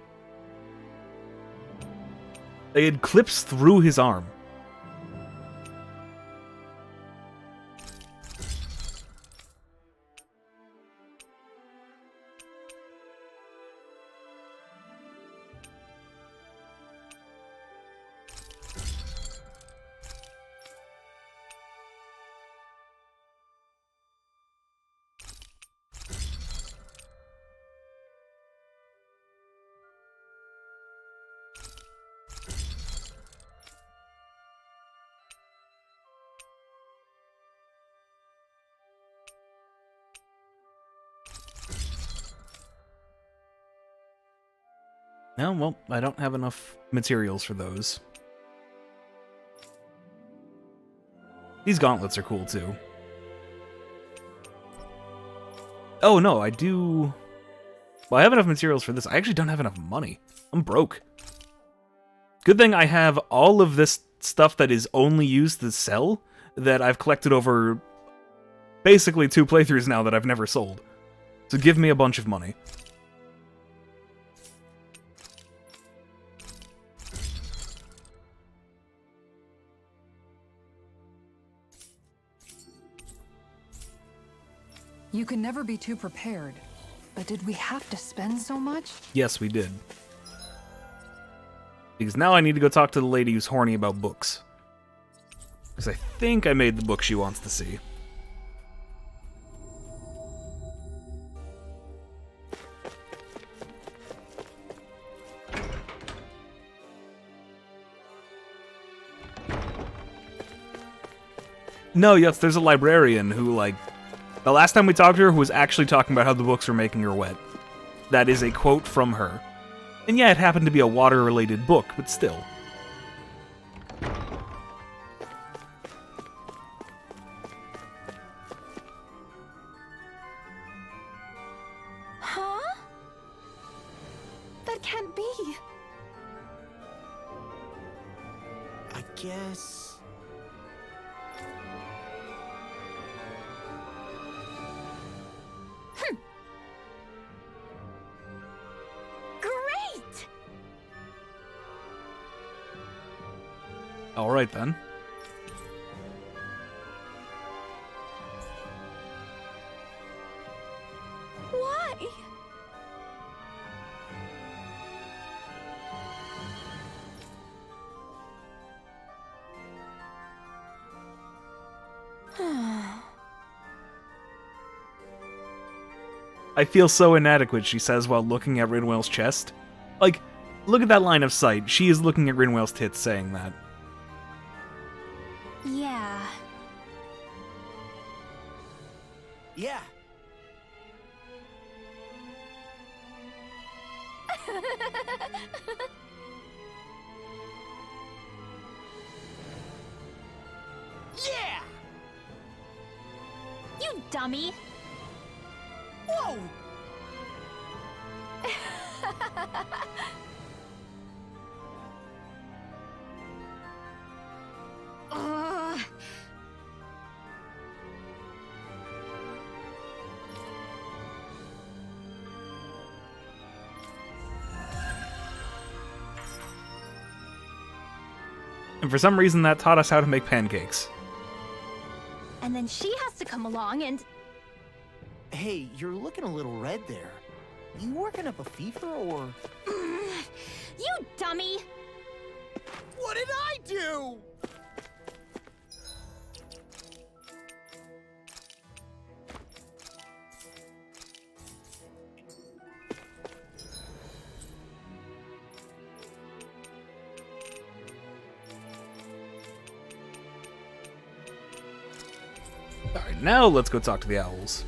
They had clips through his arm. No, well, I don't have enough materials for those. These gauntlets are cool, too. Oh, no, I do... Well, I have enough materials for this. I actually don't have enough money. I'm broke. Good thing I have all of this stuff that is only used to sell that I've collected over basically 2 playthroughs now that I've never sold. So give me a bunch of money. You can never be too prepared. But did we have to spend so much? Yes, we did. Because now I need to go talk to the lady who's horny about books. Because I think I made the book she wants to see. No, yes, there's a librarian who, like... The last time we talked to her, who was actually talking about how the books were making her wet. That is a quote from her. And yeah, it happened to be a water-related book, but still. Huh? That can't be. I guess... Great! Alright then. Why? I feel so inadequate, she says while looking at Rinwell's chest. Like, look at that line of sight. She is looking at Rinwell's tits saying that. Yeah. Yeah. Yeah! You dummy! Whoa! Ugh. And for some reason, that taught us how to make pancakes. And then she has to come along and... Hey, you're looking a little red there. You working up a fever or... You dummy! What did I do? Alright, now let's go talk to the owls.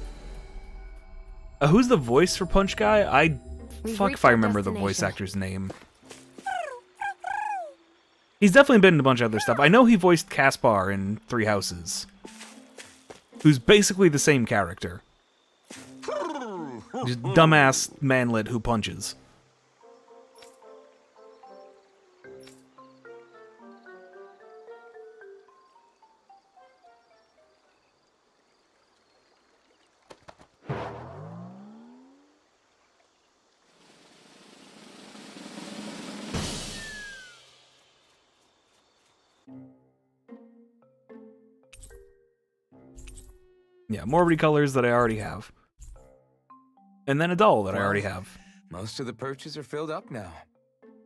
Who's the voice for Punch Guy? Fuck if I remember the voice actor's name. He's definitely been in a bunch of other stuff. I know he voiced Caspar in Three Houses, who's basically the same character. Just dumbass manlet who punches. Yeah, more recolors that I already have. And then a doll that I already have. Most of the perches are filled up now.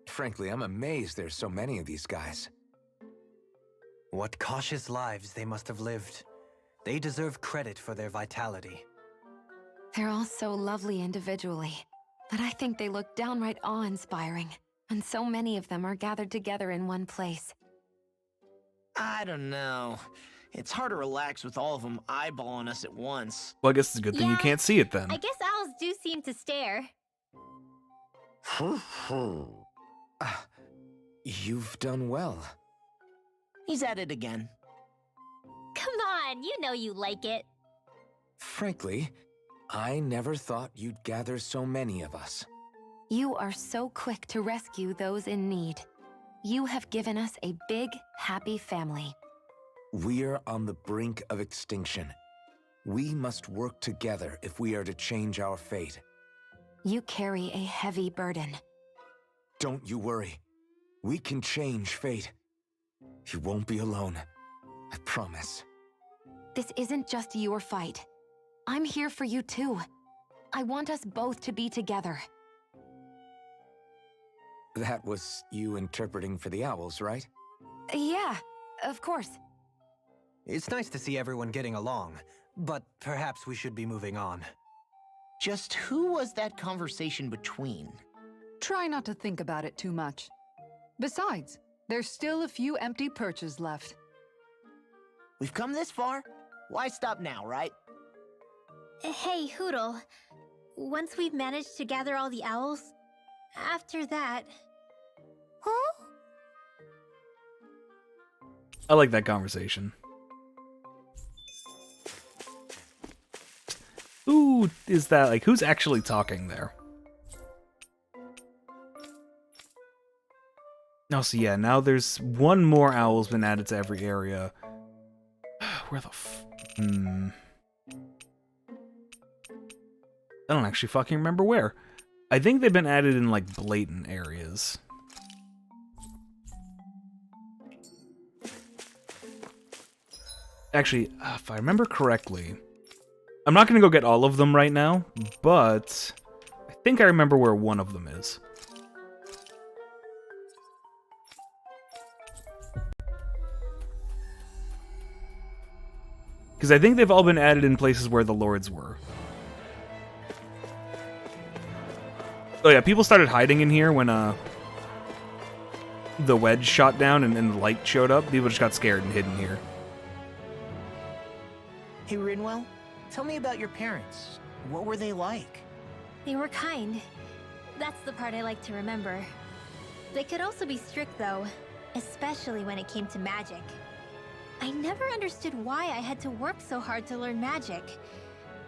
Frankly, I'm amazed there's so many of these guys. What cautious lives they must have lived. They deserve credit for their vitality. They're all so lovely individually, but I think they look downright awe-inspiring. And so many of them are gathered together in one place. I don't know. It's hard to relax with all of them eyeballing us at once. Well, I guess it's a good thing you can't see it then. I guess owls do seem to stare. You've done well. He's at it again. Come on, you know you like it. Frankly, I never thought you'd gather so many of us. You are so quick to rescue those in need. You have given us a big, happy family. We're on the brink of extinction. We must work together if we are to change our fate. You carry a heavy burden. Don't you worry. We can change fate. You won't be alone. I promise. This isn't just your fight. I'm here for you too. I want us both to be together. That was you interpreting for the owls, right? Yeah, of course. It's nice to see everyone getting along, but perhaps we should be moving on. Just who was that conversation between? Try not to think about it too much. Besides, there's still a few empty perches left. We've come this far. Why stop now, right? Hey, Hootle. Once we've managed to gather all the owls, after that... Huh? I like that conversation. Who is that? Like, who's actually talking there? Oh, so yeah, now there's one more owl's been added to every area. Where the I don't actually fucking remember where. I think they've been added in, like, blatant areas. Actually, if I remember correctly, I'm not going to go get all of them right now, but I think I remember where one of them is. Because I think they've all been added in places where the lords were. Oh yeah, people started hiding in here when the wedge shot down and the light showed up. People just got scared and hid in here. Hey, Rinwell, tell me about your parents. What were they like? They were kind. That's the part I like to remember. They could also be strict, though, especially when it came to magic. I never understood why I had to work so hard to learn magic.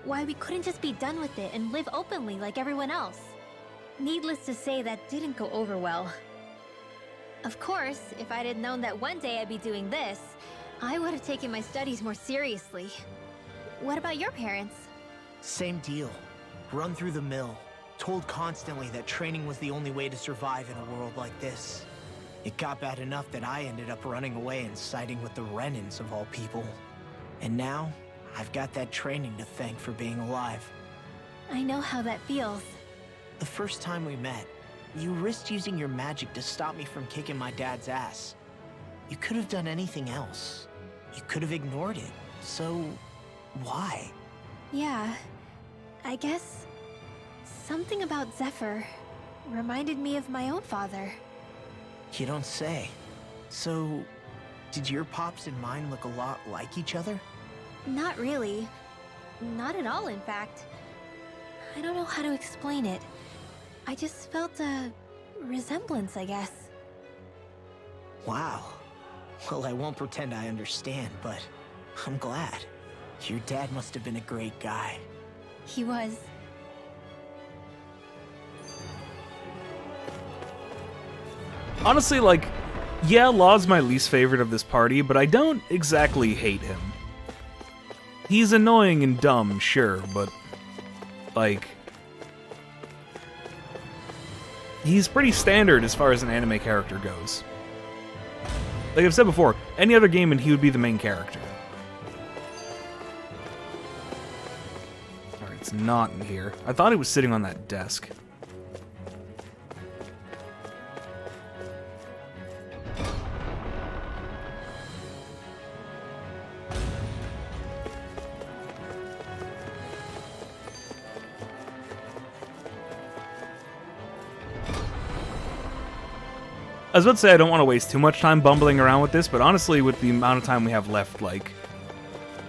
Why we couldn't just be done with it and live openly like everyone else. Needless to say, that didn't go over well. Of course, if I'd had known that one day I'd be doing this, I would have taken my studies more seriously. What about your parents? Same deal. Run through the mill. Told constantly that training was the only way to survive in a world like this. It got bad enough that I ended up running away and siding with the Renans of all people. And now, I've got that training to thank for being alive. I know how that feels. The first time we met, you risked using your magic to stop me from kicking my dad's ass. You could have done anything else. You could have ignored it. So, why? Yeah, I guess something about Zephyr reminded me of my own father. You don't say. So, did your pops and mine look a lot like each other? Not really. Not at all, in fact. I don't know how to explain it. I just felt a resemblance, I guess. Wow. Well, I won't pretend I understand, but I'm glad. Your dad must have been a great guy. He was. Honestly, like, yeah, Law's my least favorite of this party, but I don't exactly hate him. He's annoying and dumb, sure, but, like, he's pretty standard as far as an anime character goes. Like I've said before, any other game and he would be the main character. Alright, it's not in here. I thought he was sitting on that desk. I was about to say I don't want to waste too much time bumbling around with this, but honestly, with the amount of time we have left, like,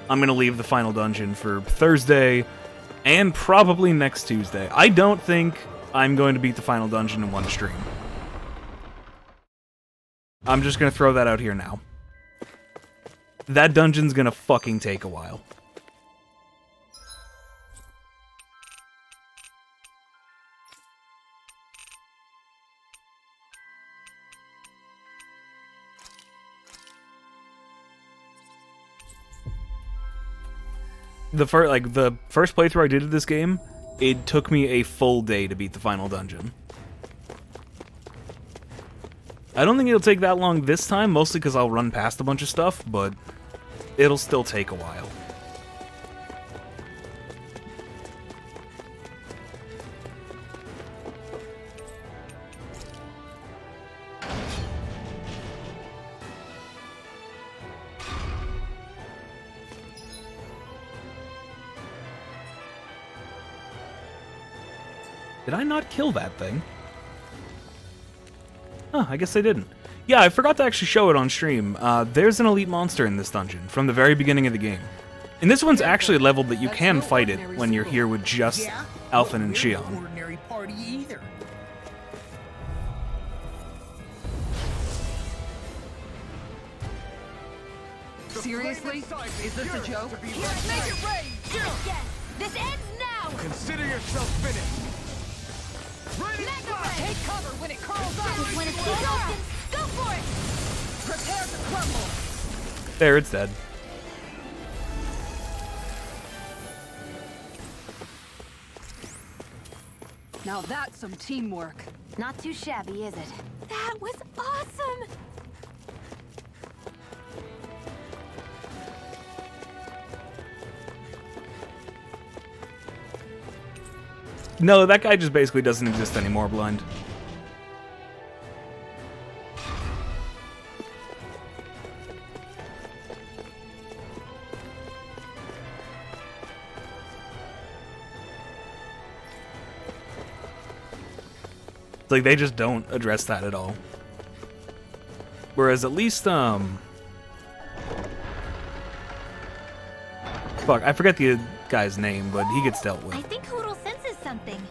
I'm going to leave the final dungeon for Thursday and probably next Tuesday. I don't think I'm going to beat the final dungeon in one stream. I'm just going to throw that out here now. That dungeon's going to fucking take a while. The first playthrough I did of this game, it took me a full day to beat the final dungeon. I don't think it'll take that long this time, mostly because I'll run past a bunch of stuff, but it'll still take a while. Did I not kill that thing? Huh, I guess I didn't. Yeah, I forgot to actually show it on stream. There's an elite monster in this dungeon from the very beginning of the game. And this one's actually leveled that you can fight it when you're here with just Alphen and Shion. Ordinary party either. Seriously? Is this a joke? Make it rain! Yes! This ends now! Consider yourself finished! Take cover when it curls up! When it's open, go for it! Prepare to crumble! There, it's dead. Now that's some teamwork. Not too shabby, is it? That was awesome! No, that guy just basically doesn't exist anymore, Blind. It's like they just don't address that at all. Whereas at least, fuck, I forget the guy's name, but he gets dealt with. I think Hoodle senses something.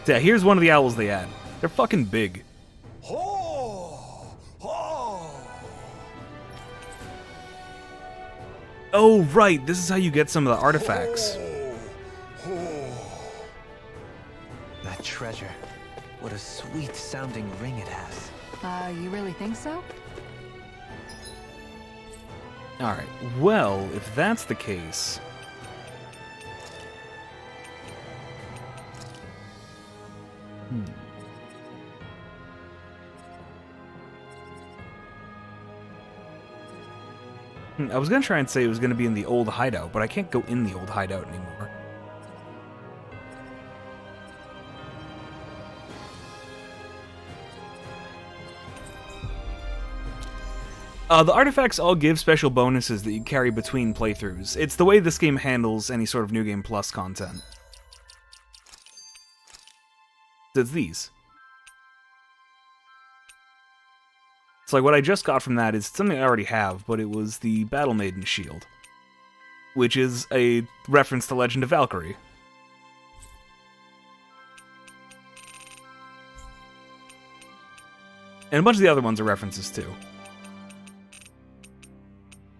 Yeah, here's one of the owls they add. They're fucking big. Oh, right, this is how you get some of the artifacts. That treasure. What a sweet-sounding ring it has. You really think so? Alright, well, if that's the case... I was gonna try and say it was gonna be in the old hideout, but I can't go in the old hideout anymore. The artifacts all give special bonuses that you carry between playthroughs. It's the way this game handles any sort of New Game Plus content. It's these. It's like what I just got from that is something I already have, but it was the Battle Maiden shield, which is a reference to Legend of Valkyrie. And a bunch of the other ones are references too.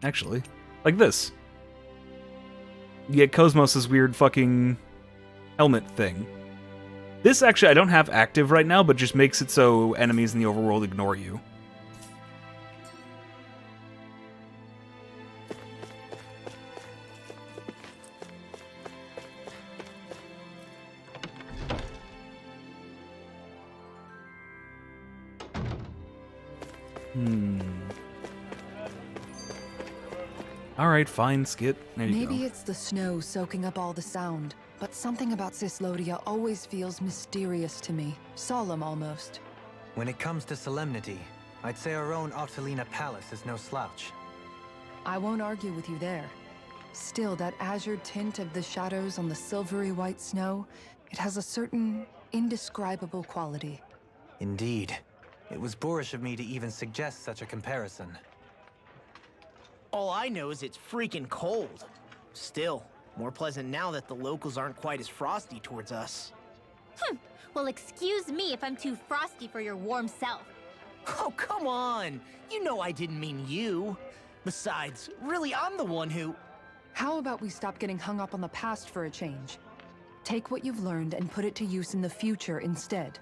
Actually, like this. You get Cosmos' weird fucking helmet thing. This actually I don't have active right now, but just makes it so enemies in the overworld ignore you. Alright, fine, Skit. There you go. Maybe it's the snow soaking up all the sound, but something about Cislodia always feels mysterious to me. Solemn, almost. When it comes to solemnity, I'd say our own Octalina Palace is no slouch. I won't argue with you there. Still, that azure tint of the shadows on the silvery white snow, it has a certain indescribable quality. Indeed. It was boorish of me to even suggest such a comparison. All I know is it's freaking cold. Still, more pleasant now that the locals aren't quite as frosty towards us. Well, excuse me if I'm too frosty for your warm self. Oh, come on! You know I didn't mean you. Besides, really, I'm the one who... How about we stop getting hung up on the past for a change? Take what you've learned and put it to use in the future instead.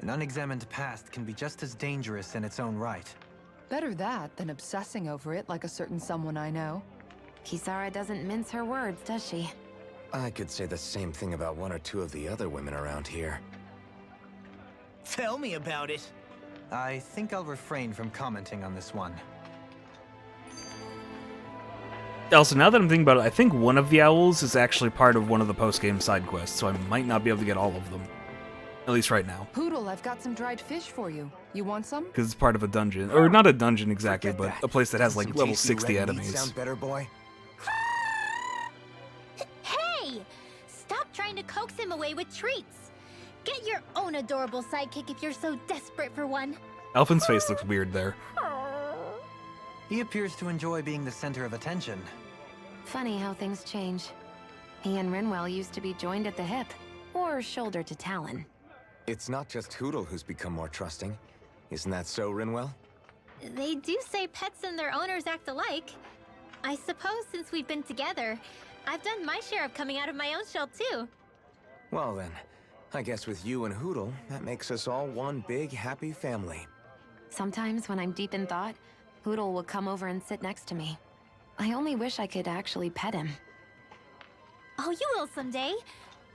An unexamined past can be just as dangerous in its own right. Better that than obsessing over it like a certain someone I know. Kisara doesn't mince her words, does she? I could say the same thing about one or two of the other women around here. Tell me about it. I think I'll refrain from commenting on this one. Also, now that I'm thinking about it, I think one of the owls is actually part of one of the post-game side quests, so I might not be able to get all of them. At least right now. Poodle, I've got some dried fish for you. You want some? Because it's part of a dungeon. Or not a dungeon exactly, but a place that has like Some level tasty 60 red meat enemies. sound better, boy? Hey! Stop trying to coax him away with treats. Get your own adorable sidekick if you're so desperate for one. Elfin's face looks weird there. He appears to enjoy being the center of attention. Funny how things change. He and Rinwell used to be joined at the hip, or shoulder to talon. It's not just Hootle who's become more trusting. Isn't that so, Rinwell? They do say pets and their owners act alike. I suppose since we've been together, I've done my share of coming out of my own shell too. Well then, I guess with you and Hootle, that makes us all one big happy family. Sometimes when I'm deep in thought, Hootle will come over and sit next to me. I only wish I could actually pet him. Oh, you will someday.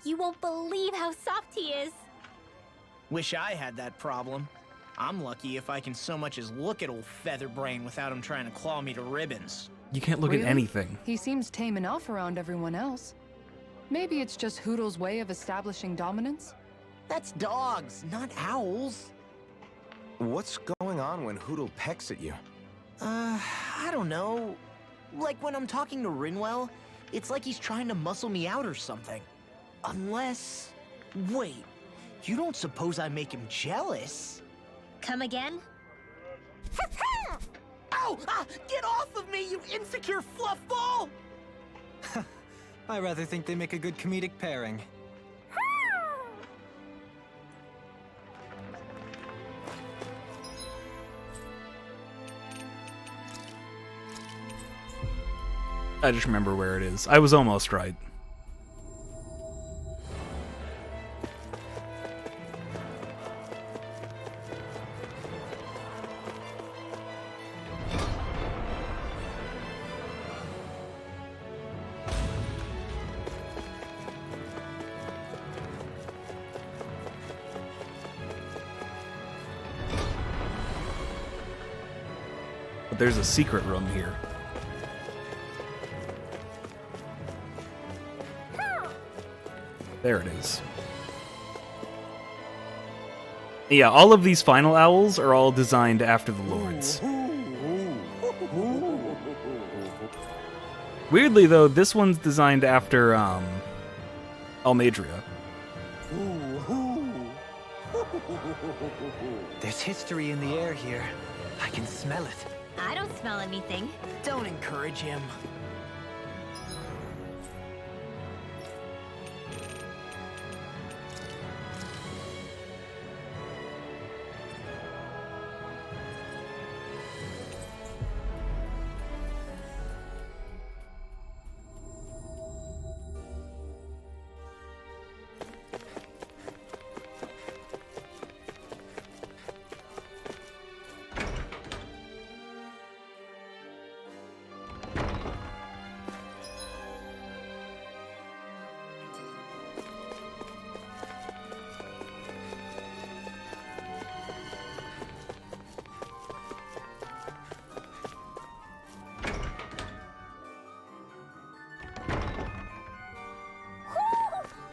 You won't believe how soft he is. Wish I had that problem. I'm lucky if I can so much as look at old Featherbrain without him trying to claw me to ribbons. You can't look Really? at anything. He seems tame enough around everyone else. Maybe it's just Hootle's way of establishing dominance? That's dogs, not owls. What's going on when Hootle pecks at you? I don't know. Like when I'm talking to Rinwell, it's like he's trying to muscle me out or something. Unless... Wait, you don't suppose I make him jealous? Come again? Ow! Get off of me, you insecure fluffball! I rather think they make a good comedic pairing. I just remember where it is. I was almost right. But there's a secret room here. There it is. Yeah, all of these final owls are all designed after the lords. Weirdly, though, this one's designed after, Almadria. There's history in the air here. I can smell it. I don't smell anything. Don't encourage him.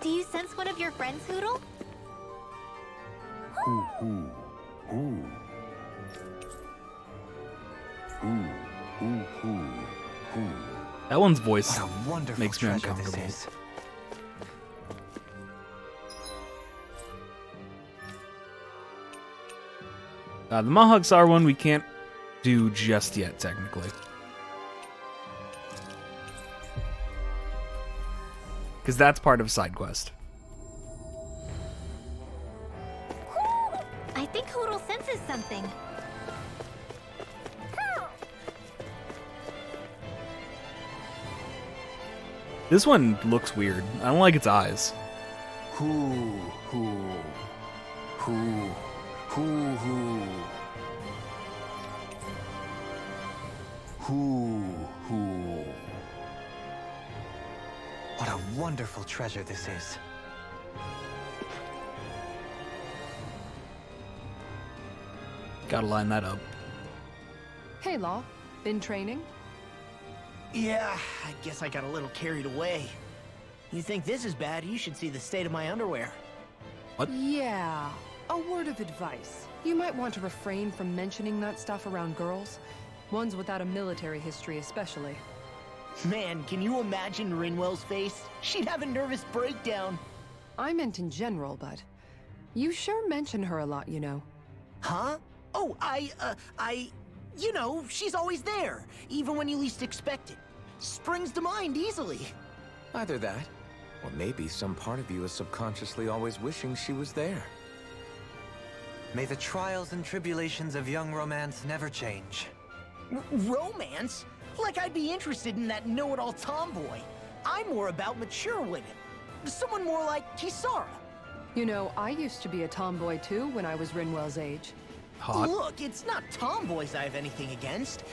Do you sense one of your friends, Hoodle? That one's voice What a wonderful makes me treasure uncomfortable. this is. The Mahawk Sar one we can't do just yet, technically. Because that's part of side quest. I think Hoodle senses something. This one looks weird. I don't like its eyes. Who. What a wonderful treasure this is. Gotta line that up. Hey, Law. Been training? Yeah, I guess I got a little carried away. You think this is bad, you should see the state of my underwear. What? Yeah. A word of advice. You might want to refrain from mentioning that stuff around girls. Ones without a military history especially. Man, can you imagine Rinwell's face? She'd have a nervous breakdown. I meant in general, but you sure mention her a lot, you know. Huh? Oh, you know, she's always there, even when you least expect it. Springs to mind easily. Either that, or maybe some part of you is subconsciously always wishing she was there. May the trials and tribulations of young romance never change. Romance? Like I'd be interested in that know-it-all tomboy. I'm more about mature women. Someone more like Kisara. You know, I used to be a tomboy too when I was Rinwell's age. Hot. Look, it's not tomboys I have anything against.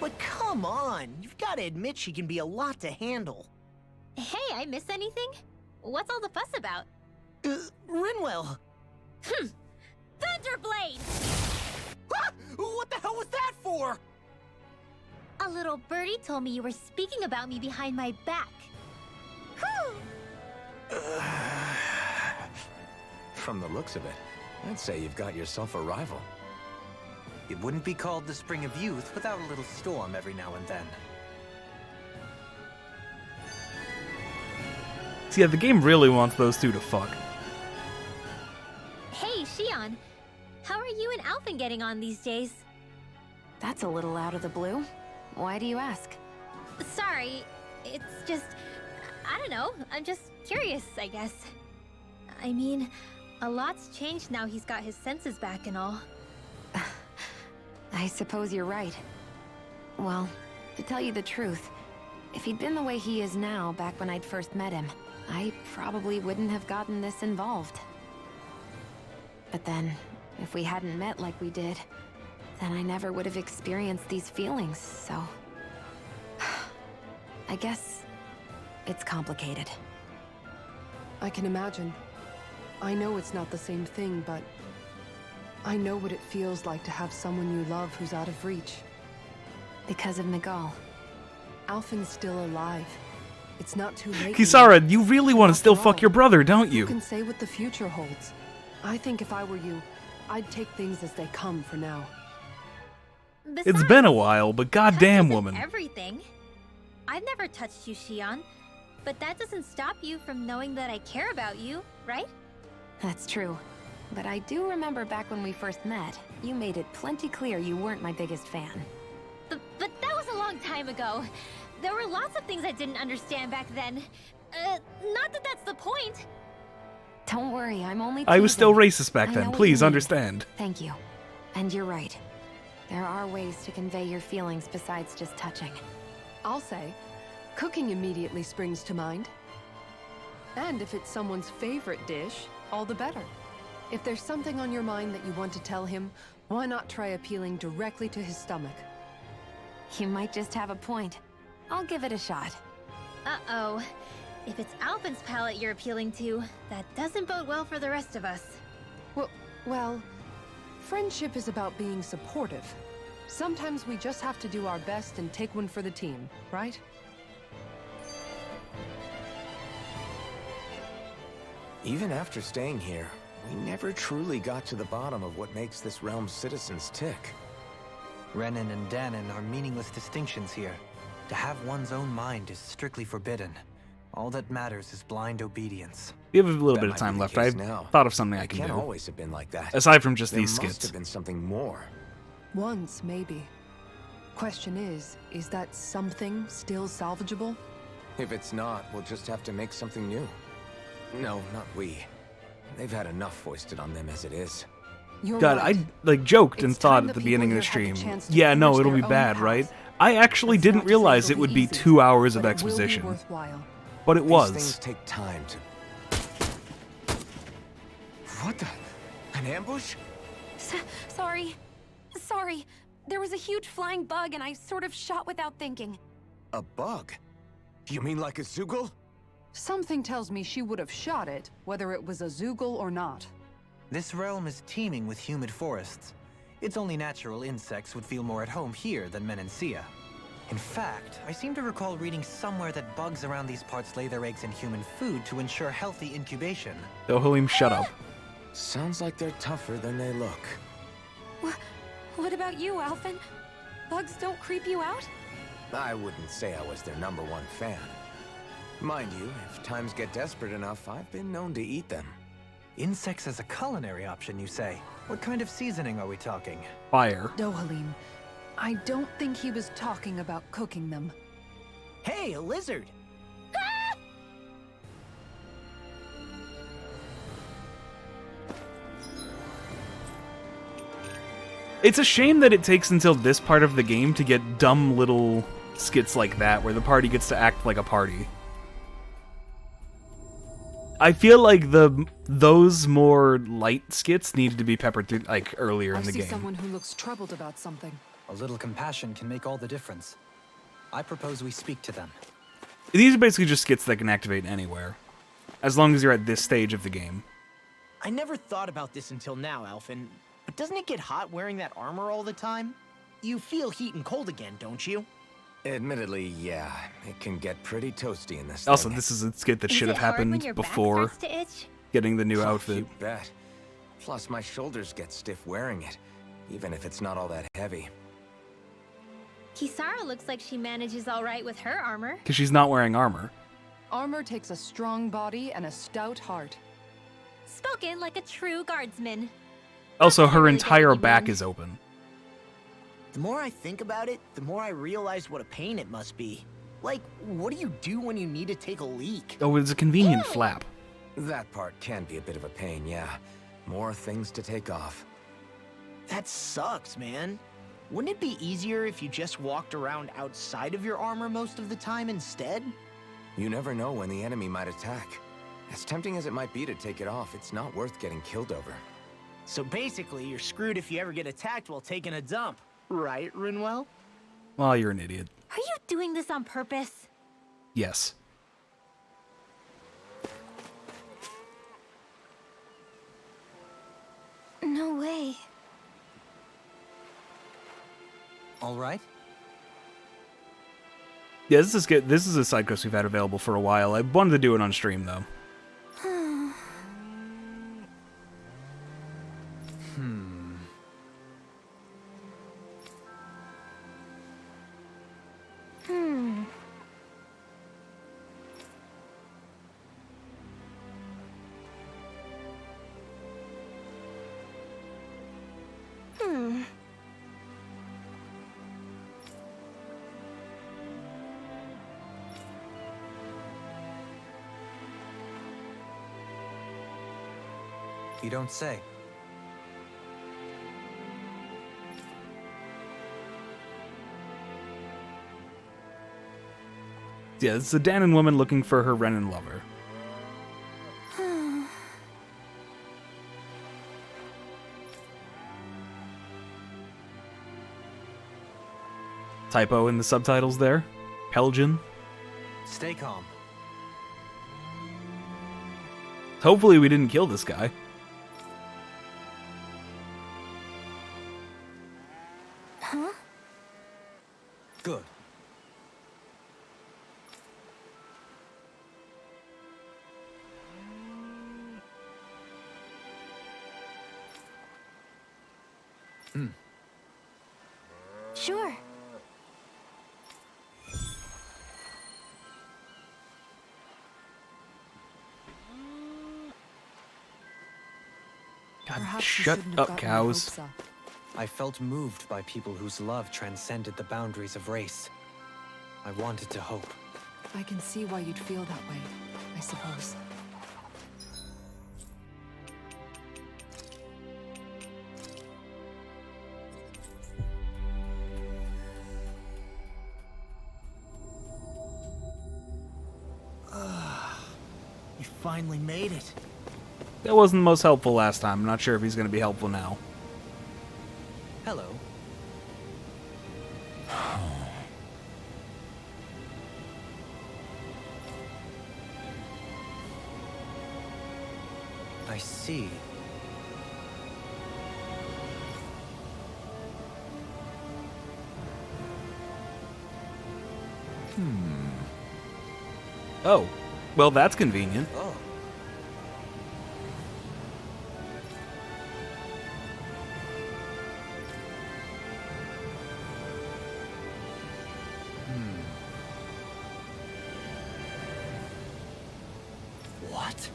But come on, you've got to admit she can be a lot to handle. Hey, I miss anything? What's all the fuss about? Rinwell. Thunderblade! Ah! What the hell was that for? A little birdie told me you were speaking about me behind my back. From the looks of it, I'd say you've got yourself a rival. It wouldn't be called the Spring of Youth without a little storm every now and then. See, yeah, the game really wants those two to fuck. Hey, Shion. How are you and Alphen getting on these days? That's a little out of the blue. Why do you ask? Sorry, it's just... I don't know, I'm just curious, I guess. I mean, a lot's changed now he's got his senses back and all. I suppose you're right. Well, to tell you the truth, If he'd been the way he is now back when I'd first met him, I probably wouldn't have gotten this involved. But then, if we hadn't met like we did, then I never would have experienced these feelings, so... I guess it's complicated. I can imagine. I know it's not the same thing, but I know what it feels like to have someone you love who's out of reach. Because of Miguel. Alphen's still alive. It's not too late. Kisara, you really want to still fuck your brother, don't you? You can say what the future holds. I think if I were you, I'd take things as they come for now. It's been a while, but goddamn, woman. Everything. I've never touched you, Xion, but that doesn't stop you from knowing that I care about you, right? That's true. But I do remember back when we first met, you made it plenty clear you weren't my biggest fan. But that was a long time ago. There were lots of things I didn't understand back then. Not that that's the point. Don't worry, I'm only I was teasing. still racist back I then, know what please you mean. understand. Thank you. And you're right. There are ways to convey your feelings besides just touching. I'll say, cooking immediately springs to mind. And if it's someone's favorite dish, all the better. If there's something on your mind that you want to tell him, why not try appealing directly to his stomach? You might just have a point. I'll give it a shot. Uh-oh. If it's Alphen's palate you're appealing to, that doesn't bode well for the rest of us. Well, friendship is about being supportive. Sometimes we just have to do our best and take one for the team, right? Even after staying here, we never truly got to the bottom of what makes this realm's citizens tick. Renan and Danon are meaningless distinctions here. To have one's own mind is strictly forbidden. All that matters is blind obedience. We have a little That bit of might time be the left. case I now. thought of something I It can can't do. always have been like that. Aside from just There these must skits. have been something more. Once, maybe. Question is that something still salvageable? If it's not, we'll just have to make something new. No, not we. They've had enough foisted on them as it is. You're God, right. I joked and It's thought time at the the beginning of people the here had the stream, chance to yeah, no, forge it'll their be own bad, paths. right? I actually It's didn't not to say realize it'll it would be be easy, 2 hours of but it will be exposition. worthwhile. But it These was. things take time to... What the... An ambush? Sorry. There was a huge flying bug and I sort of shot without thinking. A bug? You mean like a Zoogle? Something tells me she would have shot it, whether it was a Zoogle or not. This realm is teeming with humid forests. It's only natural insects would feel more at home here than Menancia. In fact, I seem to recall reading somewhere that bugs around these parts lay their eggs in human food to ensure healthy incubation. Yo, Halim, shut up. Sounds like they're tougher than they look. What about you, Alphen? Bugs don't creep you out? I wouldn't say I was their #1 fan. Mind you, if times get desperate enough, I've been known to eat them. Insects as a culinary option, you say? What kind of seasoning are we talking? Fire. No, Halim. I don't think he was talking about cooking them. Hey, a lizard! It's a shame that it takes until this part of the game to get dumb little skits like that, where the party gets to act like a party. I feel like those more light skits needed to be peppered through like earlier in the I see game. someone who looks troubled about something. A little compassion can make all the difference. I propose we speak to them. These are basically just skits that can activate anywhere, as long as you're at this stage of the game. I never thought about this until now, Alphen, but doesn't it get hot wearing that armor all the time? You feel heat and cold again, don't you? Admittedly, yeah. It can get pretty toasty in this Also, thing. this is a skit that Is should it have hard when happened your back before starts to itch? getting the new Oh, outfit. You bet. Plus, my shoulders get stiff wearing it, even if it's not all that heavy. Kisara looks like she manages all right with her armor. Because she's not wearing armor. Armor takes a strong body and a stout heart. Spoken like a true guardsman. Also, her really entire getting you, back man. is open. The more I think about it, the more I realize what a pain it must be. Like, what do you do when you need to take a leak? Oh, it's a convenient flap. That part can be a bit of a pain, yeah. More things to take off. That sucks, man. Wouldn't it be easier if you just walked around outside of your armor most of the time instead? You never know when the enemy might attack. As tempting as it might be to take it off, it's not worth getting killed over. So basically, you're screwed if you ever get attacked while taking a dump. Right, Rinwell? Well, you're an idiot. Are you doing this on purpose? Yes. No way. All right? Yeah, this is good. This is a side quest we've had available for a while. I wanted to do it on stream, though. You don't say. Yeah, it's a Danon woman looking for her Renan lover. Typo in the subtitles there. Pelgian. Stay calm. Hopefully we didn't kill this guy. Huh? Good. Sure. God, Perhaps you shut shouldn't have up, gotten your cows. hopes up. I felt moved by people whose love transcended the boundaries of race. I wanted to hope. I can see why you'd feel that way, I suppose. You finally made it. That wasn't the most helpful last time. I'm not sure if he's going to be helpful now. Hello. I see. Oh, well, that's convenient. Oh. What?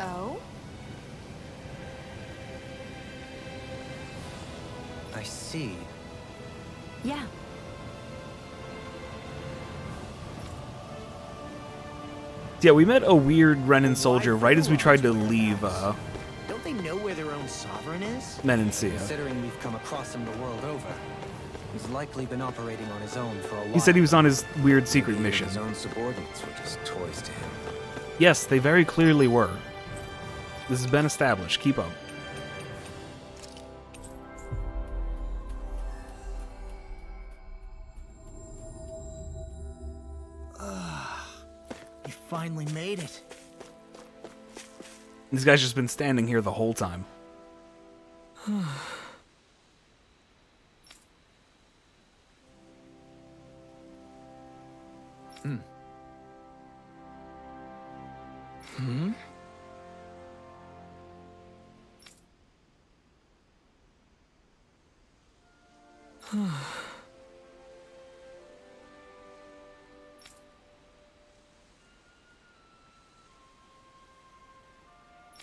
Oh? I see. Yeah. Yeah, we met a weird Renan soldier right as we tried to leave Don't they know where their own sovereign is? Menancia. Considering we've come across him the world over, he's likely been operating on his own for a while. He said he was on his weird secret mission. His own subordinates were just toys to him. Yes, they very clearly were. This has been established. Keep up. You finally made it. This guy's just been standing here the whole time.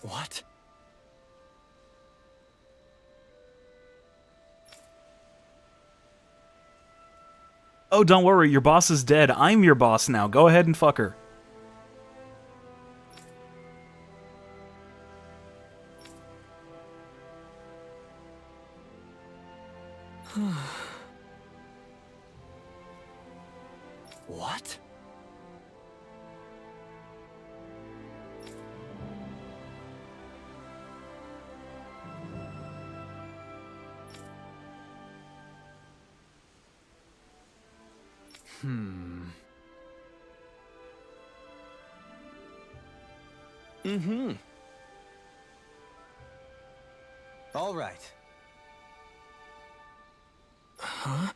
What? Oh, don't worry, your boss is dead. I'm your boss now. Go ahead and fuck her. What? All right. Huh?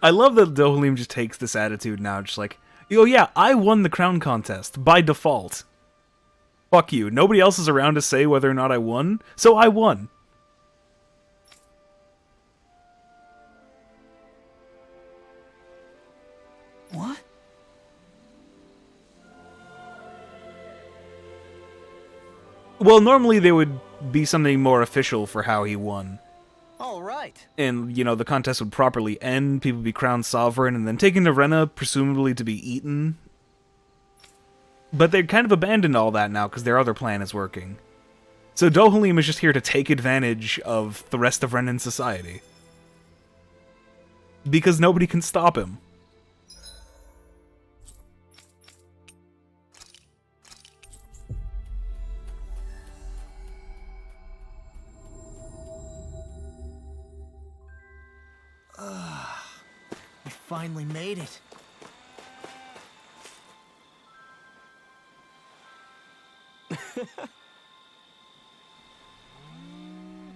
I love that Dohalim just takes this attitude now, just like, oh yeah, I won the crown contest, by default. Fuck you, nobody else is around to say whether or not I won, so I won. What? Well, normally there would be something more official for how he won. All right. And, you know, the contest would properly end, people would be crowned sovereign, and then taken to Rena, presumably to be eaten. But they've kind of abandoned all that now, because their other plan is working. So Dohalim is just here to take advantage of the rest of Renan society. Because nobody can stop him. We finally made it.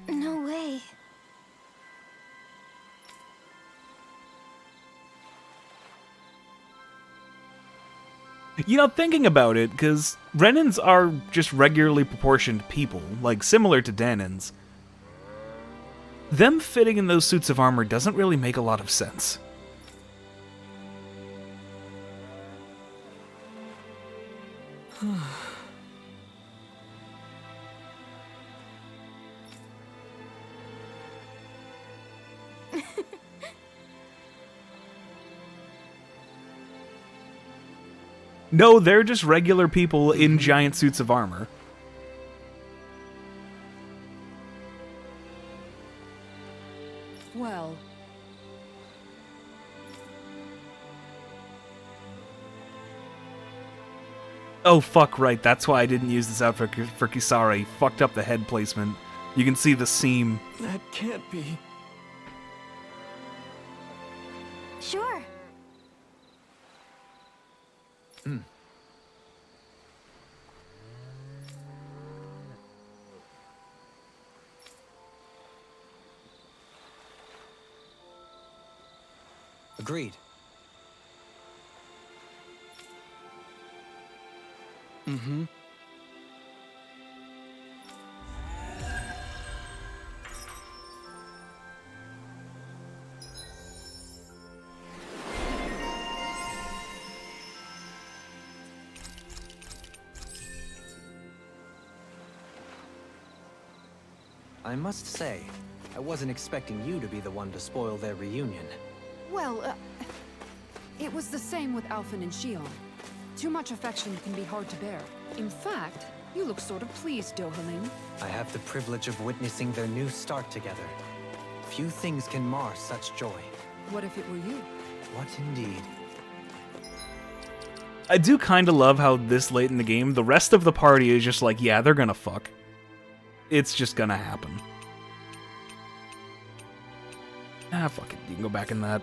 No way. You know, thinking about it, because Renans are just regularly proportioned people, like similar to Danans. Them fitting in those suits of armor doesn't really make a lot of sense. No, they're just regular people in giant suits of armor. Well... Oh, fuck, right, that's why I didn't use this outfit for Kisara. Fucked up the head placement. You can see the seam. That can't be. Sure. Agreed. I must say, I wasn't expecting you to be the one to spoil their reunion. Well, it was the same with Alphen and Shion. Too much affection can be hard to bear. In fact, you look sort of pleased, Dohalim. I have the privilege of witnessing their new start together. Few things can mar such joy. What if it were you? What indeed? I do kind of love how this late in the game, the rest of the party is just like, yeah, they're gonna fuck. It's just gonna happen. Ah, fuck it. You can go back in that.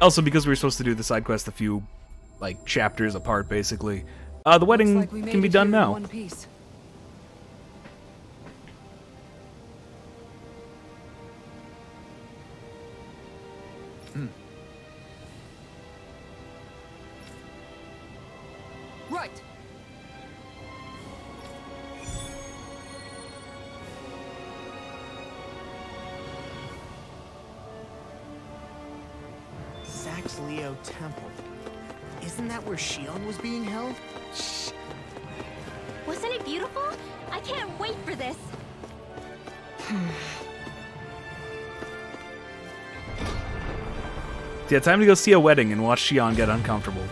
Also, because we were supposed to do the side quest a few, like, chapters apart, basically, the wedding Looks like we made can be it done here in now. one piece. Right. Sax Leo Temple. Isn't that where Shion was being held? Shh. Wasn't it beautiful? I can't wait for this. Yeah, time to go see a wedding and watch Shion get uncomfortable.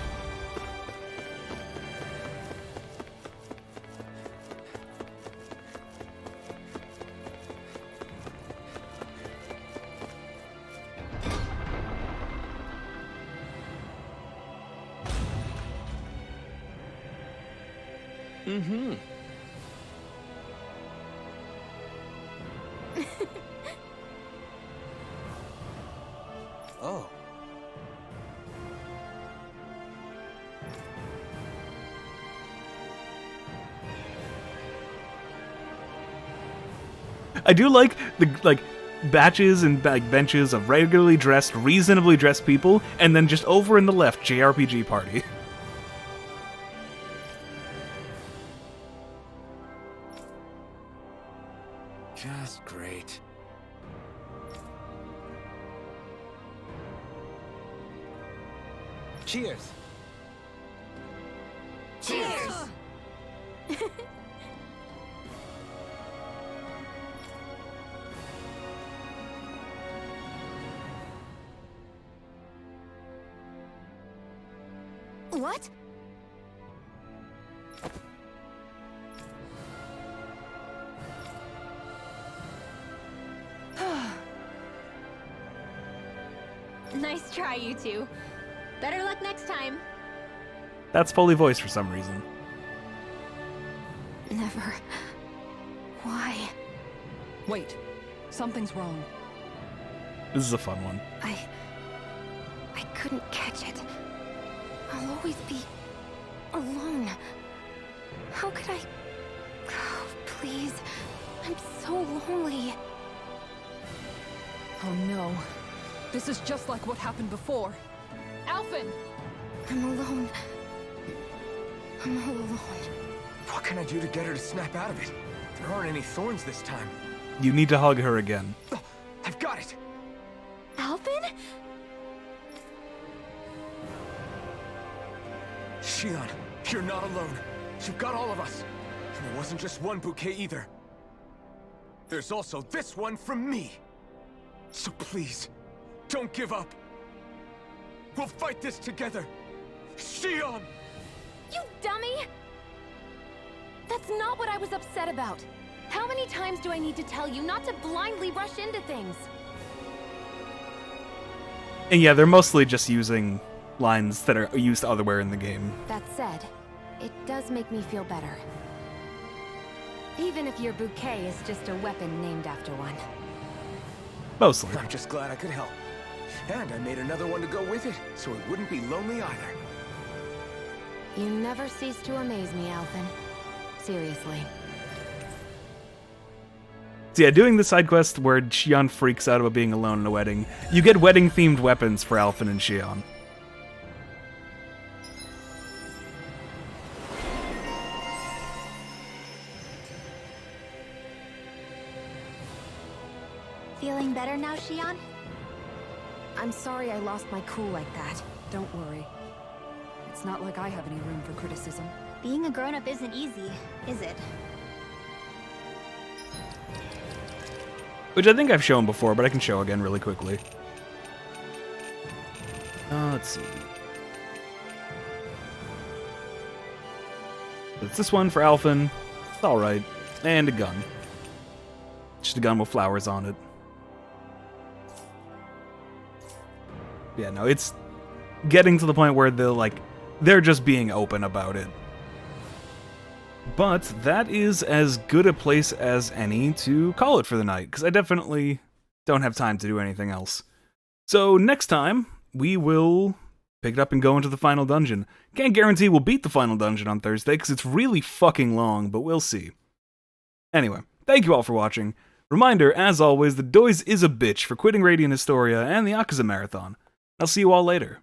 Mm-hmm. Oh. I do like the batches and benches of regularly dressed, reasonably dressed people, and then just over in the left, JRPG party. Just great. Cheers. Cheers! What? Nice try, you two. Better luck next time. That's fully voiced for some reason. Never. Why? Wait, something's wrong. This is a fun one. I couldn't catch it. I'll always be alone. How could I? Oh, please. I'm so lonely. Oh no. This is just like what happened before. Alphen! I'm alone. I'm all alone. What can I do to get her to snap out of it? There aren't any thorns this time. You need to hug her again. Oh, I've got it! Alphen? Shion, you're not alone. You've got all of us. And it wasn't just one bouquet either. There's also this one from me. So please, don't give up. We'll fight this together. Shion! You dummy! That's not what I was upset about. How many times do I need to tell you not to blindly rush into things? And yeah, they're mostly just using lines that are used elsewhere in the game. That said, it does make me feel better. Even if your bouquet is just a weapon named after one. Mostly. I'm just glad I could help. And I made another one to go with it, so it wouldn't be lonely either. You never cease to amaze me, Alphen. Seriously. So yeah, doing the side quest where Shion freaks out about being alone in a wedding, you get wedding-themed weapons for Alphen and Shion. Feeling better now, Shion? I'm sorry I lost my cool like that. Don't worry. It's not like I have any room for criticism. Being a grown-up isn't easy, is it? Which I think I've shown before, but I can show again really quickly. Let's see. It's this one for Alphen. It's alright. And a gun. Just a gun with flowers on it. Yeah, no, it's getting to the point where they're just being open about it. But that is as good a place as any to call it for the night, because I definitely don't have time to do anything else. So next time, we will pick it up and go into the final dungeon. Can't guarantee we'll beat the final dungeon on Thursday, because it's really fucking long, but we'll see. Anyway, thank you all for watching. Reminder, as always, that Doise is a bitch for quitting Radiant Historia and the Akaza Marathon. I'll see you all later.